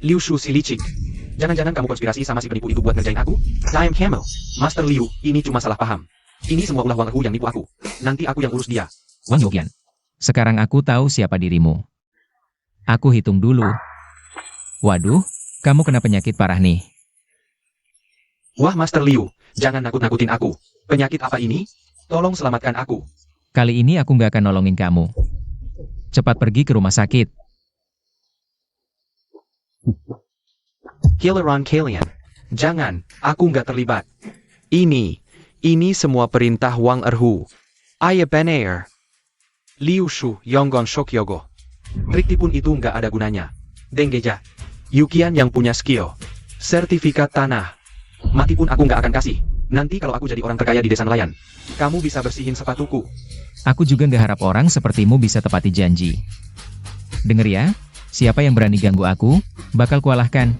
Speaker 2: Liu Shu si licik. Jangan-jangan kamu konspirasi sama si penipu itu buat ngerjain aku? Time Camel. Master Liu, ini cuma salah paham. Ini semua ulah Wang Erhu yang nipu aku. Nanti aku yang urus dia.
Speaker 1: Wang Youqian. Sekarang aku tahu siapa dirimu. Aku hitung dulu. Waduh, kamu kena penyakit parah nih.
Speaker 2: Wah, Master Liu, jangan nakut-nakutin aku. Penyakit apa ini? Tolong selamatkan aku.
Speaker 1: Kali ini aku nggak akan nolongin kamu. Cepat pergi ke rumah sakit.
Speaker 2: Hilaron Kalian. Jangan, aku nggak terlibat.
Speaker 5: Ini semua perintah Wang Erhu. Ayah benar.
Speaker 2: Liu Shu, Yonggon Shokyogo. Trik tipun itu nggak ada gunanya. Denggeja. Yukian yang punya skill. Sertifikat tanah. Mati pun aku nggak akan kasih. Nanti kalau aku jadi orang terkaya di desa nelayan, kamu bisa bersihin sepatuku.
Speaker 1: Aku juga nggak harap orang sepertimu bisa tepati janji. Dengar ya, siapa yang berani ganggu aku, bakal kualahkan.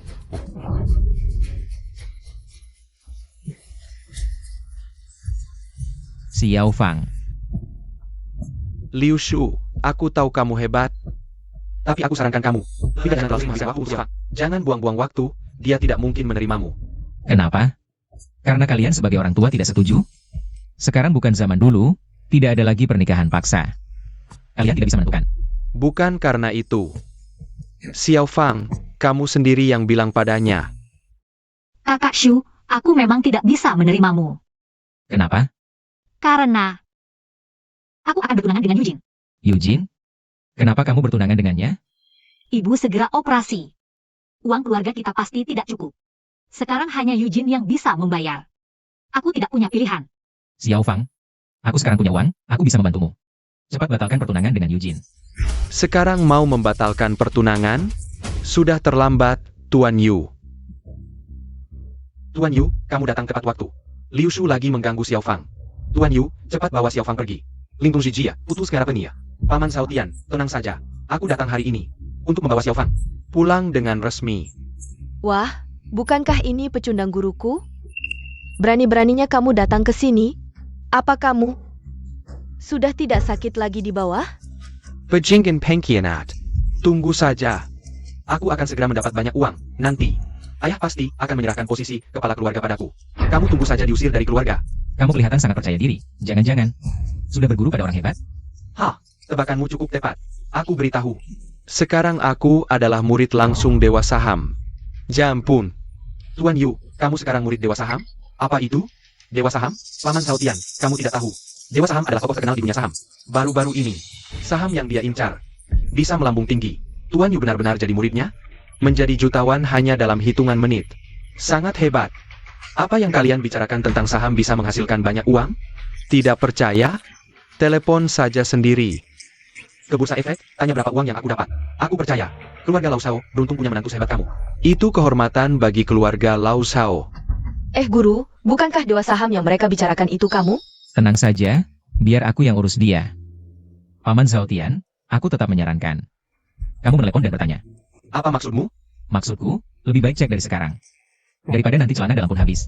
Speaker 1: Xiao Fang.
Speaker 5: Liu Shu, aku tahu kamu hebat.
Speaker 2: Tapi aku sarankan kamu, tidak jangan terlalu menghabiskan waktu untuk jangan buang-buang waktu, dia tidak mungkin menerimamu.
Speaker 1: Kenapa? Karena kalian sebagai orang tua tidak setuju? Sekarang bukan zaman dulu, tidak ada lagi pernikahan paksa. Kalian tidak bisa menentukan.
Speaker 5: Bukan karena itu. Xiao Fang, kamu sendiri yang bilang padanya.
Speaker 4: Kakak Shu, aku memang tidak bisa menerimamu.
Speaker 1: Kenapa?
Speaker 4: Karena aku akan bertunangan dengan Eugene.
Speaker 1: Eugene? Kenapa kamu bertunangan dengannya?
Speaker 4: Ibu segera operasi. Uang keluarga kita pasti tidak cukup. Sekarang hanya Eugene yang bisa membayar. Aku tidak punya pilihan.
Speaker 1: Xiao Fang, aku sekarang punya uang, aku bisa membantumu. Cepat batalkan pertunangan dengan Eugene.
Speaker 5: Sekarang mau membatalkan pertunangan? Sudah terlambat, Tuan Yu.
Speaker 2: Tuan Yu, kamu datang tepat waktu. Liu Shu lagi mengganggu Xiao Fang. Tuan Yu, cepat bawa Xiao Fang pergi. Lingtung Zijia, putus Karapenia. Paman Sao Tian, tenang saja. Aku datang hari ini untuk membawa Xiao Fang
Speaker 5: Pulang dengan resmi.
Speaker 3: Wah, bukankah ini pecundang guruku? Berani-beraninya kamu datang ke sini? Apa kamu sudah tidak sakit lagi di bawah?
Speaker 5: Bajingan pengkhianat.
Speaker 2: Tunggu saja. Aku akan segera mendapat banyak uang. Nanti, ayah pasti akan menyerahkan posisi kepala keluarga padaku. Kamu tunggu saja diusir dari keluarga.
Speaker 1: Kamu kelihatan sangat percaya diri. Jangan-jangan sudah berguru pada orang hebat?
Speaker 2: Hah, tebakanmu cukup tepat. Aku beritahu.
Speaker 5: Sekarang aku adalah murid langsung Dewa Saham. Jampun.
Speaker 2: Tuan Yu, kamu sekarang murid Dewa Saham? Apa itu? Dewa Saham? Paman Sao Tian, kamu tidak tahu. Dewa Saham adalah tokoh terkenal di dunia saham. Baru-baru ini, saham yang dia incar bisa melambung tinggi. Tuan Yu benar-benar jadi muridnya?
Speaker 5: Menjadi jutawan hanya dalam hitungan menit.
Speaker 2: Sangat hebat. Apa yang kalian bicarakan tentang saham bisa menghasilkan banyak uang?
Speaker 5: Tidak percaya? Telepon saja sendiri.
Speaker 2: Ke Bursa Efek, tanya berapa uang yang aku dapat. Aku percaya. Keluarga Lau Shao beruntung punya menantu sehebat kamu.
Speaker 5: Itu kehormatan bagi keluarga Lau Shao.
Speaker 3: Guru, bukankah dewa saham yang mereka bicarakan itu kamu?
Speaker 1: Tenang saja, biar aku yang urus dia. Paman Zhao Tian, aku tetap menyarankan. Kamu menelepon dan bertanya.
Speaker 2: Apa maksudmu?
Speaker 1: Maksudku, lebih baik cek dari sekarang. Daripada nanti celana dalam pun habis.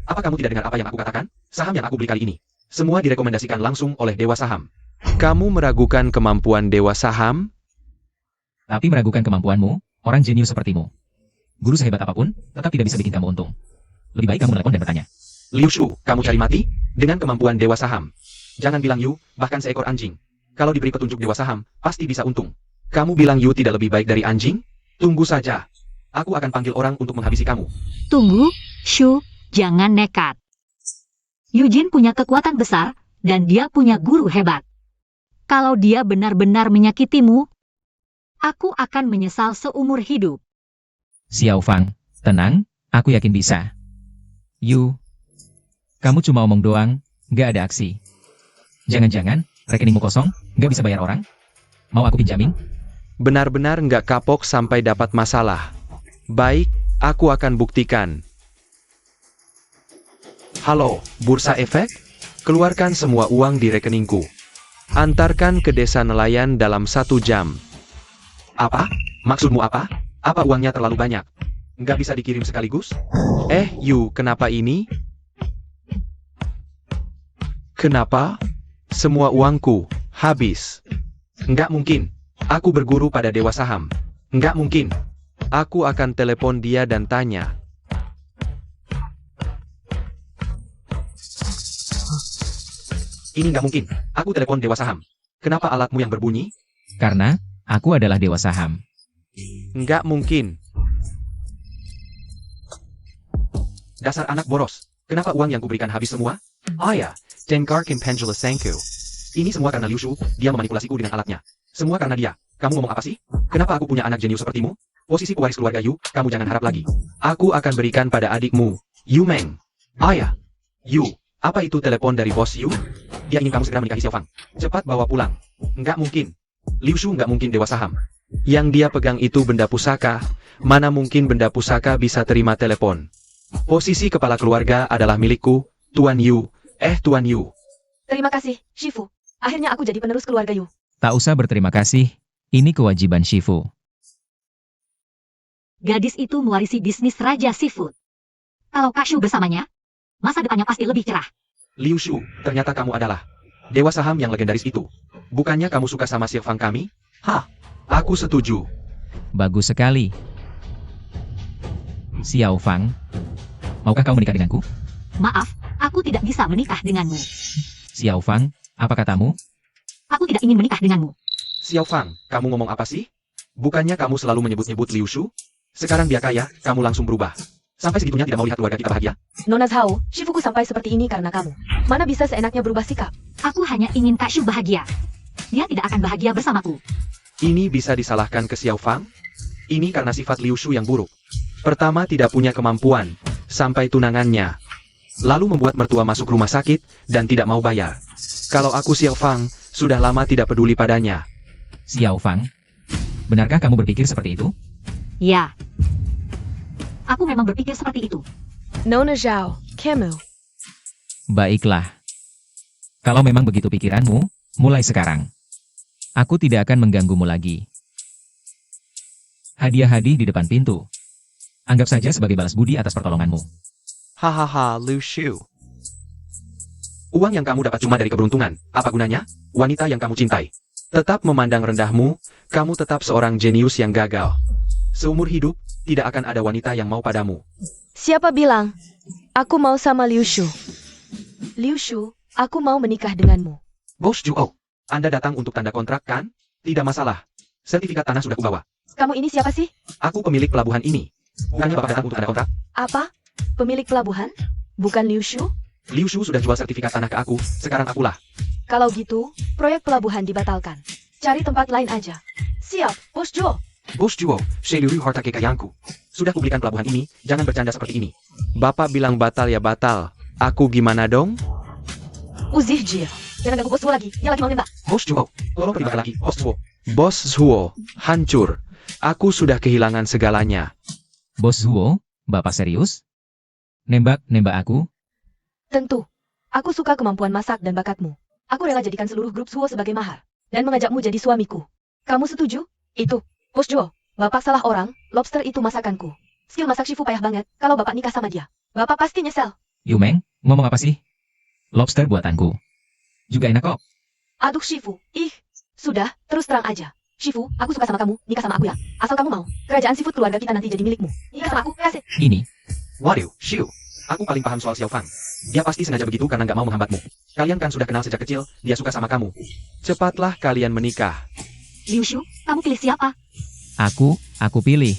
Speaker 2: Apa kamu tidak dengar apa yang aku katakan? Saham yang aku beli kali ini, semua direkomendasikan langsung oleh Dewa Saham.
Speaker 5: Kamu meragukan kemampuan Dewa Saham?
Speaker 1: Tapi meragukan kemampuanmu, orang jenius sepertimu. Guru sehebat apapun, tetap tidak bisa bikin kamu untung. Lebih baik kamu menelepon dan bertanya.
Speaker 2: Liu Shu, kamu cari mati? Dengan kemampuan Dewa Saham. Jangan bilang Yu, bahkan seekor anjing. Kalau diberi petunjuk Dewa Saham, pasti bisa untung. Kamu bilang Yu tidak lebih baik dari anjing? Tunggu saja. Aku akan panggil orang untuk menghabisi kamu.
Speaker 4: Tunggu, Shu, jangan nekat. Eugene punya kekuatan besar, dan dia punya guru hebat. Kalau dia benar-benar menyakitimu, aku akan menyesal seumur hidup.
Speaker 1: Xiao Fang, tenang, aku yakin bisa. Yu, kamu cuma omong doang, Nggak ada aksi. Jangan-jangan, rekeningmu kosong, nggak bisa bayar orang? Mau aku pinjamin?
Speaker 5: Benar-benar nggak kapok sampai dapat masalah. Baik, aku akan buktikan. Halo, Bursa Efek? Keluarkan semua uang di rekeningku. Antarkan ke desa nelayan dalam 1 jam.
Speaker 2: Apa? Maksudmu apa? Apa uangnya terlalu banyak? Nggak bisa dikirim sekaligus?
Speaker 5: Kenapa ini? Kenapa? Semua uangku habis.
Speaker 2: Nggak mungkin. Aku berguru pada Dewa Saham. Nggak mungkin.
Speaker 5: Aku akan telepon dia dan tanya.
Speaker 2: Ini nggak mungkin. Aku telepon Dewa Saham. Kenapa alatmu yang berbunyi?
Speaker 1: Karena, aku adalah dewa saham.
Speaker 5: Nggak mungkin.
Speaker 2: Dasar anak boros. Kenapa uang yang kuberikan habis semua? Oh ya, Dengar Kim Pendula Sangku. Ini semua karena Liu Shu, dia memanipulasiku dengan alatnya. Semua karena dia. Kamu ngomong apa sih? Kenapa aku punya anak jenius sepertimu? Posisi pewaris keluarga Yu, kamu jangan harap lagi.
Speaker 5: Aku akan berikan pada adikmu, Yu Meng.
Speaker 2: Oh ya, Yu, apa itu telepon dari bos Yu? Dia ingin kamu segera menikahi Xiao Fang. Cepat bawa pulang. Nggak mungkin. Liu Shu nggak mungkin dewa saham.
Speaker 5: Yang dia pegang itu benda pusaka. Mana mungkin benda pusaka bisa terima telepon? Posisi kepala keluarga adalah milikku, Tuan Yu. Tuan Yu.
Speaker 3: Terima kasih, Shifu. Akhirnya aku jadi penerus keluarga Yu.
Speaker 1: Tak usah berterima kasih, ini kewajiban Shifu.
Speaker 4: Gadis itu mewarisi bisnis Raja Seafood. Kalau Kak Shu bersamanya, masa depannya pasti lebih cerah.
Speaker 2: Liu Shu, ternyata kamu adalah dewa saham yang legendaris itu. Bukannya kamu suka sama Xiao Fang kami? Hah, aku setuju.
Speaker 1: Bagus sekali. Xiao Fang, maukah kau menikah denganku?
Speaker 4: Maaf, aku tidak bisa menikah denganmu.
Speaker 1: Xiao Fang, apa katamu?
Speaker 4: Aku tidak ingin menikah denganmu.
Speaker 2: Xiao Fang, kamu ngomong apa sih? Bukannya kamu selalu menyebut-nyebut Liu Shu? Sekarang dia kaya, kamu langsung berubah. Sampai segitunya tidak mau lihat keluarga kita bahagia?
Speaker 3: Nona Zhao, Shifuku sampai seperti ini karena kamu. Mana bisa seenaknya berubah sikap?
Speaker 4: Aku hanya ingin Kak Shu bahagia. Dia tidak akan bahagia bersamaku.
Speaker 5: Ini bisa disalahkan ke Xiao Fang? Ini karena sifat Liu Shu yang buruk. Pertama tidak punya kemampuan, sampai tunangannya. Lalu membuat mertua masuk rumah sakit, dan tidak mau bayar. Kalau aku Xiao Fang, sudah lama tidak peduli padanya.
Speaker 1: Xiao Fang, benarkah kamu berpikir seperti itu?
Speaker 4: Ya. Aku memang berpikir seperti itu.
Speaker 3: Nona Zhao, Kemu.
Speaker 1: Baiklah. Kalau memang begitu pikiranmu, mulai sekarang. Aku tidak akan mengganggumu lagi. Hadiah-hadiah di depan pintu. Anggap saja sebagai balas budi atas pertolonganmu.
Speaker 5: Hahaha, Liu Shu.
Speaker 2: Uang yang kamu dapat cuma dari keberuntungan. Apa gunanya? Wanita yang kamu cintai.
Speaker 5: Tetap memandang rendahmu, kamu tetap seorang jenius yang gagal.
Speaker 2: Seumur hidup, tidak akan ada wanita yang mau padamu.
Speaker 3: Siapa bilang? Aku mau sama Liu Shu. Liu Shu, aku mau menikah denganmu.
Speaker 2: Bos Juo, Anda datang untuk tanda kontrak kan? Tidak masalah. Sertifikat tanah sudah kubawa.
Speaker 3: Kamu ini siapa sih?
Speaker 2: Aku pemilik pelabuhan ini. Bukannya Bapak datang untuk tanda kontrak?
Speaker 3: Apa? Pemilik pelabuhan? Bukan Liu Shu?
Speaker 2: Liu Shu sudah jual sertifikat tanah ke aku, sekarang akulah.
Speaker 3: Kalau gitu, proyek pelabuhan dibatalkan. Cari tempat lain aja. Siap, Bos Jo.
Speaker 2: Bos Juo, Sheliu harta kekayaanku. Sudah kubelikan pelabuhan ini, jangan bercanda seperti ini.
Speaker 5: Bapak bilang batal ya batal. Aku gimana dong?
Speaker 3: Uzih Jia. Jangan ganggu Bos Jo lagi, dia lagi mau nembak.
Speaker 2: Bos Juo, tolong pergi lagi, Bos Juo.
Speaker 5: Bos Zuo, hancur. Aku sudah kehilangan segalanya.
Speaker 1: Bos Zuo, Bapak serius? Nembak aku?
Speaker 3: Tentu. Aku suka kemampuan masak dan bakatmu. Aku rela jadikan seluruh grup Suo sebagai mahar. Dan mengajakmu jadi suamiku. Kamu setuju? Itu. Bos Jo, Bapak salah orang, lobster itu masakanku. Skill masak Shifu payah banget, kalau Bapak nikah sama dia. Bapak pasti nyesel.
Speaker 1: Yu Meng, ngomong apa sih? Lobster buatanku. Juga enak kok.
Speaker 3: Aduh Shifu, sudah, terus terang aja. Shifu, aku suka sama kamu, nikah sama aku ya. Asal kamu mau, kerajaan seafood keluarga kita nanti jadi milikmu. Nikah sama aku, kasih.
Speaker 1: Ini,
Speaker 2: Waduh, Shiu. Aku paling paham soal Xiao Fang. Dia pasti sengaja begitu karena nggak mau menghambatmu. Kalian kan sudah kenal sejak kecil, dia suka sama kamu.
Speaker 5: Cepatlah kalian menikah.
Speaker 4: Liu Shu, kamu pilih siapa?
Speaker 1: aku pilih.